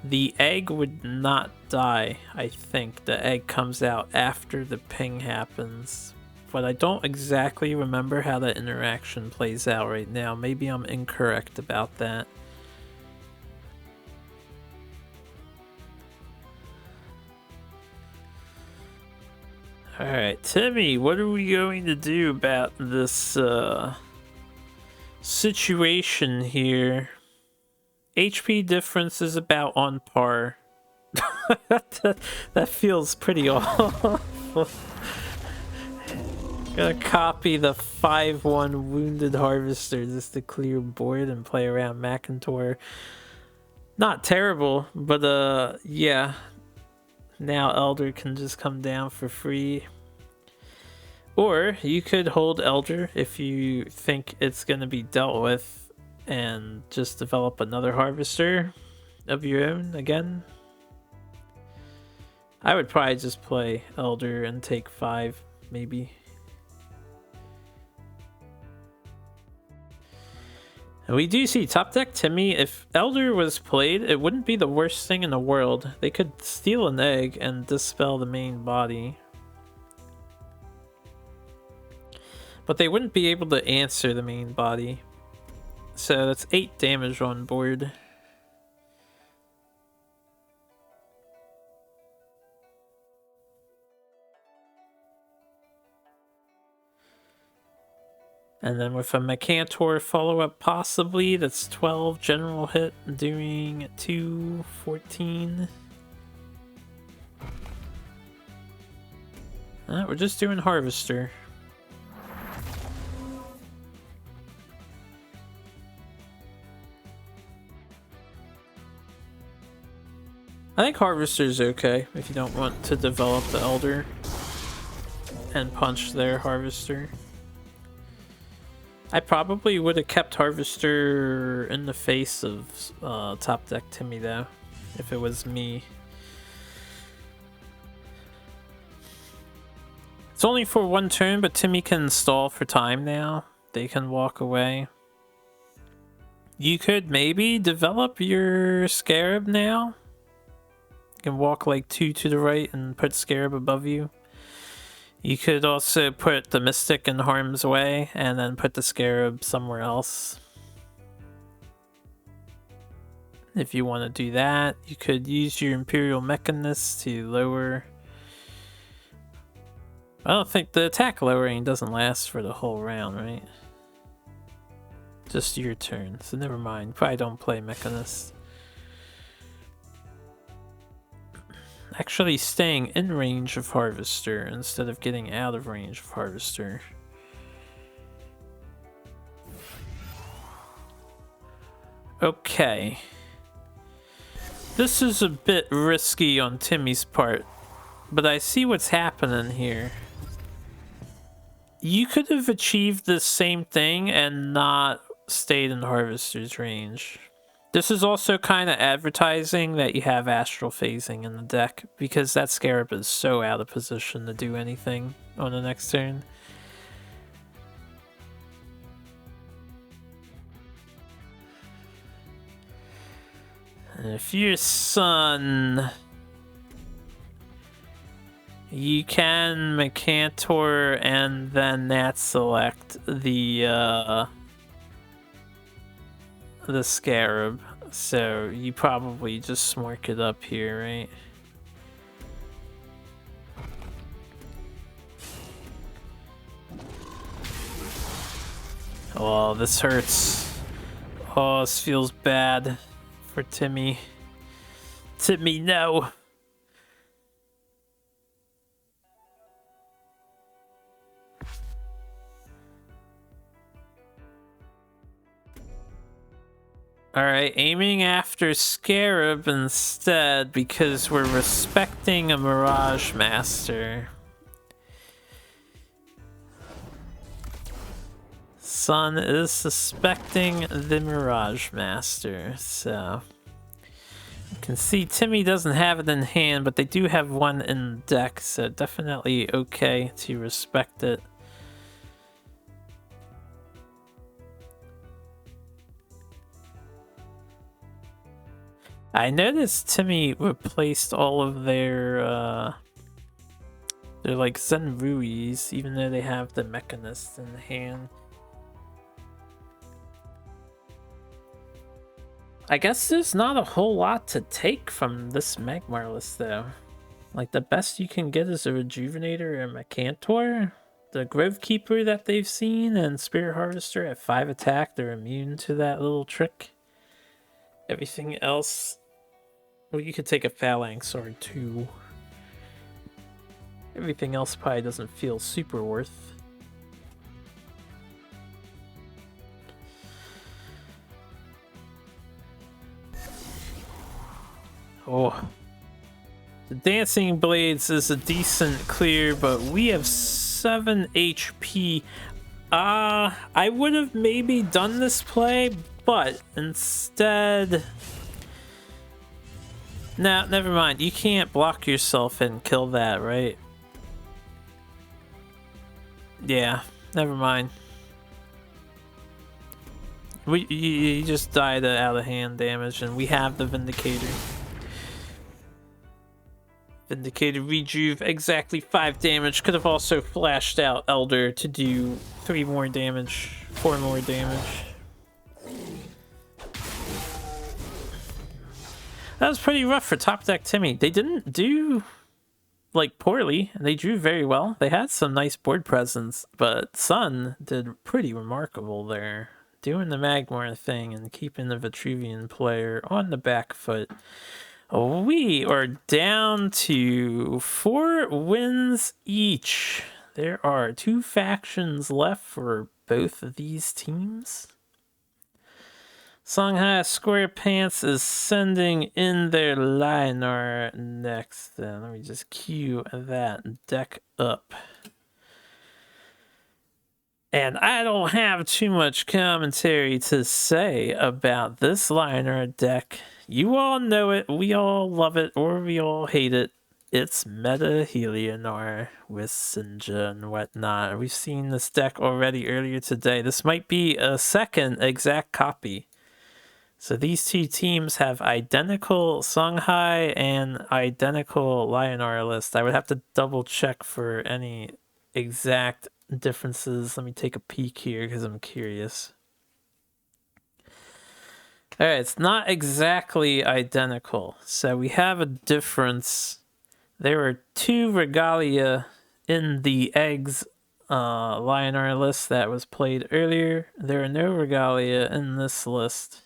[SPEAKER 1] the egg would not die. I think the egg comes out after the ping happens, but I don't exactly remember how that interaction plays out right now. Maybe I'm incorrect about that. Alright, Timmy, what are we going to do about this situation here? HP difference is about on par. that feels pretty awful. Gonna copy the 5-1 Wounded Harvester just to clear board and play around Makantor. Not terrible, but yeah. Now Elder can just come down for free. Or you could hold Elder if you think it's going to be dealt with and just develop another Harvester of your own again. I would probably just play Elder and take 5, maybe. We do see top deck Timmy. If Elder was played, it wouldn't be the worst thing in the world. They could steal an egg and dispel the main body. But they wouldn't be able to answer the main body. So that's 8 damage on board. And then with a Makantor follow-up possibly, that's 12 general hit, doing 214. We're just doing Harvester. I think Harvester's okay if you don't want to develop the Elder and punch their Harvester. I probably would have kept Harvester in the face of top deck Timmy though, if it was me. It's only for 1 turn, but Timmy can stall for time now. They can walk away. You could maybe develop your Scarab now. You can walk like 2 to the right and put Scarab above you. You could also put the Mystic in harm's way and then put the Scarab somewhere else. If you want to do that, you could use your Imperial Mechanist to lower... I don't think the attack lowering doesn't last for the whole round, right? Just your turn, so never mind. Probably don't play Mechanist. Actually staying in range of Harvester instead of getting out of range of Harvester. Okay. This is a bit risky on Timmy's part, but I see what's happening here. You could have achieved the same thing and not stayed in Harvester's range. This is also kind of advertising that you have Astral Phasing in the deck, because that Scarab is so out of position to do anything on the next turn. And if you're Sun, you can Mecantor and then Nat select the Scarab, so you probably just smork it up here, right? Oh, this hurts. Oh, this feels bad for Timmy. Timmy, no! Alright, aiming after Scarab instead because we're respecting a Mirage Master. Sun is suspecting the Mirage Master, so... You can see Timmy doesn't have it in hand, but they do have one in deck, so definitely okay to respect it. I noticed Timmy replaced all of their like Zenruis, even though they have the Mechanist in hand. I guess there's not a whole lot to take from this Magmar list, though. Like, the best you can get is a Rejuvenator or a Mecantor. The Grovekeeper that they've seen and Spirit Harvester at 5 attack, they're immune to that little trick. Everything else... Well, you could take a Phalanx Sword too. Everything else probably doesn't feel super worth. Oh. The Dancing Blades is a decent clear, but we have 7 HP. I would have maybe done this play, but instead... No, never mind. You can't block yourself and kill that, right? Yeah, never mind. You just died out of hand damage, and we have the Vindicator. Vindicator rejuve, exactly 5 damage. Could have also flashed out Elder to do 3 more damage, 4 more damage. That was pretty rough for top deck Timmy. They didn't do like poorly. They drew very well. They had some nice board presence, but Sun did pretty remarkable there. Doing the Magmar thing and keeping the Vitruvian player on the back foot. We are down to 4 wins each. There are 2 factions left for both of these teams. Songhai Square Pants is sending in their liner next. Then let me just cue that deck up. And I don't have too much commentary to say about this liner deck. You all know it, we all love it, or we all hate it. It's Meta Helionar with Sinja and whatnot. We've seen this deck already earlier today. This might be a second exact copy. So these 2 teams have identical Songhai and identical Lionar list. I would have to double check for any exact differences. Let me take a peek here because I'm curious. Alright, it's not exactly identical. So we have a difference. There were 2 regalia in the eggs Lionar list that was played earlier. There are no regalia in this list.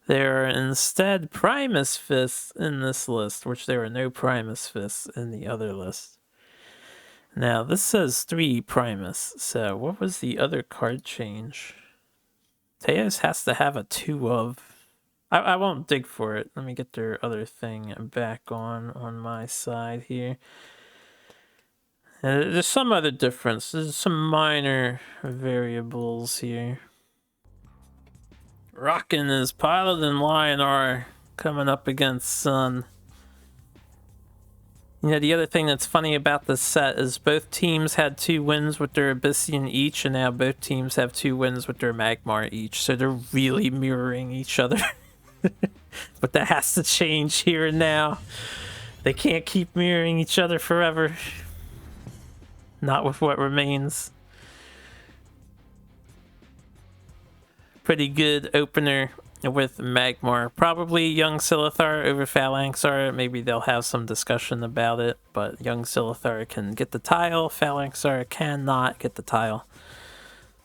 [SPEAKER 1] There are instead Primus Fists in this list, which there are no Primus Fists in the other list. Now, this says 3 Primus, so what was the other card change? Teos has to have a 2 of. I won't dig for it. Let me get their other thing back on my side here. There's some other difference. There's some minor variables here. Rockin' is Paladin Lionar coming up against Sun. You know, the other thing that's funny about this set is both teams had 2 wins with their Abyssian each, and now both teams have 2 wins with their Magmar each, so they're really mirroring each other. But that has to change here and now. They can't keep mirroring each other forever. Not with what remains. Pretty good opener with Magmar. Probably Young Silithar over Phalanxar. Maybe they'll have some discussion about it, but Young Silithar can get the tile. Phalanxar cannot get the tile.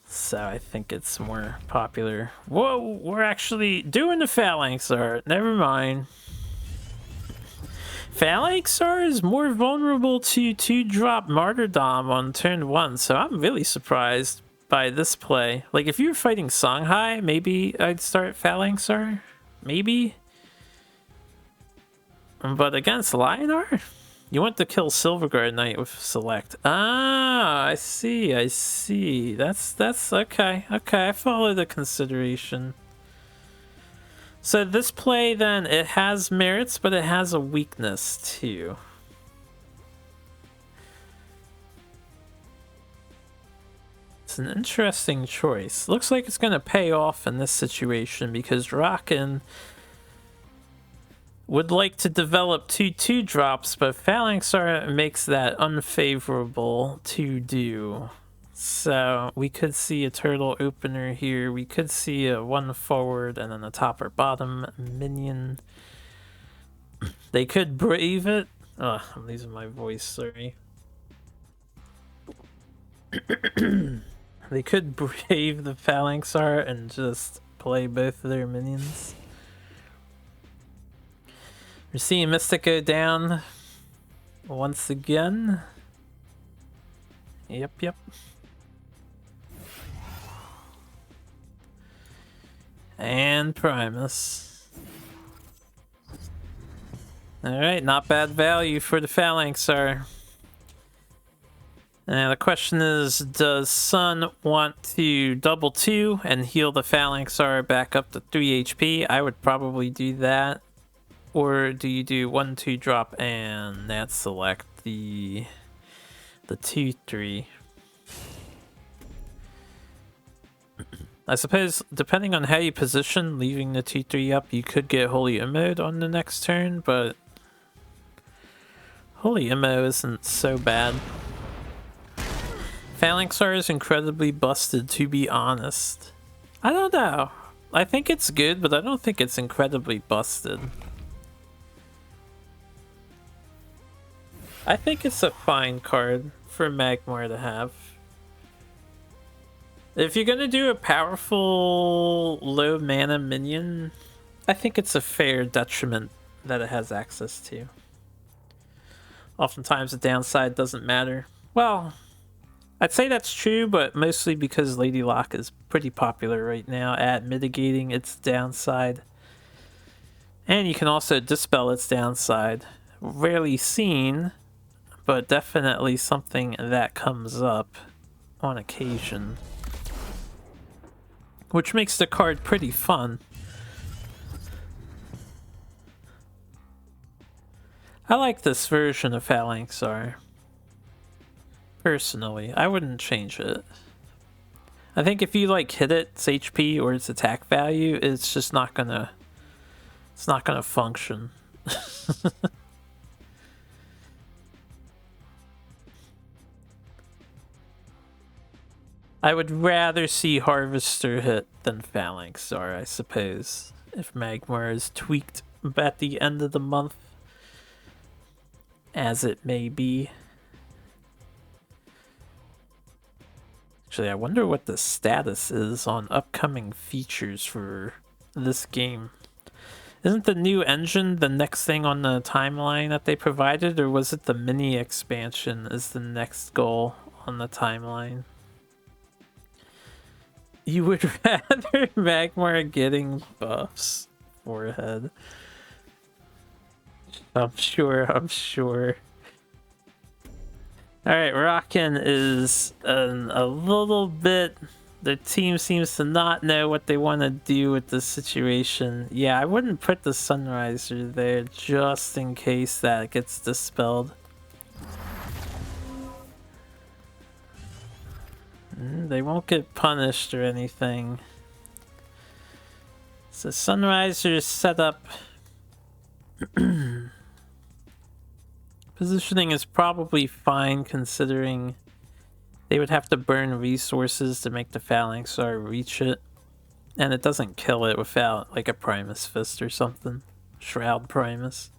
[SPEAKER 1] So I think it's more popular. Whoa, we're actually doing the Phalanxar. Never mind. Phalanxar is more vulnerable to 2-drop Martyrdom on turn 1, so I'm really surprised by this play. Like, if you were fighting Songhai, maybe I'd start Phalanxar. Maybe. But against Lionar? You want to kill Silverguard Knight with Select. Ah, I see, I see. That's okay. Okay, I follow the consideration. So this play, then, it has merits, but it has a weakness, too. It's an interesting choice. Looks like it's going to pay off in this situation, because Rockin' would like to develop 2 drops, but Phalanxar makes that unfavorable to do. So we could see a turtle opener here. We could see a 1 forward and then a top or bottom minion. They could brave it. Oh, I'm losing my voice, sorry. They could brave the Phalanxar and just play both of their minions. We're seeing Mystic go down once again. Yep. And Primus. Alright, not bad value for the Phalanxar. Now the question is, does Sun want to double 2 and heal the Phalanxar back up to 3 HP? I would probably do that. Or do you do 1-2 drop and that select the 2-3? I suppose, depending on how you position, leaving the 2-3 up, you could get Holy Immode on the next turn, but Holy Immo isn't so bad. Phalanxar is incredibly busted, to be honest. I don't know. I think it's good, but I don't think it's incredibly busted. I think it's a fine card for Magmar to have. If you're gonna do a powerful low mana minion, I think it's a fair detriment that it has access to. Oftentimes the downside doesn't matter. Well, I'd say that's true, but mostly because Lady Locke is pretty popular right now at mitigating its downside. And you can also dispel its downside. Rarely seen, but definitely something that comes up on occasion. Which makes the card pretty fun. I like this version of Phalanxar. Personally, I wouldn't change it. I think if you like hit its HP or its attack value, it's just not gonna function. I would rather see Harvester hit than Phalanxar, I suppose. if Magmar is tweaked at the end of the month, as it may be. Actually, I wonder what the status is on upcoming features for this game. Isn't the new engine the next thing on the timeline that they provided, or was it the mini expansion is the next goal on the timeline? You would rather Magmar getting buffs? Forehead. I'm sure. Alright, Rockin is a little bit... The team seems to not know what they want to do with this situation. Yeah, I wouldn't put the Sunriser there just in case that gets dispelled. They won't get punished or anything. So Sunriser's set up. Positioning is probably fine considering they would have to burn resources to make the Phalanxar reach it. And it doesn't kill it without like a Primus Fist or something. Shroud Primus.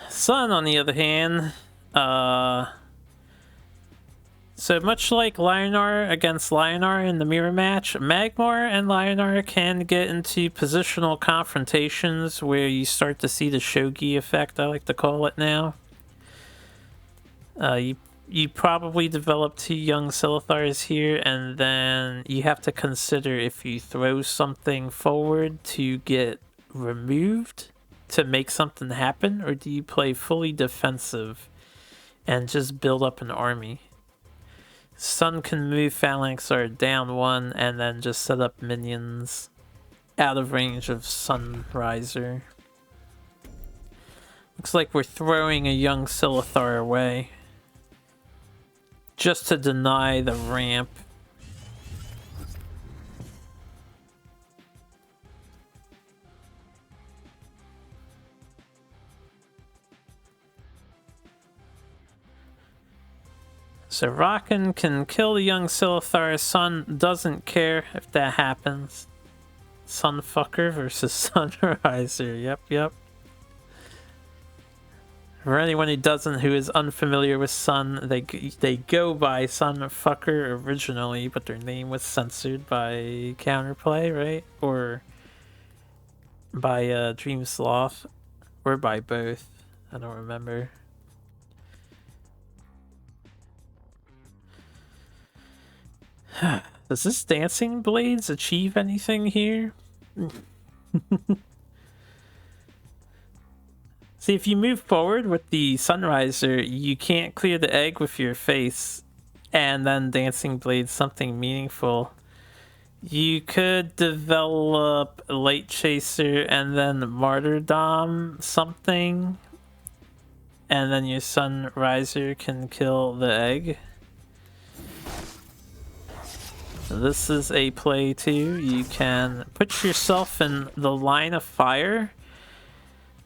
[SPEAKER 1] Sun, on the other hand, so much like Lionar against Lionar in the mirror match, Magmar and Lionar can get into positional confrontations where you start to see the Shogi effect, I like to call it now. You probably develop 2 young Silithars here, and then you have to consider if you throw something forward to get removed to make something happen, or do you play fully defensive and just build up an army? Sun can move Phalanxar down 1 and then just set up minions out of range of Sunriser. Looks like we're throwing a young Silithar away just to deny the ramp. So Rockin can kill the young Silithar. Sun doesn't care if that happens. Sunfucker versus Sunriser. Yep. For anyone who is unfamiliar with Sun, they go by Sunfucker originally, but their name was censored by Counterplay, right? Or by Dream Sloth, or by both. I don't remember. Does this Dancing Blades achieve anything here? See, if you move forward with the Sunriser, you can't clear the egg with your face and then Dancing Blades something meaningful. You could develop Light Chaser and then Martyrdom something, and then your Sunriser can kill the egg. This is a play too. You can put yourself in the line of fire.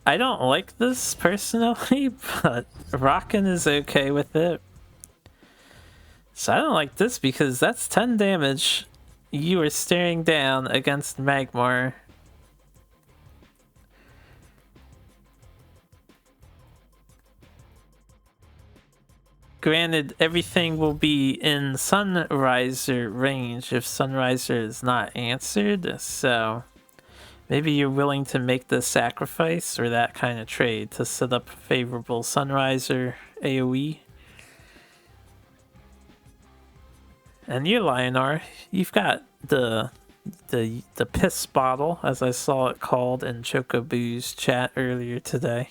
[SPEAKER 1] I don't like this personally, but Rockin is okay with it. So I don't like this because that's 10 damage you are staring down against Magmar. Granted, everything will be in Sunriser range if Sunriser is not answered, so maybe you're willing to make the sacrifice or that kind of trade to set up favorable Sunriser AoE. And you, Lionar, you've got the piss bottle, as I saw it called in Chocobu's chat earlier today,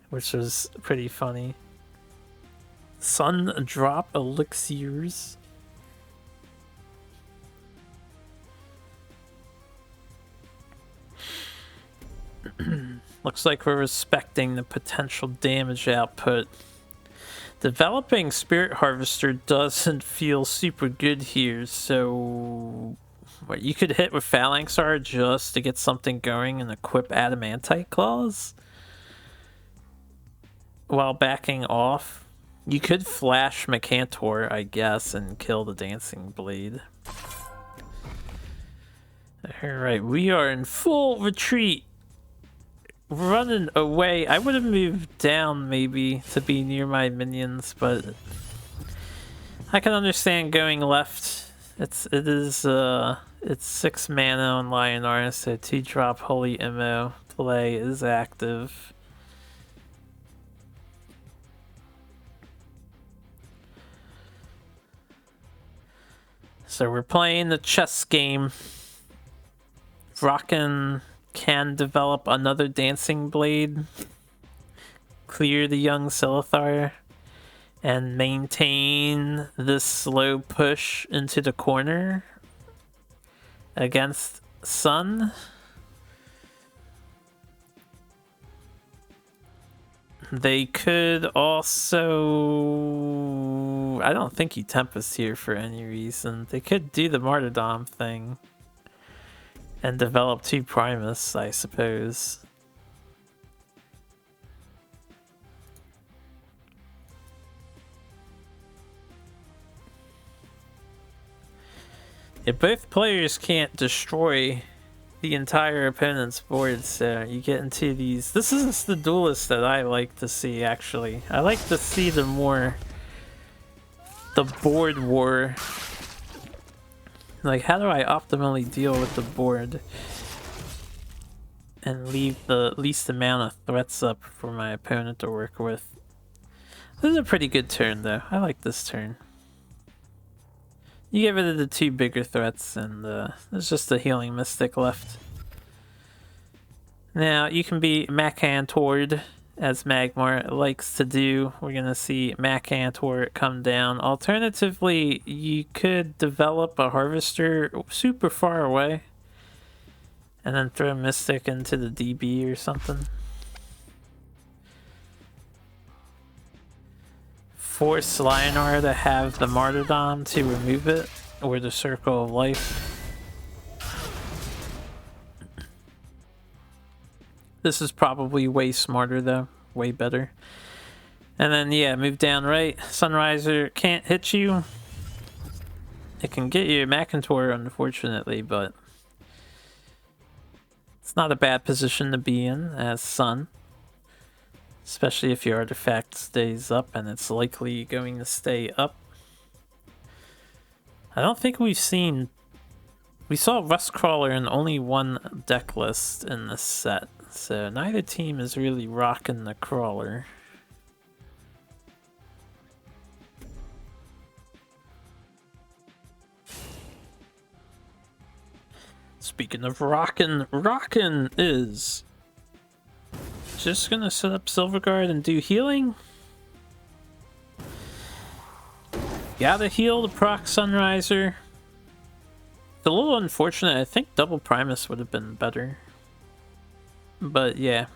[SPEAKER 1] which was pretty funny. Sun drop elixirs. Looks like we're respecting the potential damage output. Developing Spirit Harvester doesn't feel super good here, so what, you could hit with Phalanxar just to get something going and equip Adamantite Claws while backing off. You could flash Macantor, I guess, and kill the Dancing Blade. Alright, we are in full retreat. Running away. I would have moved down maybe to be near my minions, but I can understand going left. It's 6 mana on Lionar, so 2-drop Holy Immo play is active. So we're playing the chess game. Rockin can develop another Dancing Blade, clear the young Silithar, and maintain this slow push into the corner against Sun. They could also... I don't think he Tempest here for any reason. They could do the Martyrdom thing and develop 2 Primus, I suppose. If both players can't destroy the entire opponent's board, so you get into these... This is the duelist that I like to see, actually. I like to see the board war. Like, how do I optimally deal with the board and leave the least amount of threats up for my opponent to work with? This is a pretty good turn, though. I like this turn. You get rid of the 2 bigger threats, and there's just a Healing Mystic left. Now, you can be Macantored, as Magmar likes to do. We're going to see Macantor come down. Alternatively, you could develop a Harvester super far away and then throw Mystic into the DB or something. Force Lionar to have the Martyrdom to remove it, or the Circle of Life. This is probably way smarter though, way better. And then yeah, move down right. Sunriser can't hit you. It can get you a Macantor, unfortunately, but it's not a bad position to be in as Sun. Especially if your artifact stays up, and it's likely going to stay up. I don't think we've seen... We saw Rustcrawler in only one deck list in this set, so neither team is really rocking the Crawler. Speaking of rockin' is... just gonna set up Silverguard and do healing. Gotta heal the proc Sunriser. It's a little unfortunate. I think double Primus would have been better. But yeah.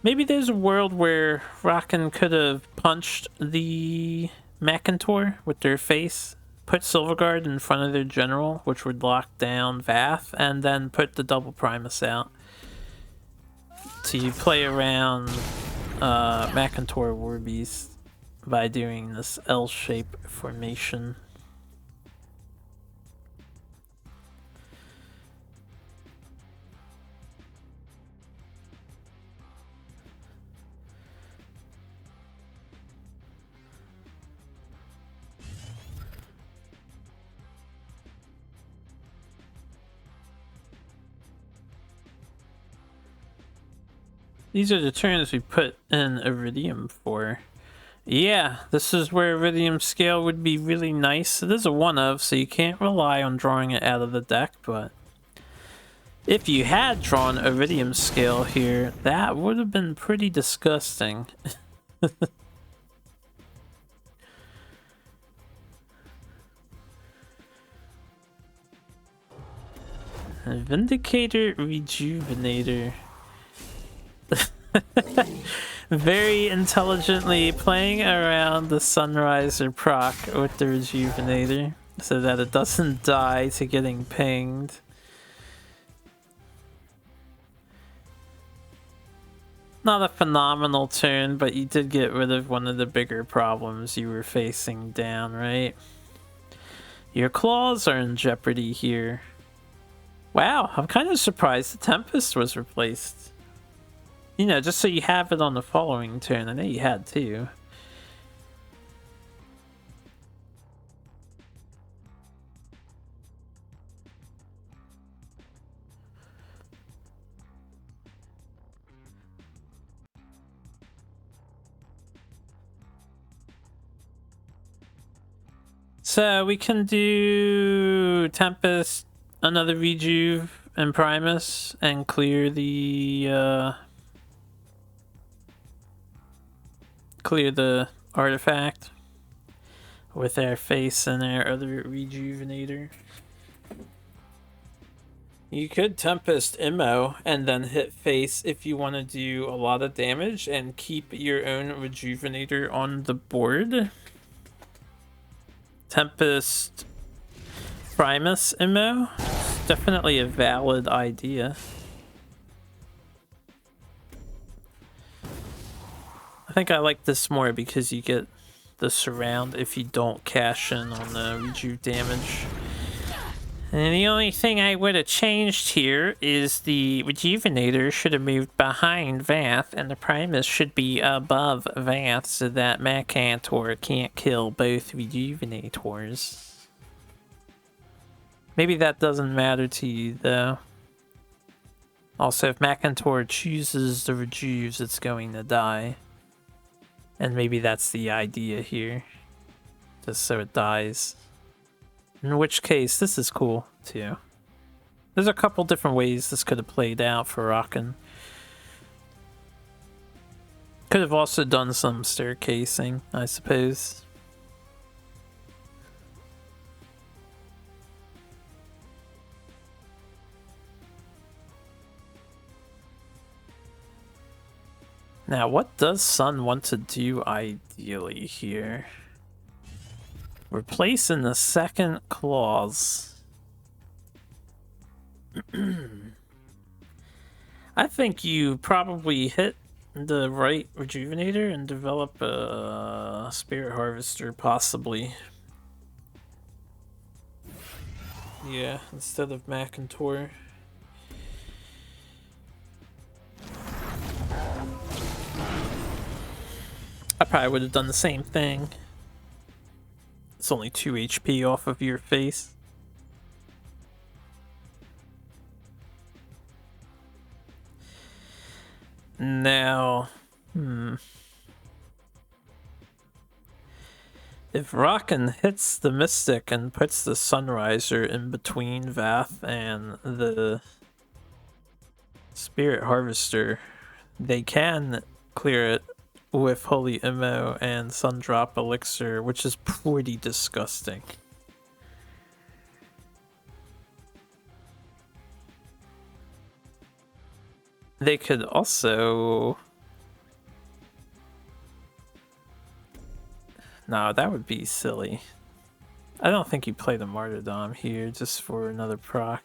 [SPEAKER 1] Maybe there's a world where Rockin could have punched the Macantor with their face, put Silverguard in front of their general, which would lock down Vath, and then put the double Primus out to play around Macantor Warbeast by doing this L-shape formation. These are the turns we put in Iridium for. Yeah, this is where Iridium Scale would be really nice. It is a one of, so you can't rely on drawing it out of the deck, but if you had drawn Iridium Scale here, that would have been pretty disgusting. Vindicator Rejuvenator. Very intelligently playing around the Sunriser proc with the Rejuvenator so that it doesn't die to getting pinged. Not a phenomenal turn, but you did get rid of one of the bigger problems you were facing down, right? Your claws are in jeopardy here. Wow, I'm kind of surprised the Tempest was replaced. You know, just so you have it on the following turn. I know you had two. So we can do Tempest, another Rejuve, and Primus, and clear the artifact with our face and our other Rejuvenator. You could Tempest Immo and then hit face if you want to do a lot of damage and keep your own Rejuvenator on the board. Tempest Primus Immo, definitely a valid idea. I think I like this more because you get the surround if you don't cash in on the Rejuve damage. And the only thing I would have changed here is the Rejuvenator should have moved behind Vath, and the Primus should be above Vath so that Macantor can't kill both Rejuvenators. Maybe that doesn't matter to you, though. Also, if Macantor chooses the Rejuves, it's going to die. And maybe that's the idea here. Just so it dies. In which case, this is cool, too. There's a couple different ways this could have played out for Rockin'. Could have also done some staircasing, I suppose. Now, what does Sun want to do ideally here? Replacing the second clause. I think you probably hit the right Rejuvenator and develop a Spirit Harvester, possibly. Yeah, instead of Macantor. I probably would have done the same thing. It's only 2 HP off of your face. Now, if Rockin' hits the Mystic and puts the Sunriser in between Vath and the Spirit Harvester, they can clear it with Holy Immo and Sundrop Elixir, which is pretty disgusting. They could also... No, that would be silly. I don't think you play the Martyrdom here just for another proc.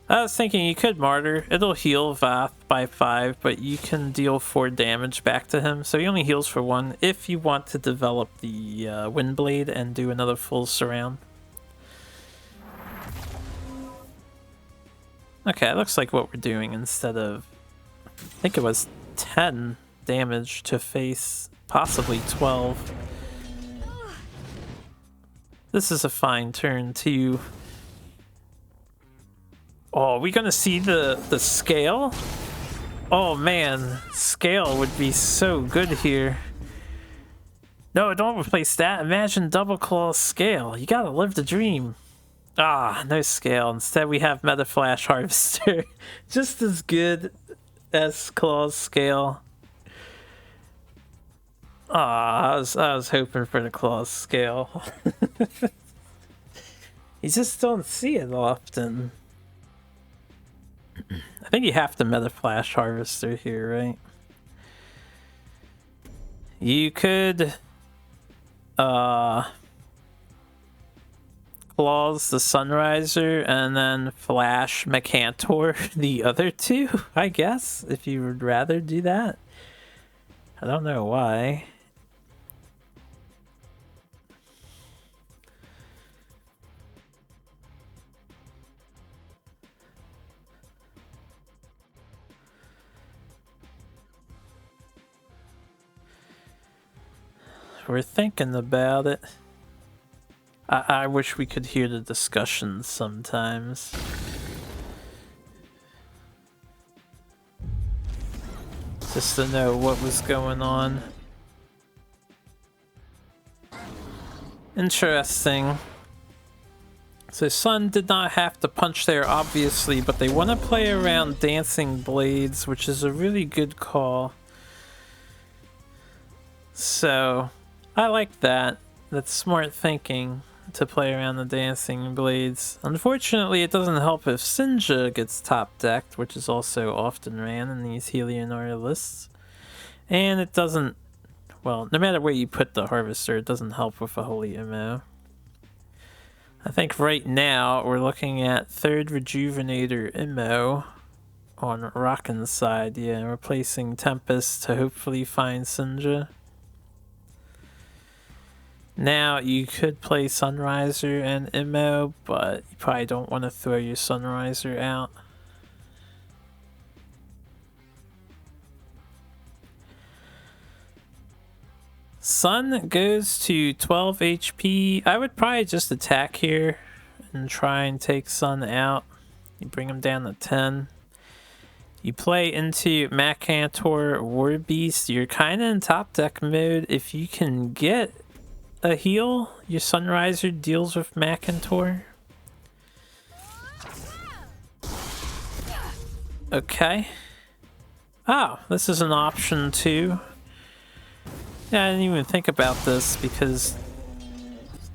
[SPEAKER 1] I was thinking you could Martyr. It'll heal Vath by 5, but you can deal 4 damage back to him. So he only heals for 1 if you want to develop the Windblade and do another full surround. Okay, it looks like what we're doing instead of... I think it was 10 damage to face, possibly 12. This is a fine turn too. Oh, are we gonna see the scale? Oh man, scale would be so good here. No, don't replace that. Imagine double claw scale. You gotta live the dream. Ah, no scale. Instead we have Meta Flash Harvester. Just as good as Claw's scale. Ah, I was hoping for the Claw's scale. You just don't see it often. I think you have to Meta Flash Harvester here, right? You could Claws the Sunriser, and then Flash Macantor the other two, I guess, if you would rather do that. I don't know why. We're thinking about it. I wish we could hear the discussions sometimes. Just to know what was going on. Interesting. So Sun did not have to punch there, obviously, but they want to play around Dancing Blades, which is a really good call. So, I like that. That's smart thinking to play around the Dancing Blades. Unfortunately, it doesn't help if Sinja gets top decked, which is also often ran in these Heliodor lists. And it doesn't, well, no matter where you put the Harvester, it doesn't help with a Holy MO. I think right now we're looking at third Rejuvenator MO on Rockin's side, yeah, replacing Tempest to hopefully find Sinja. Now you could play Sunriser and MO, but you probably don't want to throw your Sunriser out. Sun goes to 12 HP. I would probably just attack here and try and take Sun out. You bring him down to 10. You play into Macantor Warbeast. You're kind of in top deck mode. If you can get a heal, your Sunriser deals with Macantor. Okay. Oh, this is an option too. Yeah, I didn't even think about this because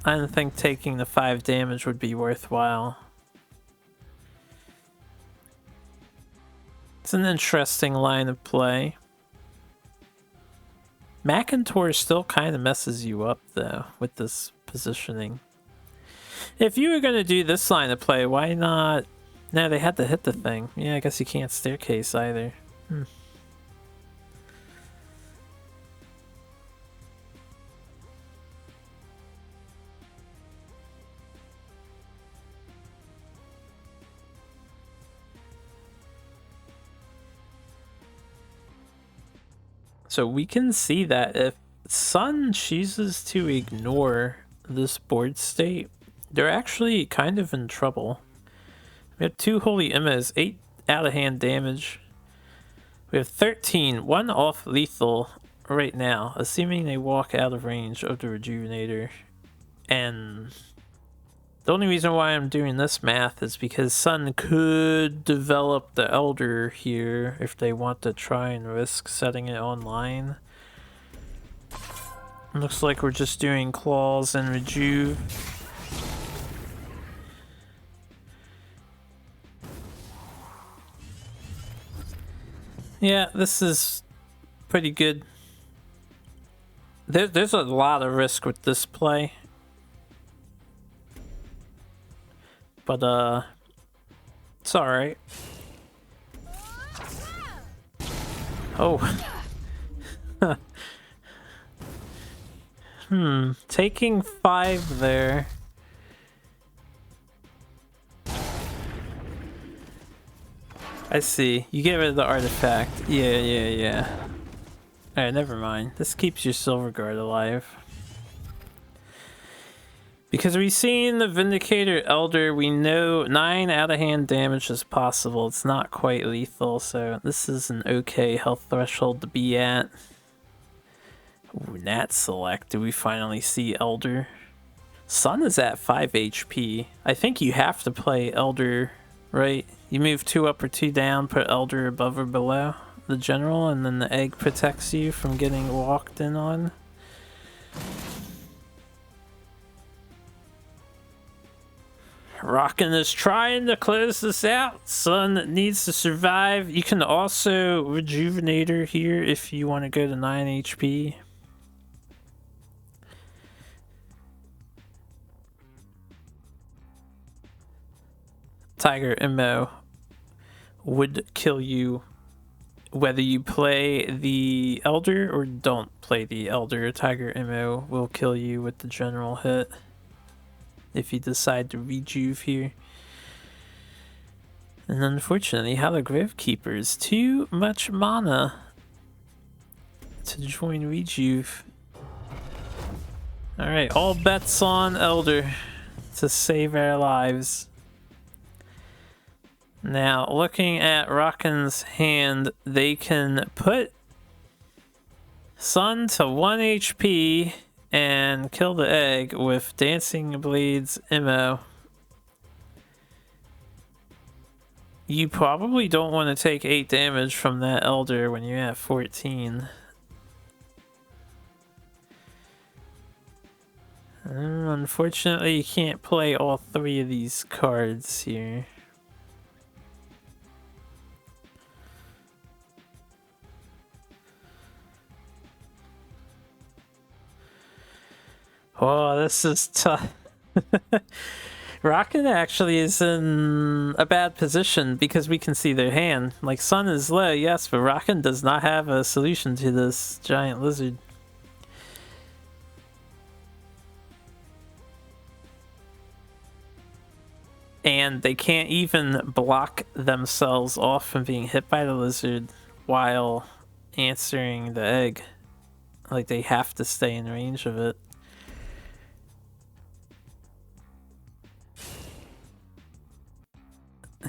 [SPEAKER 1] I didn't think taking the 5 damage would be worthwhile. It's an interesting line of play. Macantor still kind of messes you up though with this positioning. If you were going to do this line of play, why not? No, they had to hit the thing. Yeah, I guess you can't staircase either. So we can see that if Sun chooses to ignore this board state, they're actually kind of in trouble. We have 2 Holy Immas, 8 out of hand damage. We have 13, 1 off lethal right now, assuming they walk out of range of the Rejuvenator. And the only reason why I'm doing this math is because Sun could develop the Elder here if they want to try and risk setting it online. Looks like we're just doing Claws and Rejuve. Yeah, this is pretty good. There's a lot of risk with this play. But, it's alright. Oh. Taking 5 there. I see. You get rid of the artifact. Yeah. Alright, never mind. This keeps your Silverguard alive. Because we've seen the Vindicator Elder, we know 9 out-of-hand damage is possible. It's not quite lethal, so this is an okay health threshold to be at. Ooh, Nat Select. Do we finally see Elder? Sun is at 5 HP. I think you have to play Elder, right? You move 2 up or 2 down, put Elder above or below the general, and then the egg protects you from getting walked in on. Rockin is trying to close this out. Sun needs to survive. You can also Rejuvenator here if you want to go to 9 HP. Tiger MO would kill you whether you play the Elder or don't play the Elder. Tiger MO will kill you with the general hit if you decide to rejuve here. And unfortunately, Hallowed Gravekeeper is too much mana to join rejuve. Alright, all bets on Elder to save our lives. Now, looking at Rockin's hand, they can put Sun to 1 HP and kill the egg with Dancing Blade's MO. You probably don't want to take 8 damage from that Elder when you're at 14. Unfortunately, you can't play all 3 of these cards here. Oh, this is tough. Rockin actually is in a bad position because we can see their hand. Like, Sun is low, yes, but Rockin does not have a solution to this giant lizard. And they can't even block themselves off from being hit by the lizard while answering the egg. Like, they have to stay in range of it.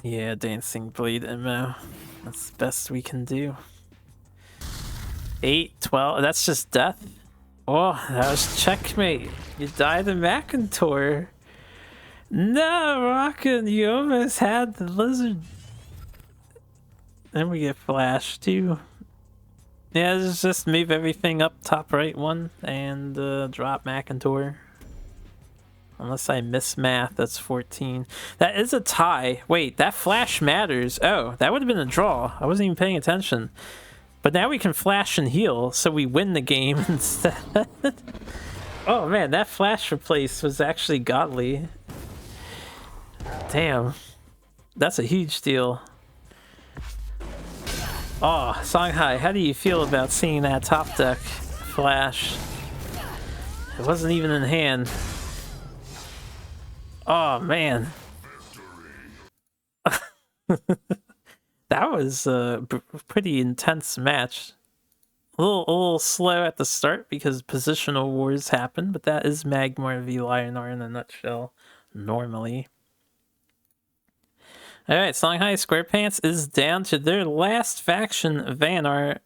[SPEAKER 1] Yeah, Dancing Blade MO. That's the best we can do. 8, 12, that's just death. Oh, that was checkmate. You died in Macintor. No, Rockin, you almost had the lizard. Then we get Flash too. Yeah, just move everything up top right one and drop Macintor. Unless I miss math, that's 14. That is a tie. Wait, that flash matters. Oh, that would have been a draw. I wasn't even paying attention. But now we can flash and heal, so we win the game instead. Oh man, that flash replace was actually godly. Damn. That's a huge deal. Oh, Songhai, how do you feel about seeing that top deck flash? It wasn't even in hand. Oh man. That was a pretty intense match. A little slow at the start because positional wars happen, but that is Magmar v Lionar in a nutshell, normally. Alright, Songhai SquarePants is down to their last faction, Vanar,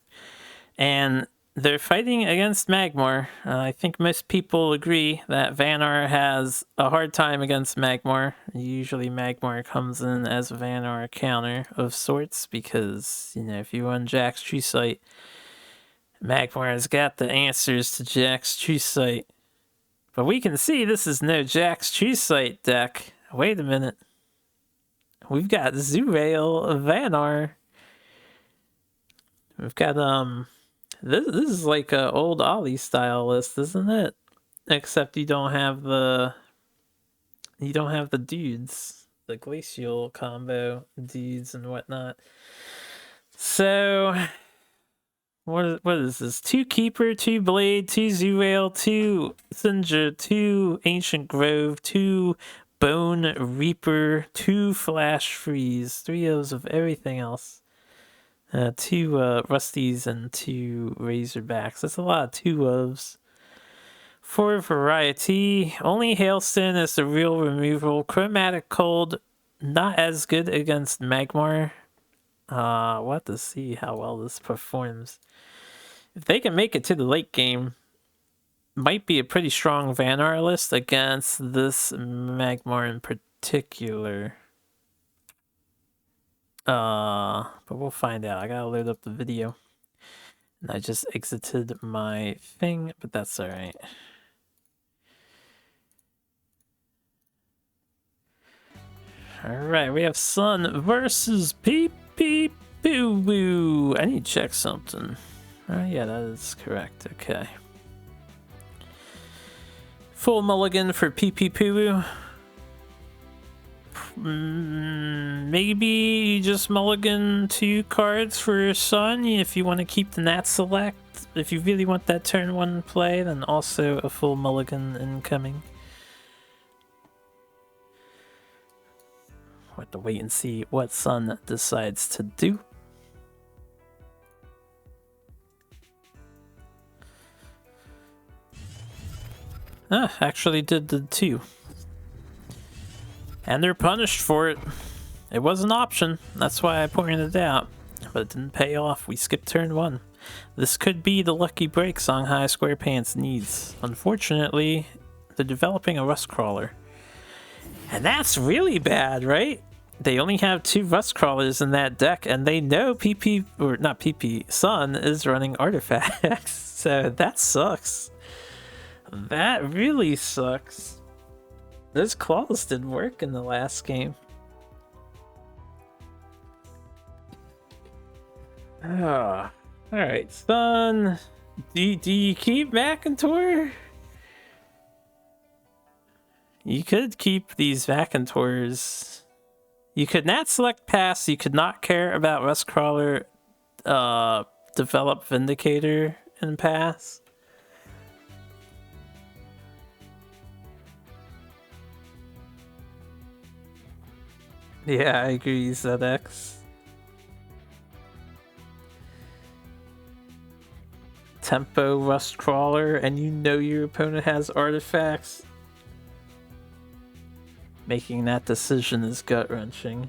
[SPEAKER 1] and they're fighting against Magmar. I think most people agree that Vanar has a hard time against Magmar. Usually Magmar comes in as a Vanar counter of sorts because, you know, if you run Jack's True Sight, Magmar has got the answers to Jack's True Sight. But we can see this is no Jack's True Sight deck. Wait a minute. We've got Zurail Vanar. We've got, This is like an old Ollie style list, isn't it? Except you don't have the dudes, the glacial combo dudes and whatnot. So what is this? 2 Keeper, 2 Blade, 2 Zurail, 2 Sinja, 2 Ancient Grove, 2 Bone Reaper, 2 Flash Freeze, 3 O's of everything else. 2 Rusties and 2 Razorbacks. That's a lot of 2 ofs. For variety, only Hailstone is the real removal. Chromatic Cold, not as good against Magmar. We'll have to see how well this performs. If they can make it to the late game, might be a pretty strong Vanar list against this Magmar in particular. But we'll find out. I gotta load up the video. And I just exited my thing, but that's alright. Alright, we have Sun versus Peep Peep Boo Boo. I need to check something. Yeah, that is correct. Okay. Full mulligan for Pee Pee Poo Boo. maybe you just mulligan 2 cards for your son if you want to keep the Nat Select. If you really want that turn 1 play, then also a full mulligan incoming. We'll have to wait and see what Sun decides to do. Actually did the 2. And they're punished for it. It was an option, that's why I pointed it out. But it didn't pay off, we skipped turn 1. This could be the lucky break Songhai SquarePants needs. Unfortunately, they're developing a Rust Crawler. And that's really bad, right? They only have 2 Rust Crawlers in that deck, and they know Sun is running artifacts. So that sucks. That really sucks. Those claws did work in the last game. Alright, Sun. Do you keep Vacantor? You could keep these Vacantors. You could Nat Select pass, you could not care about Rust Crawler, develop Vindicator and pass. Yeah, I agree, ZX. Tempo Rust Crawler, and you know your opponent has artifacts. Making that decision is gut-wrenching.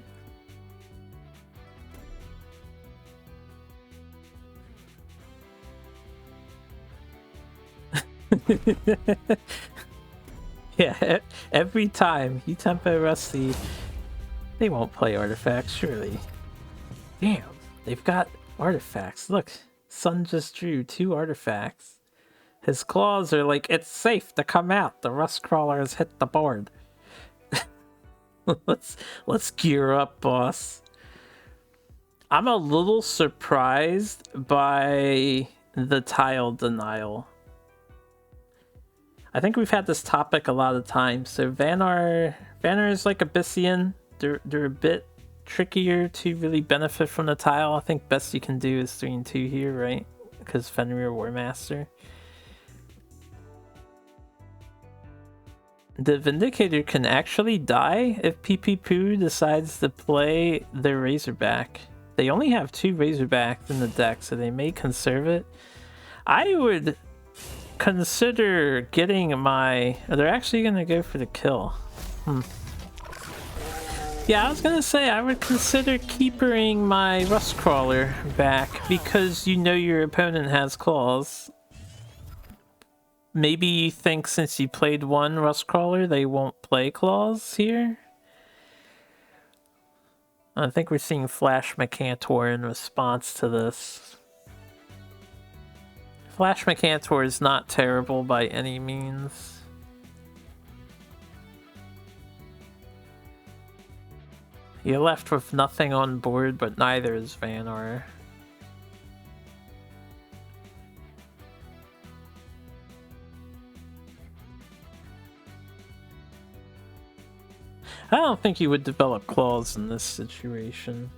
[SPEAKER 1] Yeah, every time you tempo Rusty, they won't play artifacts, surely. Damn, they've got artifacts. Look, Sun just drew 2 artifacts. His claws are like, it's safe to come out. The Rust Crawler has hit the board. Let's gear up, boss. I'm a little surprised by the tile denial. I think we've had this topic a lot of times. So Vanar is like Abyssian. They're a bit trickier to really benefit from the tile. I think best you can do is 3 and 2 here, right? Because Fenrir War Master. The Vindicator can actually die if PP Poo decides to play their Razorback. They only have 2 Razorbacks in the deck, so they may conserve it. I would consider getting my... They're actually going to go for the kill. Yeah, I was going to say I would consider keepering my Rust Crawler back because you know your opponent has claws. Maybe you think since you played 1 Rust Crawler, they won't play claws here? I think we're seeing Flash Mecantor in response to this. Flash Mecantor is not terrible by any means. You're left with nothing on board, but neither is Vanar. I don't think you would develop claws in this situation.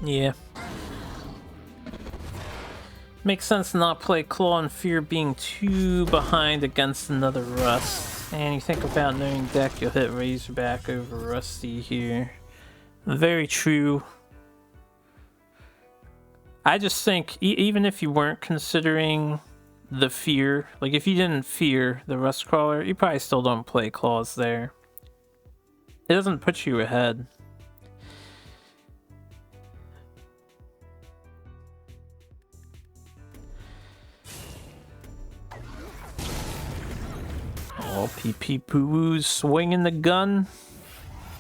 [SPEAKER 1] Yeah. Makes sense to not play Claw and fear being too behind against another Rust. And you think about knowing deck, you'll hit Razorback over Rusty here. Very true. I just think, even if you weren't considering the fear, like if you didn't fear the Rust Crawler, you probably still don't play claws there. It doesn't put you ahead. Oh, PP Poo-Woo's swinging the gun.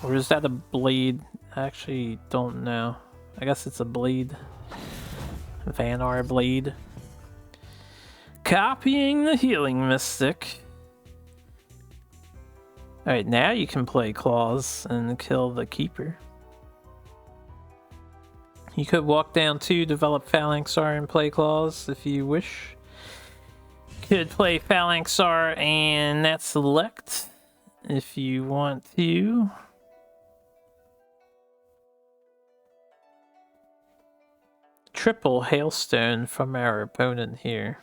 [SPEAKER 1] Or is that a blade? I actually don't know. I guess it's a blade. Vanar blade. Copying the Healing Mystic. Alright, now you can play claws and kill the keeper. You could walk down to develop Phalanxar and play claws if you wish. Could play Phalanxar and Nat Select if you want to. Triple hailstone from our opponent here.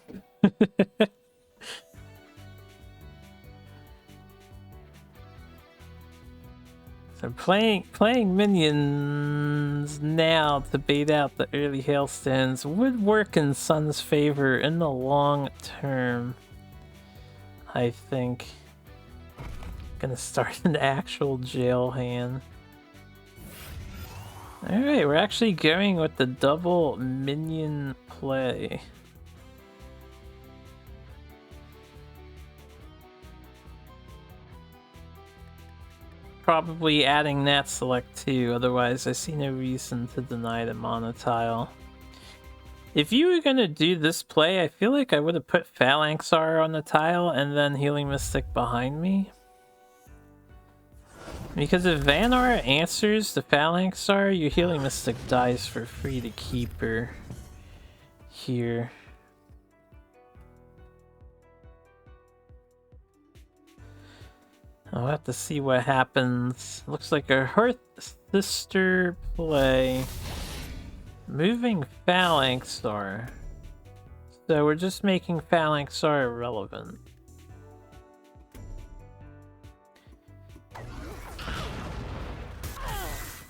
[SPEAKER 1] So playing minions now to bait out the early hailstones would work in Sun's favor in the long term, I think. Gonna start an actual jail hand. Alright, we're actually going with the double minion play. Probably adding Nat Select too, otherwise I see no reason to deny the mana tile. If you were gonna do this play, I feel like I would have put Phalanxar on the tile and then Healing Mystic behind me. Because if Vanar answers the Phalanxar, your Healing Mystic dies for free to keep her here. I'll have to see what happens. Looks like a Hearth Sister play. Moving Phalanxar. So we're just making Phalanxar irrelevant.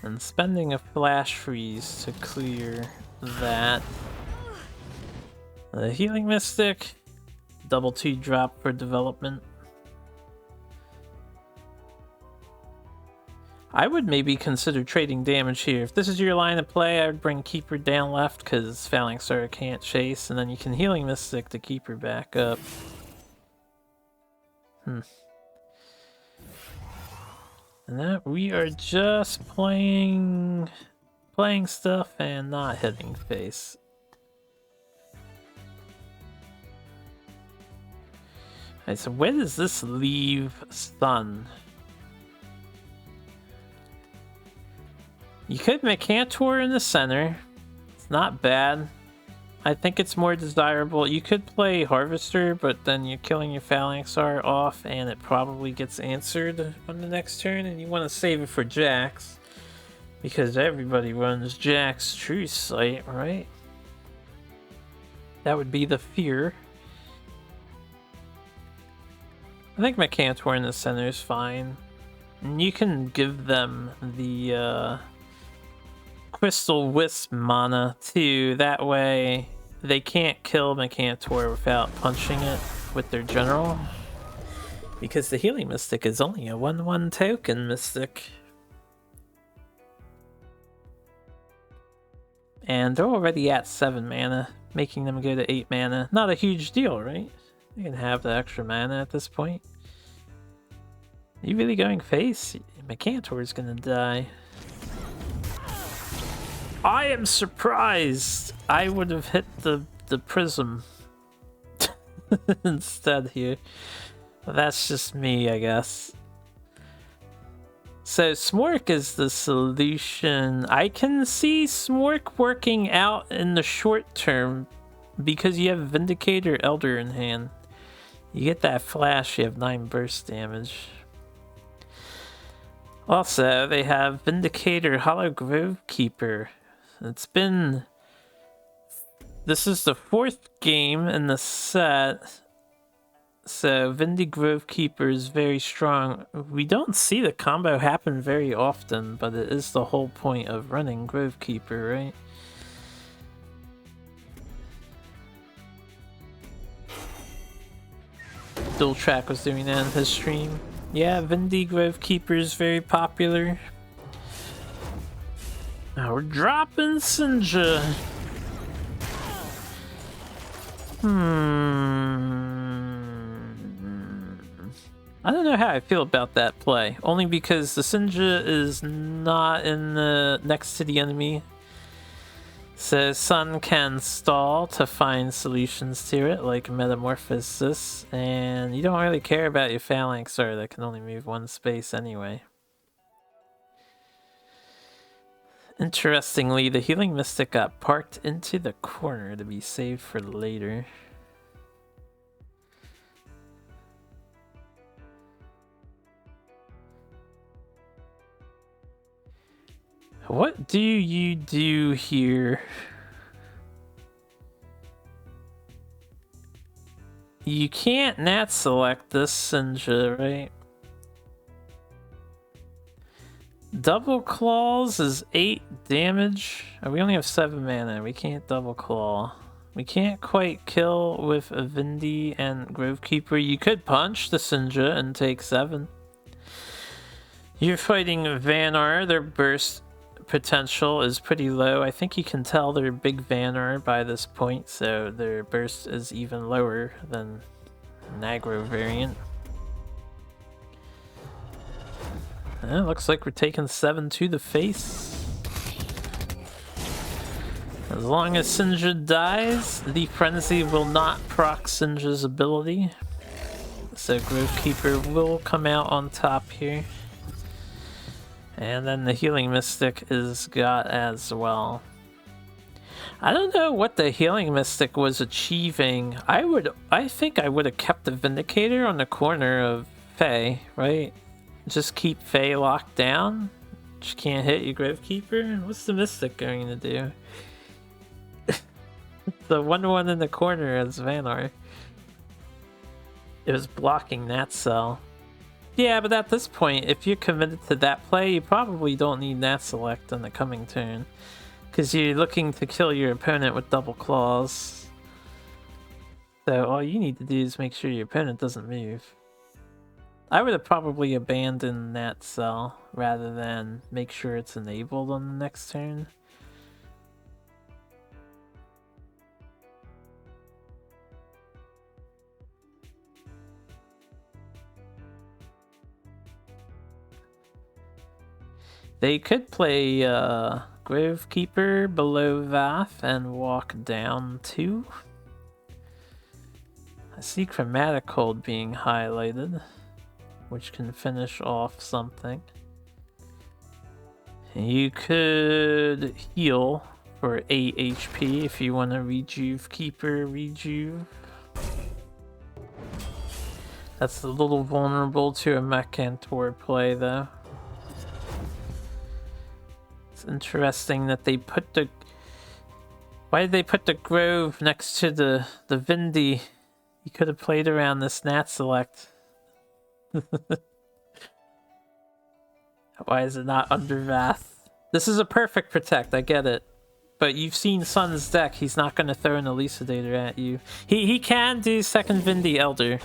[SPEAKER 1] And spending a flash freeze to clear that. The Healing Mystic. Double 2 drop for development. I would maybe consider trading damage here. If this is your line of play, I would bring Keeper down left because Phalanxar can't chase, and then you can Healing Mystic to keep her back up. And that we are just playing stuff and not hitting face. Alright, so where does this leave Sun? You could Mercantor in the center. It's not bad. I think it's more desirable. You could play Harvester, but then you're killing your Phalanxar off and it probably gets answered on the next turn, and you want to save it for Jax. Because everybody runs Jax True Sight, right? That would be the fear. I think Mercantor in the center is fine. And you can give them the Crystal Wisp mana too, that way they can't kill Mercantor without punching it with their general. Because the Healing Mystic is only a 1/1 token Mystic. And they're already at 7 mana, making them go to 8 mana. Not a huge deal, right? You can have the extra mana at this point. Are you really going face? Mercantor is gonna die. I am surprised. I would have hit the prism instead here. But that's just me, I guess. So Smork is the solution. I can see Smork working out in the short term because you have Vindicator Elder in hand. You get that flash, you have 9 burst damage. Also, they have Vindicator Hollow Grovekeeper. This is the 4th game in the set, so Vindy Grovekeeper is very strong. We don't see the combo happen very often, but it is the whole point of running Grovekeeper, right? Dual Track was doing that in his stream. Yeah, Vindy Grovekeeper is very popular. Now we're dropping Sinja. I don't know how I feel about that play. Only because the Sinja is not in the next to the enemy. So Sun can stall to find solutions to it, like Metamorphosis. And you don't really care about your Phalanxar that can only move 1 space anyway. Interestingly, the Healing Mystic got parked into the corner to be saved for later. What do you do here? You can't nat select this Sinja, right? Double claws is 8 damage. Oh, we only have 7 mana. We can't double claw. We can't quite kill with a Vindi and Grovekeeper. You could punch the Sinja and take 7. You're fighting Vanar. Their burst potential is pretty low. I think you can tell they're big Vanar by this point, so their burst is even lower than an aggro variant. Looks like we're taking 7 to the face. As long as Sinja dies, the Frenzy will not proc Sinja's ability. So Grovekeeper will come out on top here. And then the Healing Mystic is got as well. I don't know what the Healing Mystic was achieving. I think I would have kept the Vindicator on the corner of Fae, right? Just keep Fae locked down. She can't hit you, Grovekeeper. What's the Mystic going to do? The 1/1 in the corner is Vanar. It was blocking that cell. Yeah, but at this point, if you're committed to that play, you probably don't need Nat Select on the coming turn. Because you're looking to kill your opponent with double claws. So all you need to do is make sure your opponent doesn't move. I would have probably abandoned that cell rather than make sure it's enabled on the next turn. They could play Grovekeeper below Vath and walk down 2. I see Chromatic Hold being highlighted, which can finish off something. You could heal for 8 HP if you want to Rejuve Keeper, Rejuve. That's a little vulnerable to a Mechantor play though. It's interesting that they put the... Why did they put the Grove next to the Vindi? You could have played around this Nat Select. Why is it not under Vath? This is a perfect protect, I get it. But you've seen Sun's deck, he's not going to throw an Elucidator at you. He can do second Vindi Elder.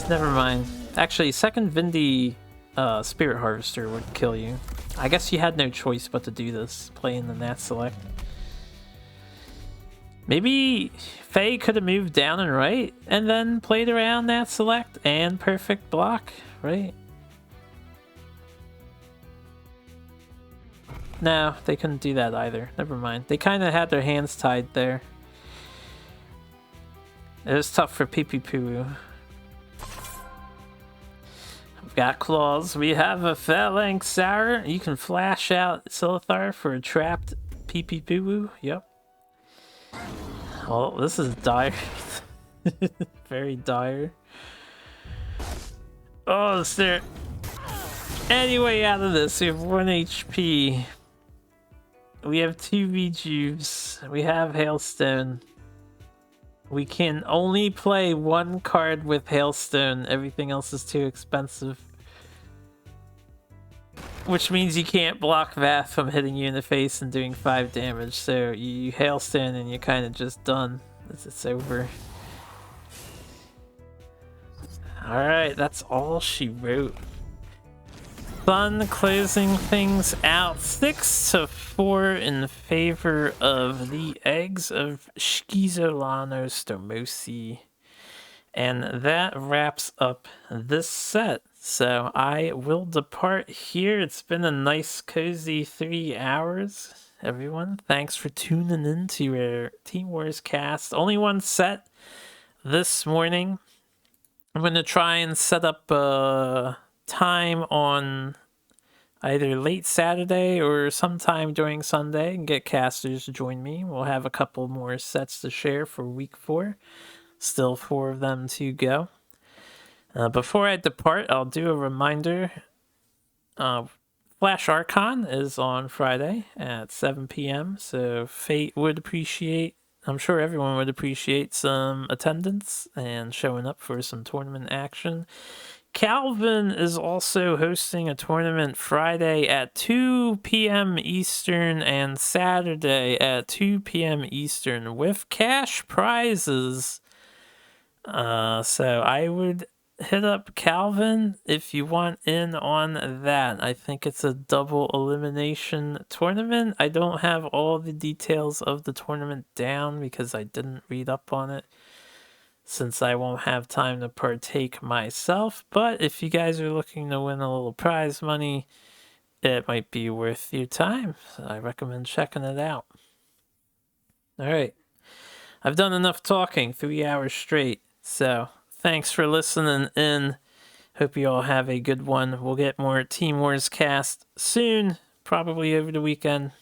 [SPEAKER 1] Never mind. Actually, second Vindi Spirit Harvester would kill you. I guess you had no choice but to do this, playing the Nat Select. Maybe Faye could have moved down and right, and then played around Nat Select and perfect block, right? No, they couldn't do that either. Never mind. They kind of had their hands tied there. It was tough for Pipipuru. We've got claws. We have a Phalanx Sour. You can flash out Silithar for a trapped Pipipuru. Yep. Oh, this is dire. Very dire. Oh, is there any way out of this? We have 1 HP. We have 2 Rejuves. We have Hailstone. We can only play 1 card with Hailstone. Everything else is too expensive. Which means you can't block Vath from hitting you in the face and doing 5 damage. So you Hailstone and you're kind of just done. It's over. Alright, that's all she wrote. Sun closing things out 6-4 in favor of the eggs of Schizolano Stomosi. And that wraps up this set. So I will depart here. It's been a nice cozy 3 hours, everyone. Thanks for tuning in to our Team Wars cast. Only 1 set this morning. I'm going to try and set up time on either late Saturday or sometime during Sunday and get casters to join me. We'll have a couple more sets to share for week 4. Still 4 of them to go. Before I depart, I'll do a reminder Flash Archon is on Friday at 7 p.m. So Fate would appreciate, I'm sure everyone would appreciate some attendance and showing up for some tournament action. Calvin is also hosting a tournament Friday at 2 p.m. Eastern and Saturday at 2 p.m. Eastern with cash prizes. So I would hit up Calvin if you want in on that. I think it's a double elimination tournament. I don't have all the details of the tournament down because I didn't read up on it, since I won't have time to partake myself. But if you guys are looking to win a little prize money, it might be worth your time. So I recommend checking it out. All right. I've done enough talking, 3 hours straight. So thanks for listening in. Hope you all have a good one. We'll get more Team Wars cast soon, probably over the weekend.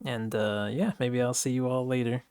[SPEAKER 1] And yeah, maybe I'll see you all later.